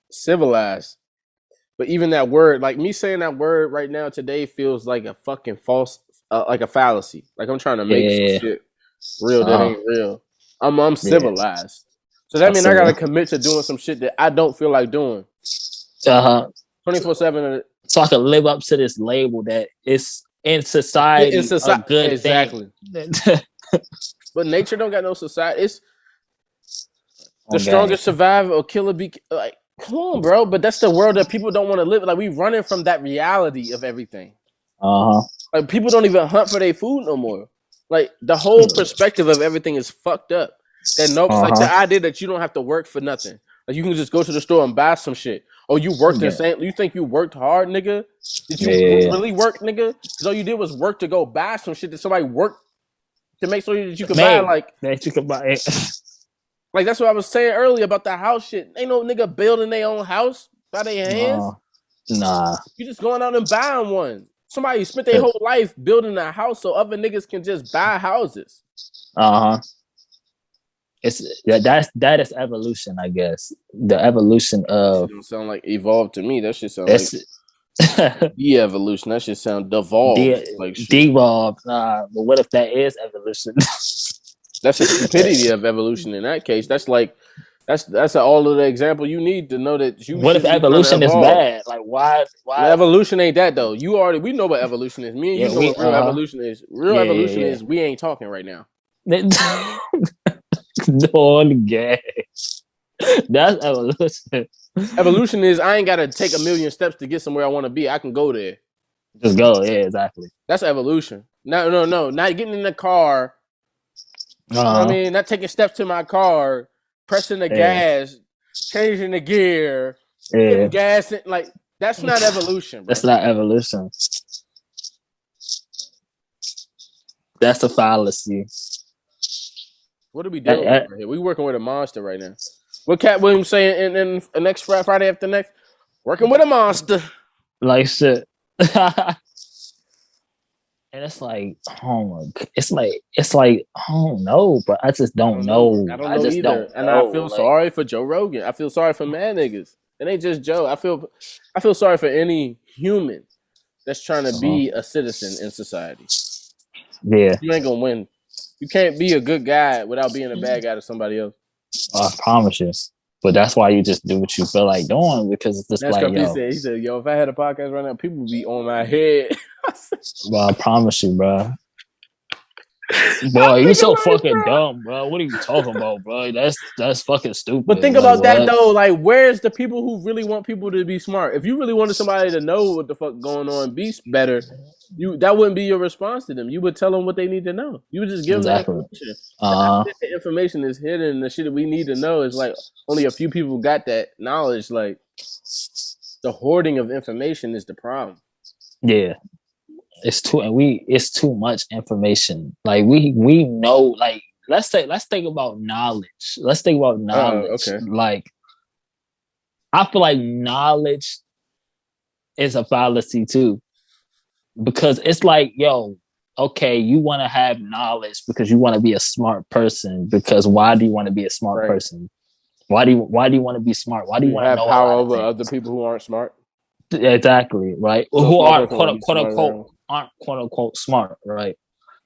Speaker 1: civilized. But even that word, like me saying that word right now today feels like a fucking false, like a fallacy. Like I'm trying to make some shit real that ain't real. I'm civilized. So that means I gotta commit to doing some shit that I don't feel like doing. 24/7.
Speaker 2: So I can live up to this label that it's in society a good thing.
Speaker 1: But nature don't got no society. It's the strongest survive or killer be like. Come on, bro. But that's the world that people don't want to live. Like we running from that reality of everything. Like people don't even hunt for their food no more. Like the whole perspective of everything is fucked up. That like the idea that you don't have to work for nothing. Like you can just go to the store and buy some shit. Oh, you worked insane. You think you worked hard, nigga? Did you really work, nigga? Because all you did was work to go buy some shit that somebody worked to make sure that you could buy. Like
Speaker 2: that you could buy it.
Speaker 1: Like that's what I was saying earlier about the house shit. Ain't no nigga building their own house by their hands.
Speaker 2: Nah.
Speaker 1: You just going out and buying one. Somebody spent their whole life building a house so other niggas can just buy houses.
Speaker 2: That is evolution, I guess. The evolution of
Speaker 1: don't sound like evolved to me. That shit sound like de-evolution. That shit sound devolved. Like
Speaker 2: devolved. Nah, but what if that is evolution?
Speaker 1: That's a stupidity of evolution in that case. That's like that's all of the example you need to know that you.
Speaker 2: What if evolution is bad? Like why?
Speaker 1: Evolution ain't that though. We know what evolution is. Me and you know what real evolution is. Real evolution is we ain't talking right now.
Speaker 2: No gay. That's evolution.
Speaker 1: Evolution is I ain't gotta take 1,000,000 steps to get somewhere I want to be. I can go there.
Speaker 2: Just go. Yeah, exactly.
Speaker 1: That's evolution. No. Not getting in the car. You know what I mean? Not taking steps to my car, pressing the gas, changing the gear, getting gas. Like that's not evolution, bro.
Speaker 2: That's not evolution. That's a fallacy.
Speaker 1: What are we doing right here? We working with a monster right now. What Cat Williams saying in next Friday after next? Working with a monster.
Speaker 2: Like shit. And it's like, it's like, I don't know, but I just don't know.
Speaker 1: I don't know either. And I feel sorry for Joe Rogan. I feel sorry for mad niggas. It ain't just Joe. I feel sorry for any human that's trying to be a citizen in society.
Speaker 2: Yeah.
Speaker 1: You ain't gonna win. You can't be a good guy without being a bad guy to somebody else.
Speaker 2: I promise you. But that's why you just do what you feel like doing because it's just
Speaker 1: he said, yo, if I had a podcast right now, people would be on my head.
Speaker 2: Well, I promise you, bro. Bro, you so fucking dumb, bro. What are you talking about, bro? That's fucking stupid.
Speaker 1: But think about that though. Like, where's the people who really want people to be smart? If you really wanted somebody to know what the fuck going on, be better, that wouldn't be your response to them. You would tell them what they need to know. You would just give them information. The information is hidden. The shit that we need to know is like only a few people got that knowledge. Like the hoarding of information is the problem.
Speaker 2: Yeah. It's too much information. Like we know, like let's think about knowledge. Let's think about knowledge.
Speaker 1: Okay.
Speaker 2: Like I feel like knowledge is a fallacy too. Because it's like, yo, okay, you want to have knowledge because you want to be a smart person. Because why do you want to be a smart person? Why do you want to be smart? Why do you want to
Speaker 1: have
Speaker 2: know
Speaker 1: power over other people who aren't smart?
Speaker 2: Exactly, right? So who aren't quote unquote smart, right?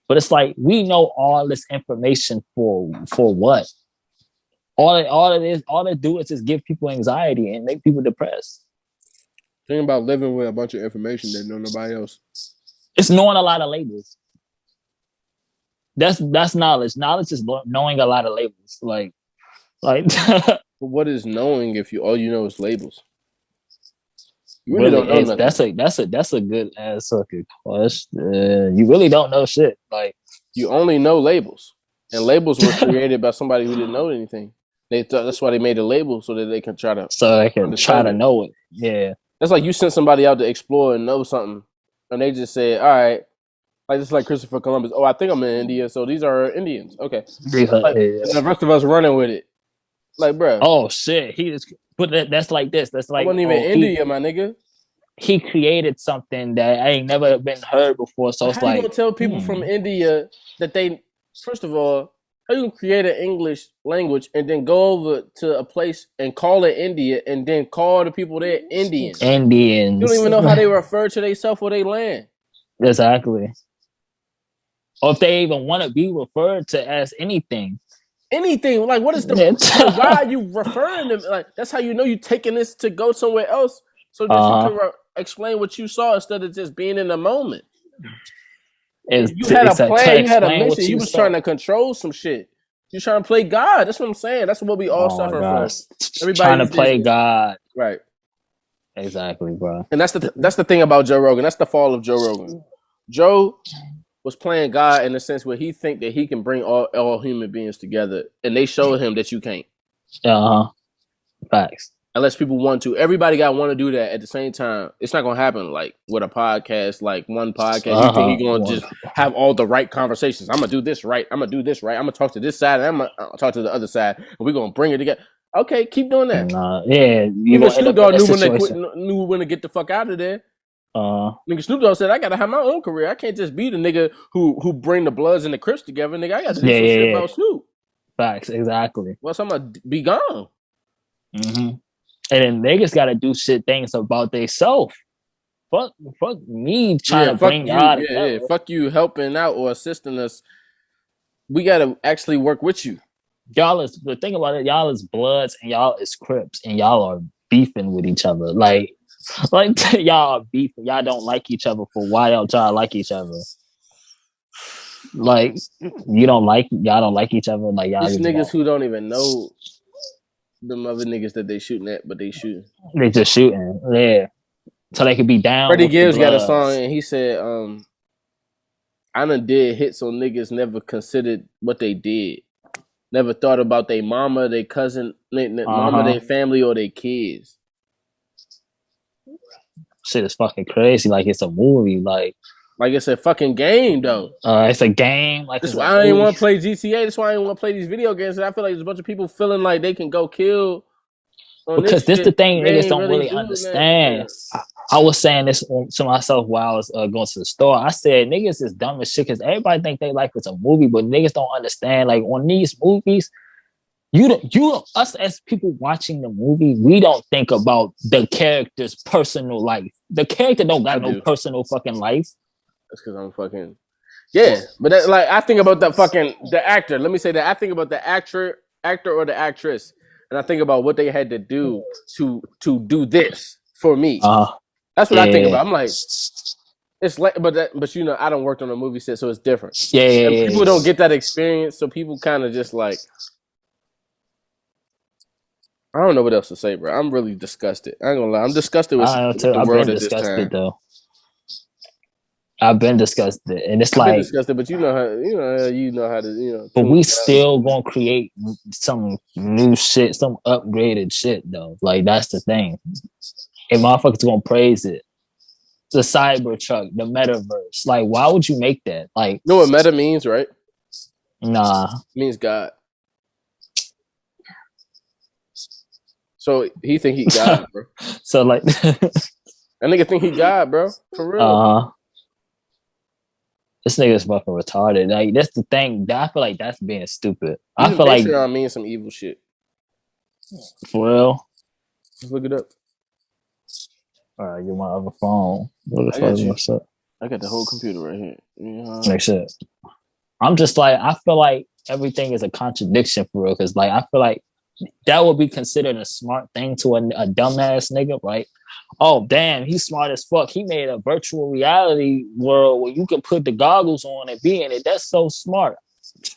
Speaker 2: But it's like we know all this information for what? All they do is just give people anxiety and make people depressed.
Speaker 1: Think about living with a bunch of information that know nobody else.
Speaker 2: It's knowing a lot of labels. That's knowledge. Knowledge is knowing a lot of labels. Like.
Speaker 1: But what is knowing if all you know is labels? You really don't know nothing.
Speaker 2: That's a good ass fucking question. You really don't know shit. Like
Speaker 1: you only know labels, and labels were created by somebody who didn't know anything. They thought that's why they made a label so that they can try to
Speaker 2: know it. Yeah,
Speaker 1: that's like you sent somebody out to explore and know something, and they just said, "All right." Like this, is like Christopher Columbus. Oh, I think I'm in India, so these are Indians. Okay, like, and the rest of us running with it. Like, bro.
Speaker 2: Oh shit, he just. But that's like this. That's like
Speaker 1: I wasn't even India, my nigga.
Speaker 2: He created something that ain't never been heard before. So it's
Speaker 1: how
Speaker 2: like,
Speaker 1: you gonna tell people from India that they? First of all, how you gonna create an English language and then go over to a place and call it India and then call the people there Indians?
Speaker 2: Indians.
Speaker 1: You don't even know how they refer to themselves or they land.
Speaker 2: Exactly. Or if they even want to be referred to as anything.
Speaker 1: Anything. Like, what is the... like, why are you referring to... Like, that's how you know you're taking this to go somewhere else so that you can explain what you saw instead of just being in the moment. You had a plan. You had a mission. You was trying to control some shit. You trying to play God. That's what I'm saying. That's what we all suffer from.
Speaker 2: Everybody trying to play God.
Speaker 1: Right.
Speaker 2: Exactly, bro.
Speaker 1: And that's the thing about Joe Rogan. That's the fall of Joe Rogan. Joe was playing God in the sense where he think that he can bring all human beings together, and they showed him that you can't.
Speaker 2: Facts.
Speaker 1: Unless people want to. Everybody got to want to do that at the same time. It's not going to happen like with a podcast, like one podcast. You think you're going to just have all the right conversations. I'm going to do this right. I'm going to do this right. I'm going to talk to this side, and I'm going to talk to the other side, and we're going to bring it together. Okay, keep doing that. Even Snoop Dogg knew when to get the fuck out of there. Nigga, Snoop Dogg said, I gotta have my own career. I can't just be the nigga who bring the Bloods and the Crips together. Nigga, I gotta do some shit about Snoop.
Speaker 2: Facts, exactly.
Speaker 1: Well, so I'm gonna be gone.
Speaker 2: Mm-hmm. And then niggas gotta do things about themselves. Fuck me trying to bring y'all together.
Speaker 1: Fuck you helping out or assisting us. We gotta actually work with you.
Speaker 2: The thing about it, y'all is Bloods and y'all is Crips, and y'all are beefing with each other. Like y'all are beefing. Y'all don't like each other for why y'all like each other. Like y'all don't like each other. Like y'all
Speaker 1: these niggas who don't even know them other niggas that they shooting at, but they shooting.
Speaker 2: They just shooting, yeah. So they could be down.
Speaker 1: Freddie Gibbs got a song and he said, I done did hits on niggas never considered what they did. Never thought about their mama, their cousin, mama, their family, or their kids.
Speaker 2: Shit is fucking crazy. Like it's a movie. Like
Speaker 1: it's a fucking game, though.
Speaker 2: It's a game. Like
Speaker 1: that's why I didn't want to play GTA. That's why I didn't want to play these video games. I feel like there's a bunch of people feeling like they can go kill.
Speaker 2: Because this the thing niggas don't really understand. I was saying this to myself while I was going to the store. I said niggas is dumb as shit because everybody think they like it's a movie, but niggas don't understand. Like on these movies, us as people watching the movie, we don't think about the character's personal life. The character don't got no personal fucking life.
Speaker 1: That's because I'm fucking but that, like I think about the actor. Let me say that I think about the actor or the actress, and I think about what they had to do to do this for me. That's what I think about. I'm like, it's like, but you know, I don't work on a movie set, so it's different. People don't get that experience, so people kind of just like. I don't know what else to say, bro. I'm really disgusted. I ain't gonna lie. I'm disgusted with the world at this time. Though.
Speaker 2: I've been disgusted, and it's
Speaker 1: I've been disgusted, but you know how to.
Speaker 2: But we still gonna create some new shit, some upgraded shit, though. Like that's the thing, and motherfuckers gonna praise it. The Cybertruck, the metaverse. Like, why would you make that? Like,
Speaker 1: you know what meta means, right?
Speaker 2: Nah,
Speaker 1: it means God. So he think he God, bro.
Speaker 2: So like,
Speaker 1: that nigga think he God, bro. For real.
Speaker 2: This nigga's fucking retarded. Like that's the thing. I feel like that's being stupid. I feel like
Speaker 1: I mean some evil shit.
Speaker 2: For real.
Speaker 1: Let's look it up.
Speaker 2: All right, get my other phone. What the fuck is what's up?
Speaker 1: I got the whole computer right here.
Speaker 2: Make shit. I'm just like I feel like everything is a contradiction for real. Because like I feel like that would be considered a smart thing to a dumbass nigga, right? Oh, damn, he's smart as fuck. He made a virtual reality world where you can put the goggles on and be in it. That's so smart.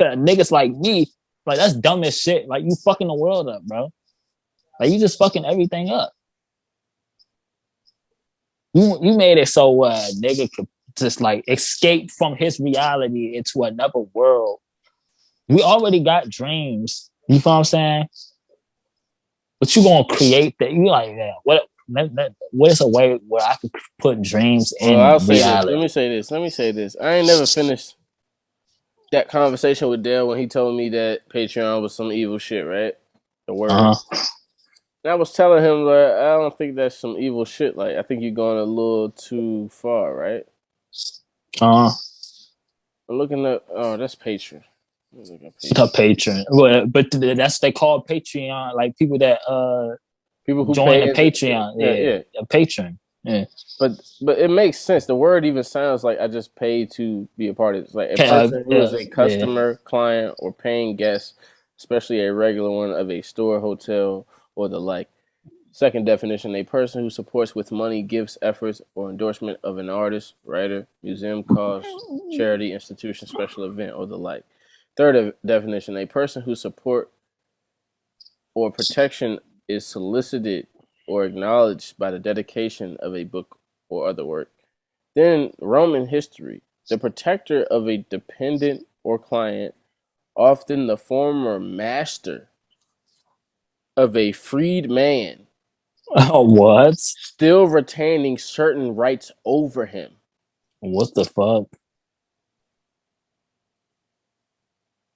Speaker 2: Niggas like me, like, that's dumb as shit. Like, you fucking the world up, bro. Like, you just fucking everything up. You made it so nigga could just like escape from his reality into another world. We already got dreams. You feel what I'm saying? But you gonna create that? You like that? What is a way where I could put dreams in
Speaker 1: Well, I'll say this.
Speaker 2: reality?
Speaker 1: Let me say this. I ain't never finished that conversation with Dale when he told me that Patreon was some evil shit, right? The word. And I was telling him that I don't think that's some evil shit. Like, I think you're going a little too far, right? I'm looking at that's Patreon.
Speaker 2: The patron, well, but that's they call Patreon. Like people that
Speaker 1: people who
Speaker 2: join
Speaker 1: pay
Speaker 2: the Patreon, a patron. Yeah,
Speaker 1: but it makes sense. The word even sounds like I just paid to be a part of it. It's like a person who is a customer, client, or paying guest, especially a regular one of a store, hotel, or the like. Second definition, a person who supports with money, gifts, efforts, or endorsement of an artist, writer, museum, cause, charity, institution, special event, or the like. Third definition, a person whose support or protection is solicited or acknowledged by the dedication of a book or other work. Then Roman history, the protector of a dependent or client, often the former master of a freed man.
Speaker 2: What?
Speaker 1: Still retaining certain rights over him.
Speaker 2: What the fuck?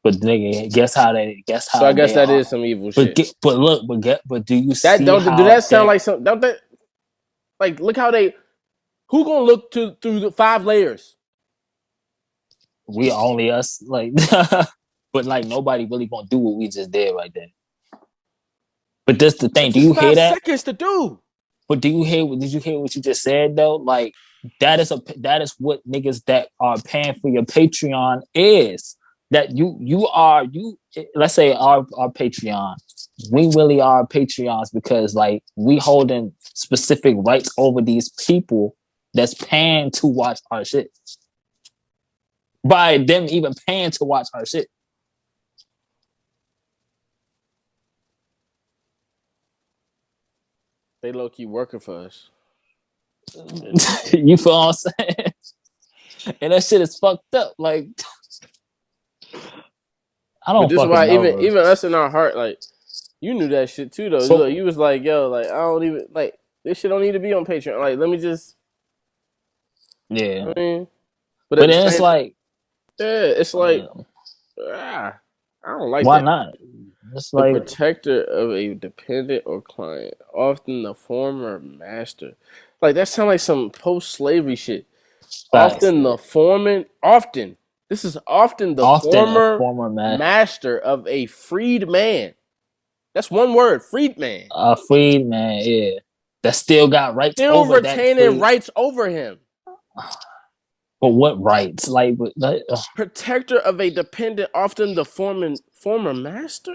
Speaker 2: But nigga, guess how?
Speaker 1: So I guess that is some evil shit.
Speaker 2: But do you
Speaker 1: that
Speaker 2: see
Speaker 1: don't
Speaker 2: how
Speaker 1: do that sound like some? Don't that like look how they? Who gonna look through the 5 layers?
Speaker 2: We only us like, but like nobody really gonna do what we just did right there. But that's the thing. Do you hear that?
Speaker 1: 5 seconds to do.
Speaker 2: But did you hear what you just said though? Like that is what niggas that are paying for your Patreon is. That let's say our Patreon. We really are Patreons because like we holding specific rights over these people that's paying to watch our shit. By them even paying to watch our shit.
Speaker 1: They low key working for us.
Speaker 2: You feel what I'm saying? And that shit is fucked up. Like, I don't. But
Speaker 1: this is why even us in our heart, like, you knew that shit too, though. So, you was like, yo, like, I don't even like this shit. Don't need to be on Patreon. Like, let me just.
Speaker 2: Yeah.
Speaker 1: I mean,
Speaker 2: but then it's like.
Speaker 1: Yeah, it's like. I don't like
Speaker 2: why
Speaker 1: that.
Speaker 2: Why not?
Speaker 1: It's the protector of a dependent or client, often the former master. Like that sounds like some post-slavery shit. Facts. Often the foreman. Often this is often the former master of a freed man. That's one word, freed man.
Speaker 2: A freed man, yeah. That still got rights.
Speaker 1: Still retaining rights over him.
Speaker 2: But what rights? Like
Speaker 1: protector of a dependent, often the former master.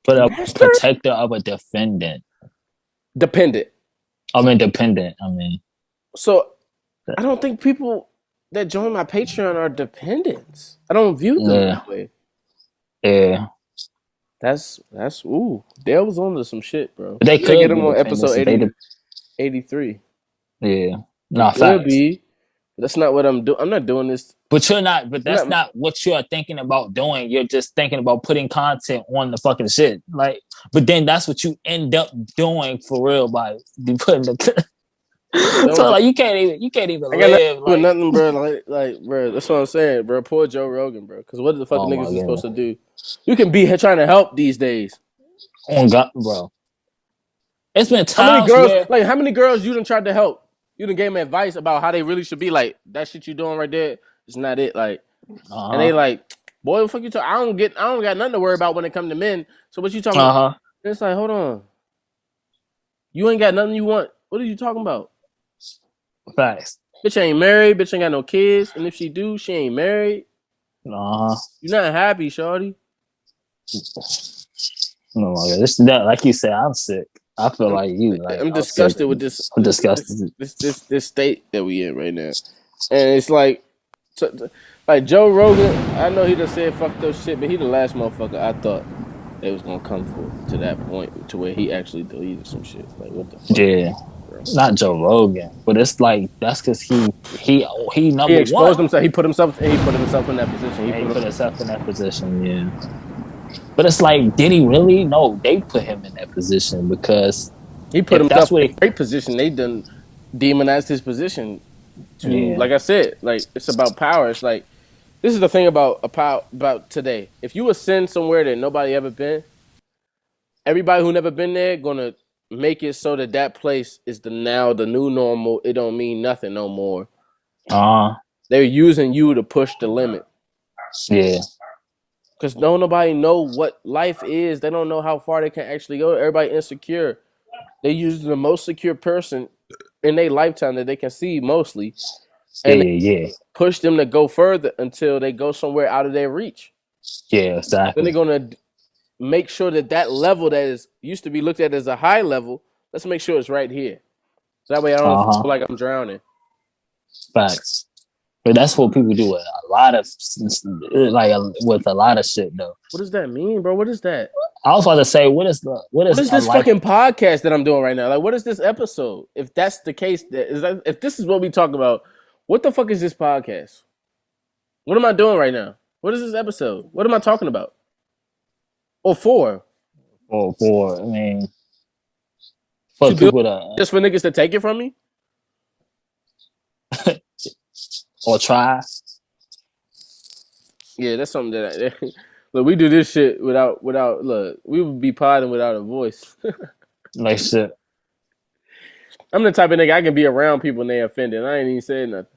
Speaker 2: But a protector of a defendant.
Speaker 1: Dependent.
Speaker 2: Dependent.
Speaker 1: So I don't think people that join my Patreon are dependents. I don't view them that way.
Speaker 2: Yeah.
Speaker 1: That's Dale was on to some shit, bro.
Speaker 2: But they could
Speaker 1: get him on episode 83.
Speaker 2: Yeah. No,
Speaker 1: could be. That's not what I'm doing. I'm not doing this.
Speaker 2: But you're not. But that's not what you're thinking about doing. You're just thinking about putting content on the fucking shit. Like, but then that's what you end up doing for real by putting the. So like you can't even live.
Speaker 1: Like nothing, bro. Like, bro. That's what I'm saying, bro. Poor Joe Rogan, bro. Because what the fuck niggas is supposed to do? You can be trying to help these days.
Speaker 2: Oh God, bro. It's been times
Speaker 1: how many girls you done tried to help? You done gave them advice about how they really should be. Like, that shit you doing right there is not it. Like, and they like, boy, what the fuck you talking? I don't got nothing to worry about when it come to men. So what you talking about? And it's like, hold on. You ain't got nothing you want. What are you talking about?
Speaker 2: Facts.
Speaker 1: Bitch ain't married. Bitch ain't got no kids. And if she do, she ain't married.
Speaker 2: You're
Speaker 1: not happy, shorty.
Speaker 2: No, that like you said, I'm sick. I feel like you. Like,
Speaker 1: I'm disgusted with this.
Speaker 2: I'm disgusted.
Speaker 1: This state that we in right now, and it's like Joe Rogan. I know he done said fuck those shit, but he the last motherfucker I thought they was gonna come to that point to where he actually deleted some shit. Like what the fuck?
Speaker 2: Yeah,
Speaker 1: bro.
Speaker 2: Not Joe Rogan, but it's like that's because he
Speaker 1: He
Speaker 2: number
Speaker 1: exposed
Speaker 2: one.
Speaker 1: himself. He put himself in that position.
Speaker 2: He put himself in that position, yeah. But it's like, did he really? No, they put him in that position because
Speaker 1: he put
Speaker 2: if
Speaker 1: himself
Speaker 2: that's what
Speaker 1: in a great position. They done demonized his position to, like I said, like it's about power. It's like this is the thing about today. If you ascend somewhere that nobody ever been, everybody who never been there gonna make it so that place is the new normal. It don't mean nothing no more. They're using you to push the limit.
Speaker 2: Yeah.
Speaker 1: Because nobody know what life is. They don't know how far they can actually go. Everybody insecure. They use the most secure person in their lifetime that they can see mostly. And push them to go further until they go somewhere out of their reach.
Speaker 2: Yeah, exactly.
Speaker 1: Then they're going to make sure that level that is used to be looked at as a high level, let's make sure it's right here. So that way I don't feel like I'm drowning.
Speaker 2: Facts. But that's what people do with a lot of shit though.
Speaker 1: What does that mean, bro? What is that?
Speaker 2: I was about to say, what is
Speaker 1: this fucking podcast that I'm doing right now? Like, what is this episode? If that's the case, if this is what we talk about, what the fuck is this podcast? What am I doing right now? What is this episode? What am I talking about? Or for?
Speaker 2: For I mean, for people to
Speaker 1: just for niggas to take it from me.
Speaker 2: Or try.
Speaker 1: Yeah, that's something that look, we do this shit without look, we would be podding without a voice.
Speaker 2: Like shit.
Speaker 1: I'm the type of nigga I can be around people and they offended. I ain't even saying nothing.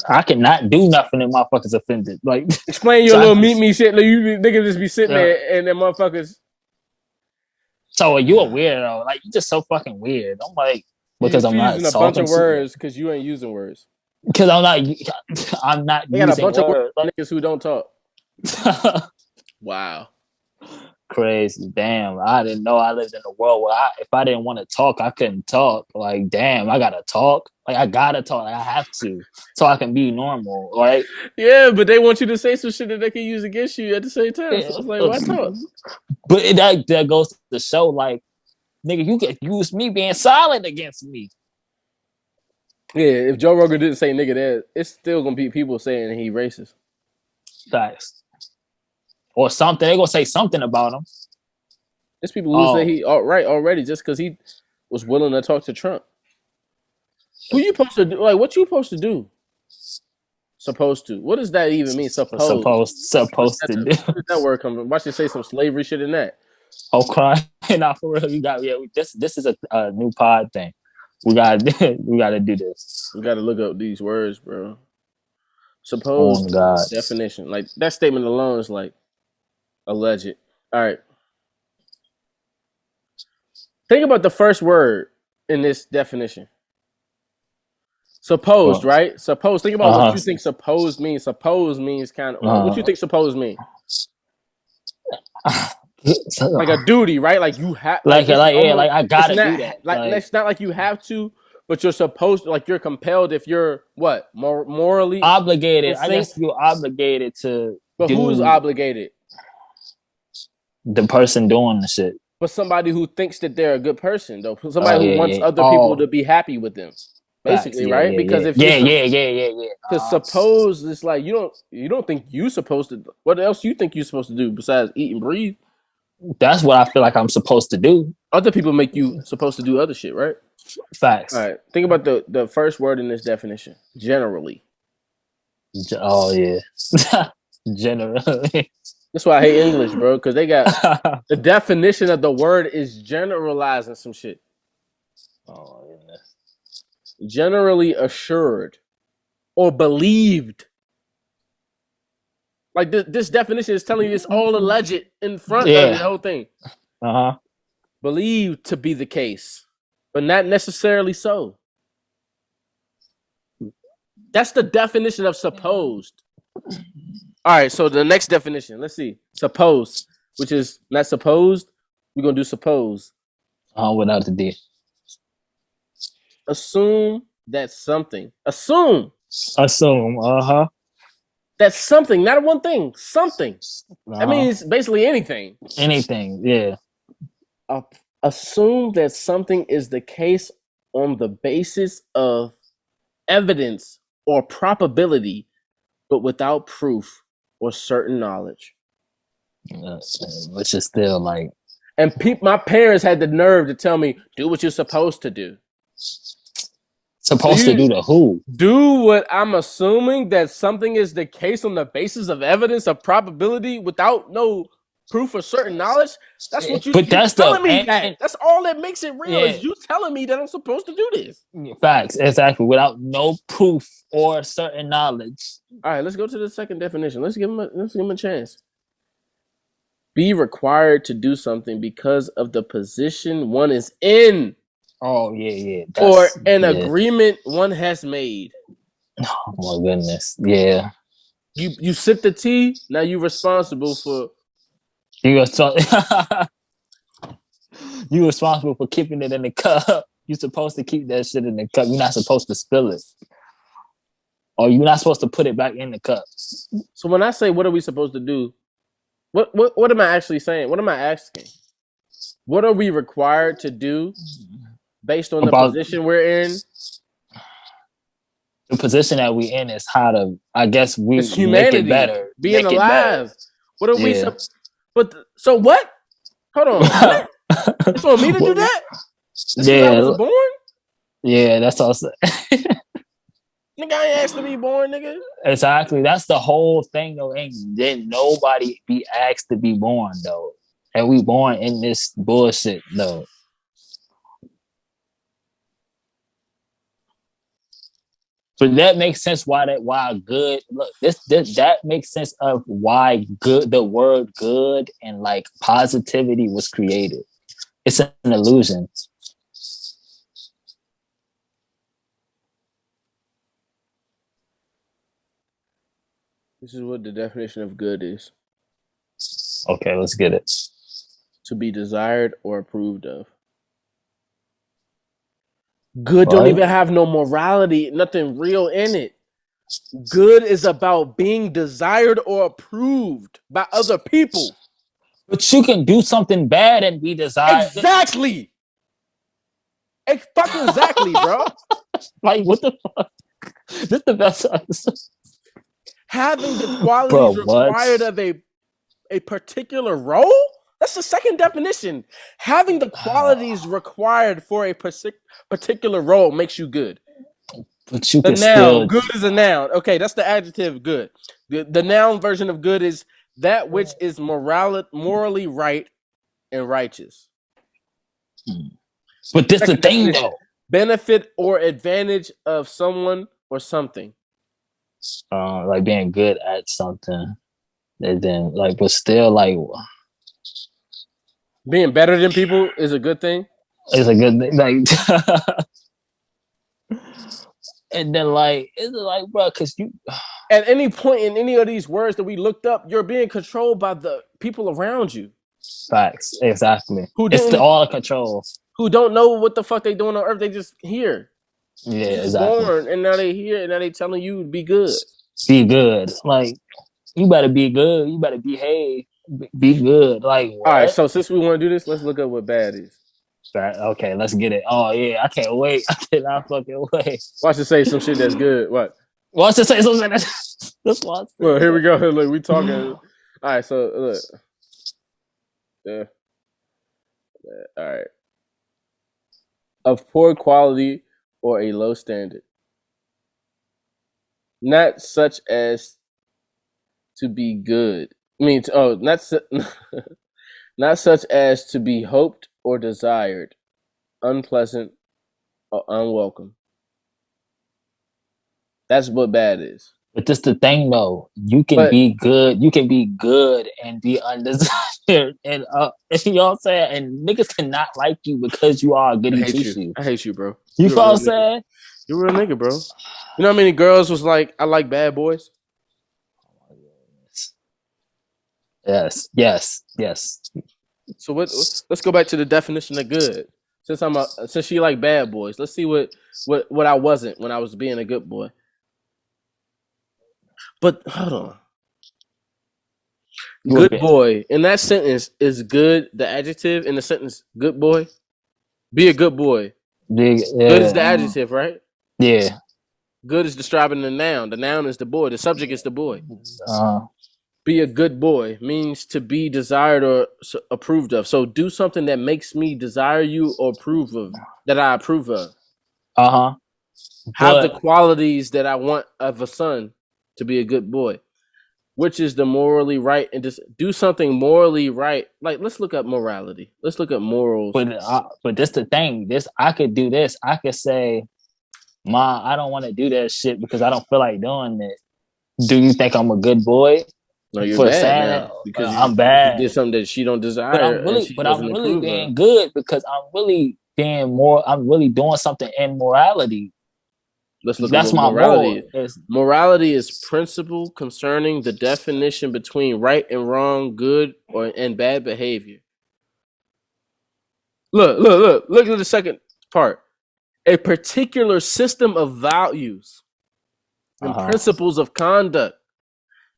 Speaker 2: I cannot do nothing if motherfuckers offended. Like
Speaker 1: explain your little meet me shit. Like you niggas just be sitting there and then motherfuckers.
Speaker 2: So you a weirdo. Like you just so fucking weird. I'm like because I'm not
Speaker 1: using a bunch of words because you ain't using words.
Speaker 2: Because I'm not
Speaker 1: they
Speaker 2: using
Speaker 1: got a bunch
Speaker 2: words.
Speaker 1: Of niggas who don't talk. Wow.
Speaker 2: Crazy. Damn. I didn't know I lived in a world where if I didn't want to talk, I couldn't talk. Like, damn, I gotta talk. Like, I gotta talk. Like, I have to. So I can be normal, right?
Speaker 1: Yeah, but they want you to say some shit that they can use against you at the same time. So it's like, why talk?
Speaker 2: But that goes to show, like, nigga, you can use me being silent against me.
Speaker 1: Yeah, if Joe Rogan didn't say nigga there, it's still gonna be people saying he racist.
Speaker 2: Facts. Or something. They're gonna say something about him.
Speaker 1: There's people who say he right already just because he was willing to talk to Trump. Who you supposed to do? Like, what you supposed to do? Supposed to. What does that even mean? Supposed
Speaker 2: to do.
Speaker 1: Where does that word come from? Why should say some slavery shit in that?
Speaker 2: Oh, crying. Nah, for real. You got this is a new pod thing. We gotta do this.
Speaker 1: We gotta look up these words, bro. Supposed definition. Like that statement alone is like alleged. All right. Think about the first word in this definition. Supposed, right? Supposed. Think about what you think supposed means. Supposed means kind of what you think supposed means. Like a duty, right? Like you have
Speaker 2: like I gotta do that.
Speaker 1: Like it's not like you have to, but you're supposed to, like you're compelled if you're what? Morally
Speaker 2: obligated. I guess you're obligated to.
Speaker 1: But who's obligated?
Speaker 2: The person doing the shit.
Speaker 1: But somebody who thinks that they're a good person, though. Somebody who wants other people to be happy with them. Basically, right? Because if Because suppose it's like you don't think you supposed to. What else you think you're supposed to do besides eat and breathe?
Speaker 2: That's what I feel like I'm supposed to do.
Speaker 1: Other people make you supposed to do other shit, right?
Speaker 2: Facts.
Speaker 1: All right. Think about the first word in this definition. Generally.
Speaker 2: Oh yeah. Generally.
Speaker 1: That's why I hate English, bro. Because they got the definition of the word is generalizing some shit.
Speaker 2: Oh goodness.
Speaker 1: Generally assured or believed. Like this definition is telling you it's all alleged in front of the whole thing. Believed to be the case, but not necessarily so. That's the definition of supposed. All right, so the next definition, let's see. Suppose, which is not supposed. We're going to do suppose.
Speaker 2: Without the D.
Speaker 1: Assume that something. Assume. That's something, not one thing. Something. That means basically anything.
Speaker 2: Anything, yeah.
Speaker 1: Assume that something is the case on the basis of evidence or probability, but without proof or certain knowledge.
Speaker 2: Which is still like.
Speaker 1: And my parents had the nerve to tell me, do what you're supposed to do.
Speaker 2: Supposed to do the who?
Speaker 1: Do what I'm assuming that something is the case on the basis of evidence, of probability, without no proof or certain knowledge. That's what
Speaker 2: But that's
Speaker 1: telling me that. That's all that makes it real.
Speaker 2: Yeah.
Speaker 1: Is you telling me that I'm supposed to do this.
Speaker 2: Facts, exactly. Without no proof or certain knowledge.
Speaker 1: All right, let's go to the second definition. Let's give him a chance. Be required to do something because of the position one is in.
Speaker 2: Oh yeah.
Speaker 1: Or an agreement one has made.
Speaker 2: Oh my goodness. Yeah.
Speaker 1: You sip the tea, now you're responsible for.
Speaker 2: You responsible for keeping it in the cup. You're supposed to keep that shit in the cup. You're not supposed to spill it. Or you're not supposed to put it back in the cup.
Speaker 1: So when I say what are we supposed to do, what am I actually saying? What am I asking? What are we required to do based on the position we're in?
Speaker 2: The position that we in is how to, I guess,
Speaker 1: it's humanity,
Speaker 2: make it better.
Speaker 1: Being alive. What are we? So what? Hold on. What? It's on me to do that? That's I was born?
Speaker 2: Yeah, that's all I'm saying.
Speaker 1: Nigga, I ain't asked to be born, nigga.
Speaker 2: Exactly. That's the whole thing, though. Didn't nobody be asked to be born, though. And we born in this bullshit, though. But that makes sense why good. Look, that makes sense of why good. The word good and like positivity was created. It's an illusion.
Speaker 1: This is what the definition of good is.
Speaker 2: Okay, let's get it.
Speaker 1: To be desired or approved of. Good don't even have no morality, nothing real in it. Good is about being desired or approved by other people.
Speaker 2: But you can do something bad and be desired.
Speaker 1: Exactly. Fucking exactly, bro.
Speaker 2: Like, what the fuck? This is the best episode.
Speaker 1: Having the qualities required of a particular role? That's the second definition. Having the qualities required for a particular role makes you good.
Speaker 2: But you
Speaker 1: the
Speaker 2: can
Speaker 1: noun,
Speaker 2: still...
Speaker 1: good is a noun. Okay, that's the adjective good. The noun version of good is that which is morally right and righteous.
Speaker 2: But this is the thing, though.
Speaker 1: Benefit or advantage of someone or something.
Speaker 2: Like being good at something. And then, like, but still, like...
Speaker 1: Being better than people is a good thing?
Speaker 2: It's a good thing. Like... And then, like, it's like, bro, because you...
Speaker 1: At any point in any of these words that we looked up, you're being controlled by the people around you.
Speaker 2: Facts, exactly. It's all control.
Speaker 1: Who don't know what the fuck they doing on Earth. They just here.
Speaker 2: Yeah, exactly.
Speaker 1: Born, and now they here, and now they telling you to be good.
Speaker 2: Be good. Like, you better be good. You better behave. Be good. Like, what?
Speaker 1: All right, so since we want to do this, let's look up what bad is.
Speaker 2: Okay, let's get it. Oh, yeah, I can't wait. I cannot fucking wait.
Speaker 1: Watch it say some shit that's good. What?
Speaker 2: Watch it say something that's...
Speaker 1: Well, here we go. Look, we talking. All right, so look. Yeah. All right. Of poor quality or a low standard. Not such as to be good. Not such as to be hoped or desired, unpleasant or unwelcome. That's what bad is.
Speaker 2: But this the thing, though. You can be good. You can be good and be undesired, and you know what I'm saying. And niggas cannot like you because you are good and treat you.
Speaker 1: I hate you, bro.
Speaker 2: You know what I'm saying?
Speaker 1: You're a real nigga, bro. You know how many girls was like, I like bad boys?
Speaker 2: Yes.
Speaker 1: So let's go back to the definition of good. Since she like bad boys, let's see what I wasn't when I was being a good boy. But hold on. Good boy. In that sentence, is good the adjective in the sentence good boy? Be a good boy.
Speaker 2: Big,
Speaker 1: Good is the
Speaker 2: yeah,
Speaker 1: adjective, right?
Speaker 2: yeah.
Speaker 1: Good is describing the noun. The noun is the boy. The subject is the boy.
Speaker 2: Uh,
Speaker 1: Be a good boy means to be desired or approved of. So do something that makes me desire you or approve of, that I approve of.
Speaker 2: uh-huh.
Speaker 1: Have the
Speaker 2: But
Speaker 1: qualities that I want of a son to be a good boy, which is the morally right, and just do something morally right. Like, let's look up morality. Let's look up morals.
Speaker 2: but this the thing. This I could do this. I could say, Ma, I don't want to do that shit because I don't feel like doing it. Do you think I'm a good boy
Speaker 1: No, you're
Speaker 2: for
Speaker 1: bad
Speaker 2: saying that?
Speaker 1: now because
Speaker 2: I'm
Speaker 1: you
Speaker 2: bad,
Speaker 1: did something that she don't
Speaker 2: but
Speaker 1: desire and she
Speaker 2: I'm
Speaker 1: doesn't
Speaker 2: really
Speaker 1: approve of.
Speaker 2: being good because I'm really being more. I'm really doing something in morality.
Speaker 1: Let's look at
Speaker 2: That's
Speaker 1: what
Speaker 2: my
Speaker 1: morality
Speaker 2: moral.
Speaker 1: is. Morality is principle concerning the definition between right and wrong, good or and bad behavior. Look at the second part. A particular system of values and
Speaker 2: Uh-huh.
Speaker 1: principles of conduct,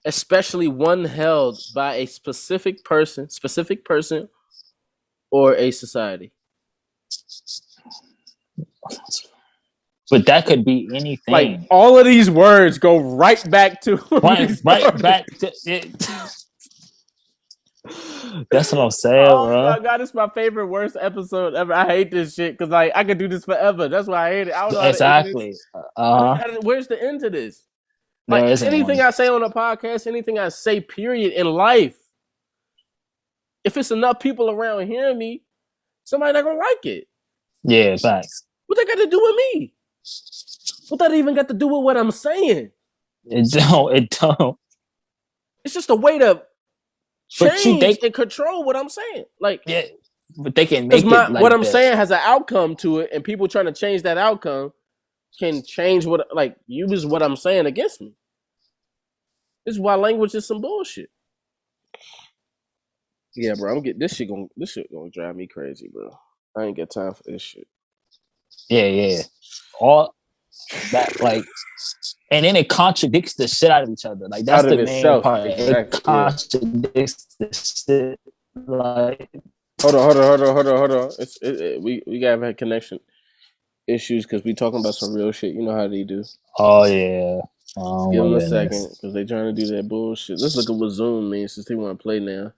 Speaker 1: especially one held by a specific person or a society.
Speaker 2: But that could be
Speaker 1: Like,
Speaker 2: anything.
Speaker 1: all of these words go right back to
Speaker 2: Right back to it. That's what I'm saying,
Speaker 1: Oh
Speaker 2: bro.
Speaker 1: my god, it's my favorite worst episode ever. I hate this shit because like I could do this forever. That's why I hate it. I don't know how to end this.
Speaker 2: Exactly. Uh-huh.
Speaker 1: Where's the end to this? Like,
Speaker 2: There isn't one.
Speaker 1: anything I say on a podcast, anything I say, period, in life, if it's enough people around hearing me, somebody not gonna like it.
Speaker 2: Yeah, facts.
Speaker 1: What they got to do with me? What that even got to do with what I'm saying?
Speaker 2: It don't.
Speaker 1: It's just a way to
Speaker 2: But
Speaker 1: change and control what I'm saying. Like,
Speaker 2: yeah, but they can
Speaker 1: because
Speaker 2: make it
Speaker 1: what
Speaker 2: like
Speaker 1: I'm
Speaker 2: that.
Speaker 1: saying has an outcome to it, and people trying to change that outcome can change what, like, use what I'm saying against me. This is why language is some bullshit. Yeah, bro, I'm getting this shit gonna drive me crazy, bro. I ain't got time for this shit.
Speaker 2: Yeah. All that like, and then it contradicts the shit out of each other. Like that's
Speaker 1: Out of
Speaker 2: the main
Speaker 1: itself,
Speaker 2: part. It
Speaker 1: exactly. Yeah.
Speaker 2: contradicts the shit. Like,
Speaker 1: Hold on. We gotta have connection issues because we talking about some real shit. You know how they do.
Speaker 2: oh yeah.
Speaker 1: Just
Speaker 2: Oh
Speaker 1: give
Speaker 2: my
Speaker 1: them a
Speaker 2: goodness.
Speaker 1: second because they trying to do that bullshit. Let's look at what Zoom means since they want to play now.
Speaker 2: Oh,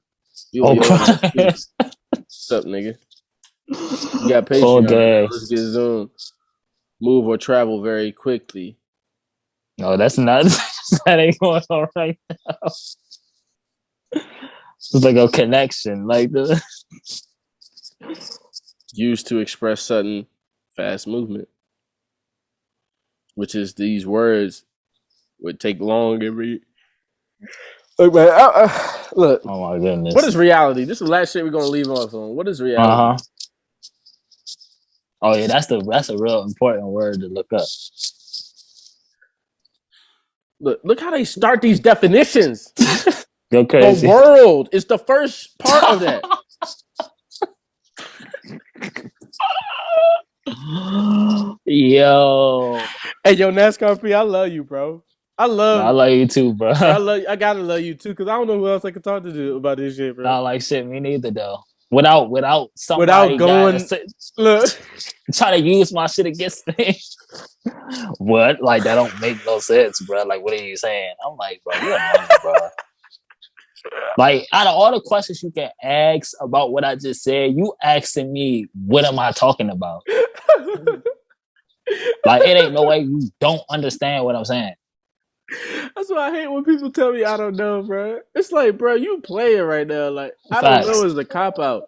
Speaker 1: You what's up, nigga? You got Patreon.
Speaker 2: okay.
Speaker 1: Let's get Zoom. Move or travel very quickly.
Speaker 2: No, that's not. That ain't going on right now. It's like a connection, like the.
Speaker 1: Used to express sudden, fast movement, which is these words would take long and read. Look, man. Look.
Speaker 2: Oh my goodness.
Speaker 1: What is reality? This is the last shit we're gonna leave off on. What is reality?
Speaker 2: Uh huh. Oh yeah, that's a real important word to look up.
Speaker 1: Look how they start these definitions.
Speaker 2: Go crazy.
Speaker 1: The world is the first part of that.
Speaker 2: Yo.
Speaker 1: Hey, yo, NASCAR P, I love you, bro. I
Speaker 2: love you too, bro.
Speaker 1: I gotta love you too, because I don't know who else I can talk to do about this shit, bro.
Speaker 2: Not like shit, me neither though. Without somebody
Speaker 1: Without going, look,
Speaker 2: try to use my shit against me. What? Like that don't make no sense, bro. Like, what are you saying? I'm like, bro, you're annoying, bro. Like, out of all the questions you can ask about what I just said, you asking me, what am I talking about? Like, it ain't no way you don't understand what I'm saying.
Speaker 1: That's why I hate when people tell me I don't know, bro. It's like, bro, you playing right now. Like, I
Speaker 2: Facts.
Speaker 1: don't know is a cop out.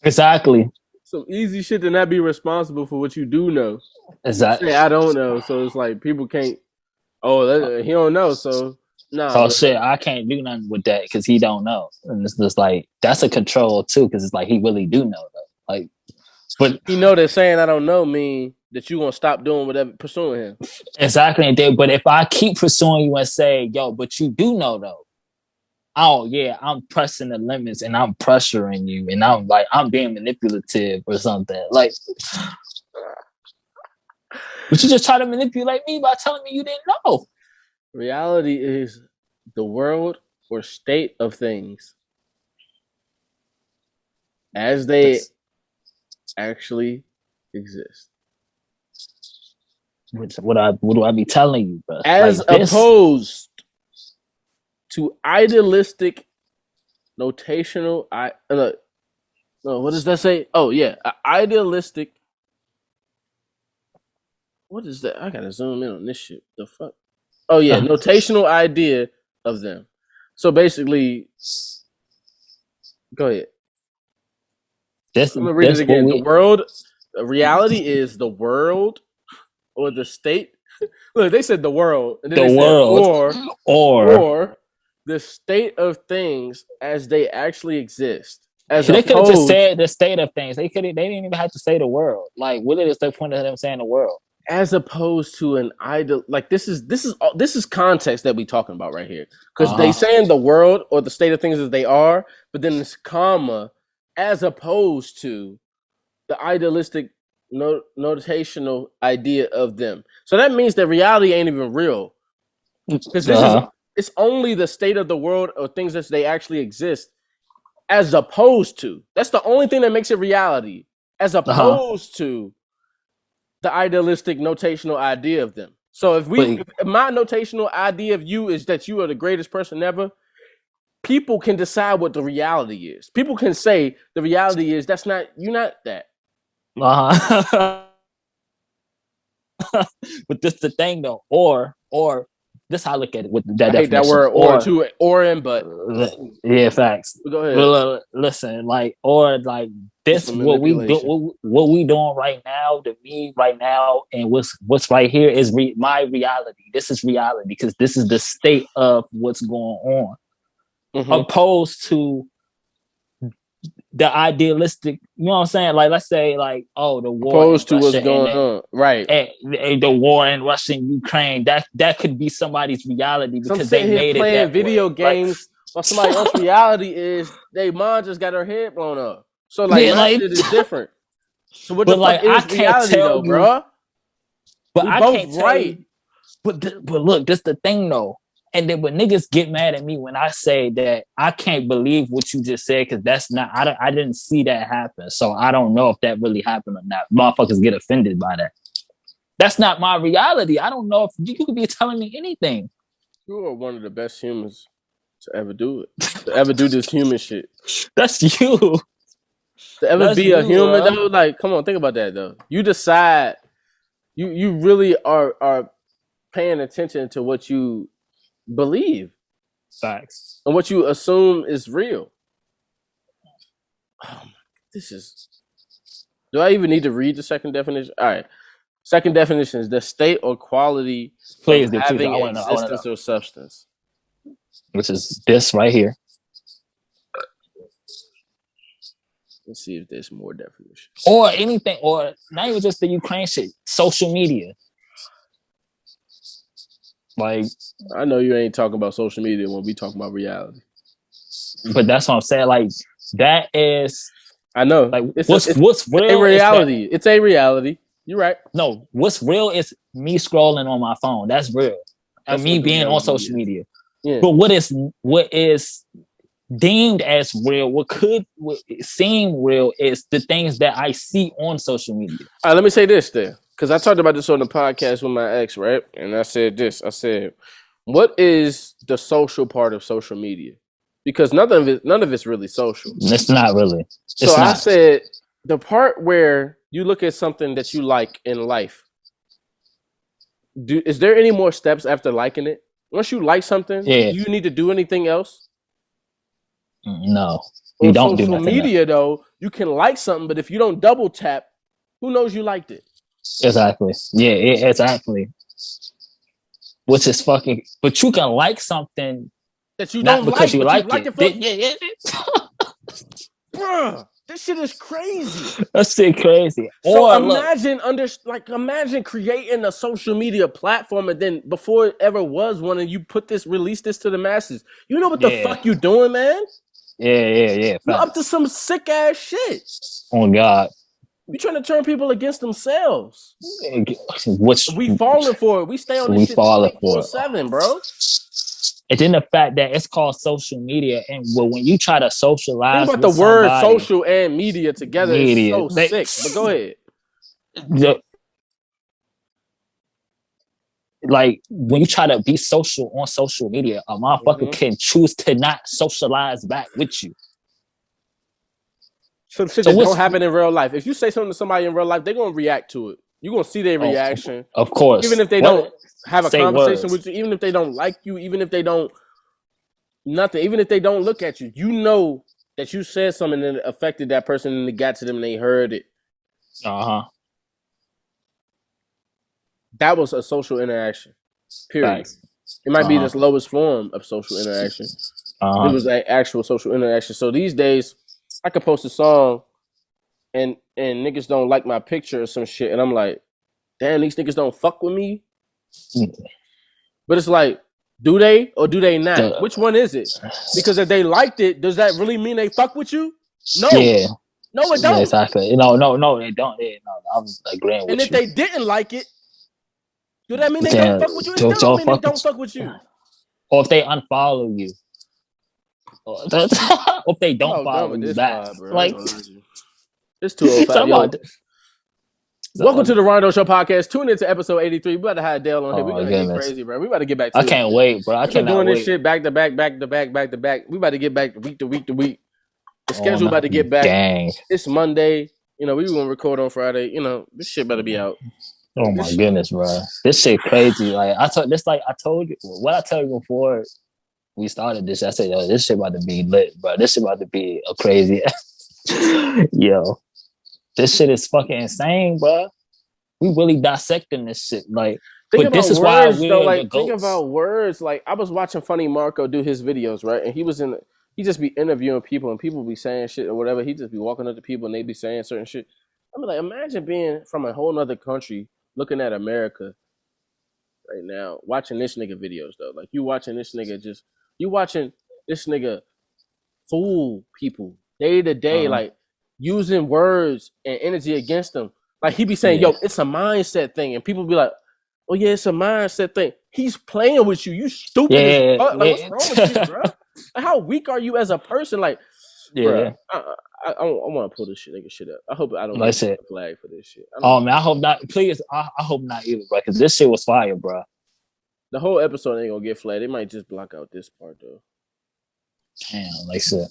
Speaker 2: Exactly.
Speaker 1: Some easy shit to not be responsible for what you do know.
Speaker 2: Exactly.
Speaker 1: I don't know, so it's like people can't. Oh, he don't know, so nah.
Speaker 2: So shit, I can't do nothing with that because he don't know, and it's just like that's a control too because it's like he really do know though. Like, but
Speaker 1: he know that saying I don't know mean that you gonna stop doing whatever pursuing him.
Speaker 2: Exactly. But if I keep pursuing you and say, yo, but you do know though. Oh yeah, I'm pressing the limits and I'm pressuring you and I'm being manipulative or something. Like, but you just try to manipulate me by telling me you didn't know.
Speaker 1: Reality is the world or state of things as they actually exist.
Speaker 2: What do I be telling you, bro?
Speaker 1: As
Speaker 2: Like this?
Speaker 1: opposed to idealistic, notational. No, what does that say? Oh yeah, idealistic. What is that? I gotta zoom in on this shit. The fuck? Oh yeah, notational idea of them. So basically, go ahead. I'm gonna read it again. The world, reality is the world or the state. Look, they said the world, and then or the state of things as they actually exist. As
Speaker 2: they could have just said the state of things. They didn't even have to say the world. Like, what is the point of them saying the world?
Speaker 1: As opposed to an idol, like this is context that we talking about right here, because they saying the world or the state of things as they are, but then this comma, as opposed to the idealistic notational idea of them. So that means that reality ain't even real, because it's only the state of the world or things as they actually exist, as opposed to. That's the only thing that makes it reality, as opposed to the idealistic notational idea of them. So if my notational idea of you is that you are the greatest person ever, people can decide what the reality is. People can say the reality is you're not that.
Speaker 2: But this the thing though, or this how I look at it with that. I hate
Speaker 1: that word or too, or and but.
Speaker 2: Yeah, facts.
Speaker 1: Go ahead.
Speaker 2: Listen, like, or like this what we doing right now to me right now, and what's right here is my reality. This is reality because this is the state of what's going on, opposed to the idealistic, you know what I'm saying? Like, let's say, like, oh, the war.
Speaker 1: Opposed to what's going on, right?
Speaker 2: And the war in Russia and Ukraine. That could be somebody's reality because they made it
Speaker 1: playing video games. While somebody else's reality is they mom just got her head blown up. So like, my shit is different. So what the fuck is reality though, bro?
Speaker 2: But I can't tell you. But look, this the thing though. And then when niggas get mad at me when I say that I can't believe what you just said because that's not, I didn't see that happen. So I don't know if that really happened or not. Motherfuckers get offended by that. That's not my reality. I don't know if you could be telling me anything.
Speaker 1: You are one of the best humans to ever do it. To ever do this human shit.
Speaker 2: That's you.
Speaker 1: To ever be a human though, like, come on, think about that though. You decide, you really are paying attention to what you believe,
Speaker 2: facts,
Speaker 1: and what you assume is real. Oh, this is. Do I even need to read the second definition? All right, second definition is the state or quality of having existence or substance,
Speaker 2: which is this right here.
Speaker 1: Let's see if there's more definition
Speaker 2: or anything, or not even just the Ukraine shit. Social media. Like,
Speaker 1: I know you ain't talking about social media when we talking about reality,
Speaker 2: but that's what I'm saying. Like, that is,
Speaker 1: I know.
Speaker 2: Like, what's real?
Speaker 1: A reality. It's a reality. You're right.
Speaker 2: No, what's real is me scrolling on my phone. That's real. And me being on social media. Yeah. But what is deemed as real? What seem real is the things that I see on social media.
Speaker 1: All right, let me say this then. Because I talked about this on the podcast with my ex, right? And I said this. I said, what is the social part of social media? Because none of it's really social.
Speaker 2: It's not really.
Speaker 1: I said, the part where you look at something that you like in life, is there any more steps after liking it? Once you like something, do you need to do anything else?
Speaker 2: No. You don't do nothing.
Speaker 1: On social media, though, you can like something, but if you don't double tap, who knows you liked it?
Speaker 2: Exactly. Yeah, exactly. Which is fucking. But you can like something
Speaker 1: that you don't
Speaker 2: because you like it.
Speaker 1: Yeah. Bruh, this shit is crazy.
Speaker 2: That shit crazy.
Speaker 1: So imagine creating a social media platform, and then before it ever was one, and you release this to the masses. You know what the fuck you doing, man?
Speaker 2: Yeah.
Speaker 1: You're up to some sick ass shit.
Speaker 2: Oh God.
Speaker 1: You're trying to turn people against themselves.
Speaker 2: Which
Speaker 1: we falling for it. We stay on this shit 24/7, bro.
Speaker 2: And then the fact that it's called social media, and when you try to socialize,
Speaker 1: think about the word social and media together is so sick. But go ahead.
Speaker 2: like when you try to be social on social media, a motherfucker can choose to not socialize back with you.
Speaker 1: Some shit that don't happen in real life. If you say something to somebody in real life, they're gonna react to it. You're gonna see their reaction.
Speaker 2: Of course.
Speaker 1: Even if they don't have a conversation with you, even if they don't like you, even if they don't nothing, even if they don't look at you, you know that you said something that affected that person and it got to them and they heard it. That was a social interaction. Period. Thanks. It might be the lowest form of social interaction. It was an actual social interaction. So these days, I could post a song and niggas don't like my picture or some shit, and I'm like, damn, these niggas don't fuck with me. But it's like, do they or do they not? Which one is it? Because if they liked it, does that really mean they fuck with you? No. Yeah. No, it don't.
Speaker 2: Yeah, exactly. No, they don't. Yeah, no, I'm agreeing with you.
Speaker 1: And if they didn't like it, do that mean they don't fuck with you? It still don't mean they don't fuck with you.
Speaker 2: Or if they unfollow you. Or if they don't follow you back. Like,
Speaker 1: it's 205. Welcome to the Rondo Show podcast. Tune into episode 83. We about to have Dale on here. We're gonna get crazy, bro. We about to get back to
Speaker 2: I can't wait, bro. I can't
Speaker 1: doing this shit back to back. We about to get back week to week. The schedule about to get back.
Speaker 2: Dang.
Speaker 1: It's Monday. You know, we were gonna record on Friday. You know, this shit better be out.
Speaker 2: Oh my goodness, bro. This shit crazy. Like I told you what I told you before we started this. I said, yo, this shit about to be lit, bro. This shit about to be a crazy yo. This shit is fucking insane, bro. We really dissecting this shit. Like, but this is why
Speaker 1: think about words. Like, I was watching Funny Marco do his videos, right? And he just be interviewing people and people be saying shit or whatever. He just be walking up to people and they be saying certain shit. I mean, like, imagine being from a whole nother country looking at America right now, watching this nigga videos though. Like, you watching this nigga fool people day to day, like using words and energy against them. Like, he be saying, yo, it's a mindset thing. And people be like, oh yeah, it's a mindset thing. He's playing with you. You stupid as fuck. Like, what's wrong with you, bro? Like, how weak are you as a person? Like, bro, I want to pull this nigga shit up. I hope I don't get a flag for this shit.
Speaker 2: Man, I hope not. Please, I hope not either, bro. Because this shit was fire, bro.
Speaker 1: The whole episode ain't gonna get flagged. They might just block out this part though.
Speaker 2: Damn, like shit.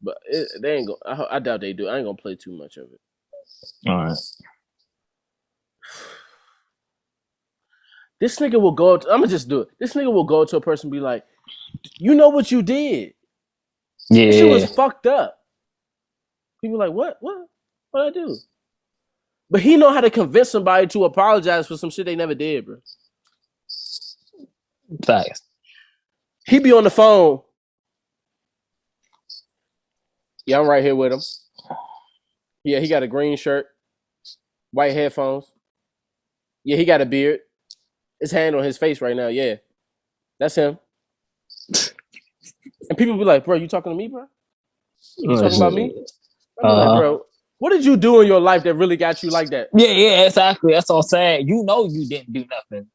Speaker 1: But they ain't gonna. I doubt they do. I ain't gonna play too much of it.
Speaker 2: All right.
Speaker 1: This nigga will go. I'm gonna just do it. This nigga will go to a person and be like, "You know what you did?
Speaker 2: Yeah,
Speaker 1: this shit was fucked up." People like, "What? What I do?" But he know how to convince somebody to apologize for some shit they never did, bro.
Speaker 2: Facts.
Speaker 1: He be on the phone. Yeah, I'm right here with him. Yeah, he got a green shirt, white headphones. Yeah, he got a beard. His hand on his face right now. Yeah, that's him. And people be like, bro, you talking to me, bro? You talking about me? Like, bro, what did you do in your life that really got you like that?
Speaker 2: Yeah, exactly. That's all I'm saying. You know you didn't do nothing.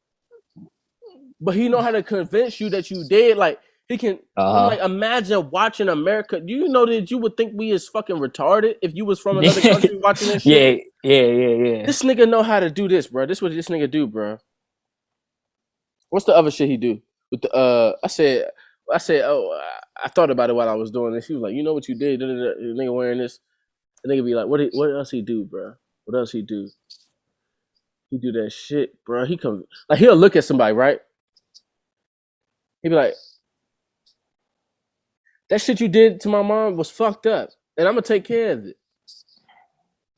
Speaker 1: But he know how to convince you that you did. Like, he can, I'm like, imagine watching America. Do you know that you would think we is fucking retarded if you was from another country watching this shit?
Speaker 2: Yeah.
Speaker 1: This nigga know how to do this, bro. This is what this nigga do, bro. What's the other shit he do? With the I said, oh, I thought about it while I was doing this. He was like, you know what you did? The nigga wearing this. The nigga be like, what else he do, bro? What else he do? He do that shit, bro. He come like he'll look at somebody, right? He be like, that shit you did to my mom was fucked up, and I'm gonna take care of it.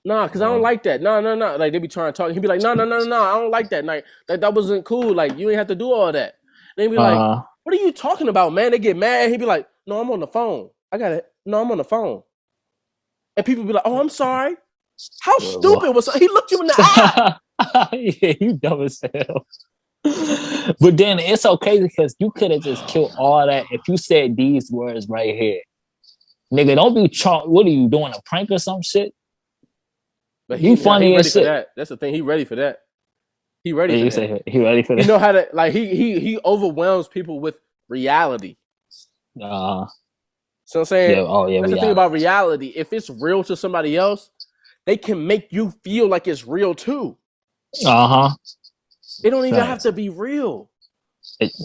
Speaker 1: Nah, cause I don't like that. No. Like, they be trying to talk. He be like, no. I don't like that. Like, that wasn't cool. Like, you ain't have to do all that. And they be like, what are you talking about, man? They get mad. He be like, no, I'm on the phone. I got it. No, I'm on the phone. And people be like, oh, I'm sorry. How stupid was he? Looked you in the eye.
Speaker 2: Yeah, you dumb as hell. But then it's okay because you could have just killed all that if you said these words right here. Nigga, don't be what are you doing, a prank or some shit?
Speaker 1: But he funny as shit. That. That's the thing. He ready for that. He ready for that.
Speaker 2: He ready for that.
Speaker 1: You know how to like he overwhelms people with reality. So I'm saying, that's the thing about reality. If it's real to somebody else, they can make you feel like it's real too.
Speaker 2: Uh-huh.
Speaker 1: It don't even have
Speaker 2: Facts.
Speaker 1: to be real.
Speaker 2: That's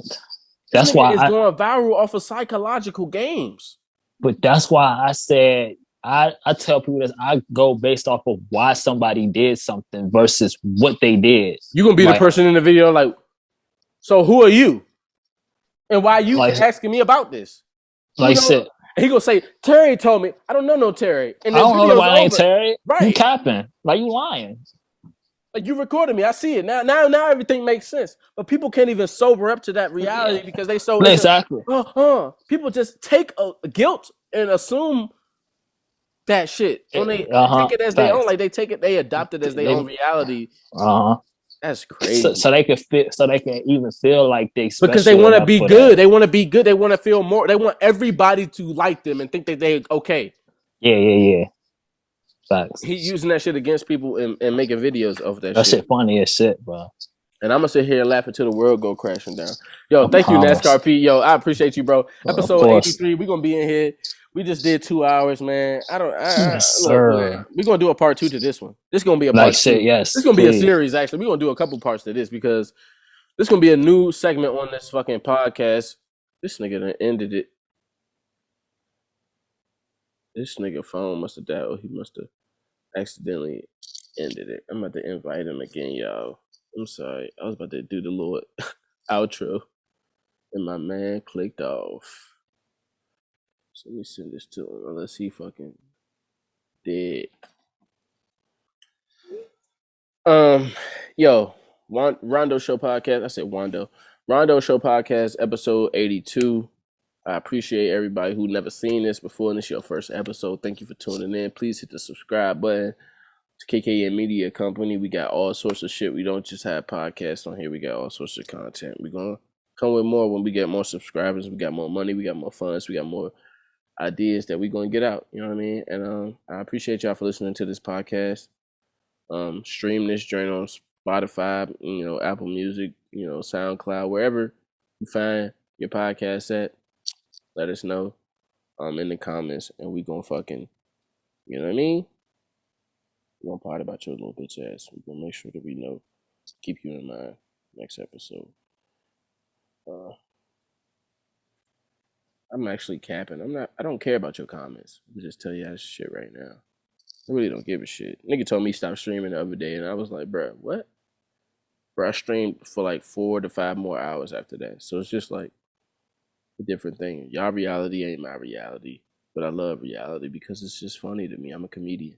Speaker 1: This nigga
Speaker 2: why
Speaker 1: is going viral off of psychological games.
Speaker 2: but that's why I said I tell people that I go based off of why somebody did something versus what they did.
Speaker 1: You're gonna be the
Speaker 2: Like-
Speaker 1: person in the video like, so who are you? And why you
Speaker 2: Like-
Speaker 1: asking me about this?
Speaker 2: Like I
Speaker 1: You know-
Speaker 2: said,
Speaker 1: and he gonna say, Terry told me. I don't know no Terry. And
Speaker 2: I
Speaker 1: this
Speaker 2: don't know
Speaker 1: video's
Speaker 2: nobody named
Speaker 1: over.
Speaker 2: Terry. You
Speaker 1: Right.
Speaker 2: capping. Like you lying.
Speaker 1: Like you recorded me. I see it. Now everything makes sense. But people can't even sober up to that reality because they so
Speaker 2: Exactly.
Speaker 1: people just take a guilt and assume that shit. When they take it as their own, like they take it, they adopt it as their own reality.
Speaker 2: Uh-huh.
Speaker 1: That's crazy.
Speaker 2: So they can feel, so they can even feel like they special
Speaker 1: Because they want to
Speaker 2: enough
Speaker 1: be
Speaker 2: for
Speaker 1: good.
Speaker 2: that.
Speaker 1: They want to be good. They want to feel more. They want everybody to like them and think that they okay.
Speaker 2: Yeah. Facts.
Speaker 1: He using that shit against people and making videos of that
Speaker 2: That
Speaker 1: shit.
Speaker 2: shit funny as shit, bro.
Speaker 1: And I'm gonna sit here and laugh until the world go crashing down. Yo,
Speaker 2: I
Speaker 1: thank you,
Speaker 2: promise.
Speaker 1: NASCAR P. Yo, I appreciate you, bro.
Speaker 2: Of
Speaker 1: Episode
Speaker 2: course.
Speaker 1: 83. We're gonna be in here. We just did 2 hours, man.
Speaker 2: Yes,
Speaker 1: Look,
Speaker 2: sir.
Speaker 1: we're gonna do a part 2 to this one. This is gonna be a
Speaker 2: Like
Speaker 1: part
Speaker 2: shit,
Speaker 1: 2.
Speaker 2: yes.
Speaker 1: This is gonna be a
Speaker 2: please.
Speaker 1: series, actually. We're gonna do a couple parts to this because this is gonna be a new segment on this fucking podcast. This nigga done ended it. This nigga phone must have died. Or he must have accidentally ended it. I'm about to invite him again, y'all. I'm sorry. I was about to do the little outro. And my man clicked off. So let me send this to him unless he fucking dead. Yo, Rondo Show podcast. I said Wando. Rondo Show podcast, episode 82. I appreciate everybody who never seen this before, and this is your first episode. Thank you for tuning in. Please hit the subscribe button to KKN Media Company. We got all sorts of shit. We don't just have podcasts on here. We got all sorts of content. We're gonna come with more when we get more subscribers. We got more money. We got more funds. We got more ideas that we're gonna get out. You know what I mean? And I appreciate y'all for listening to this podcast. Stream this joint on Spotify, Apple Music, SoundCloud, wherever you find your podcast at. Let us know in the comments, and we gonna fucking, you know what I mean? We're gonna part about your little bitch ass. We're gonna make sure that we know, keep you in mind next episode. I'm actually capping. I don't care about your comments. I'm just tell you that shit right now. I really don't give a shit. Nigga told me stop streaming the other day, and I was like, bruh, what? Bro, I streamed for like 4 to 5 more hours after that. So it's just like a different thing. Y'all reality ain't my reality, but I love reality because it's just funny to me. I'm a comedian.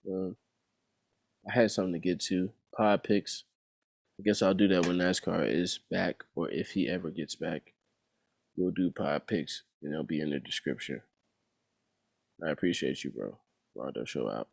Speaker 1: I had something to get to. Pod picks. I guess I'll do that when NASCAR is back, or if he ever gets back. We'll do pod picks, and it'll be in the description. I appreciate you, bro. Rondo Show out.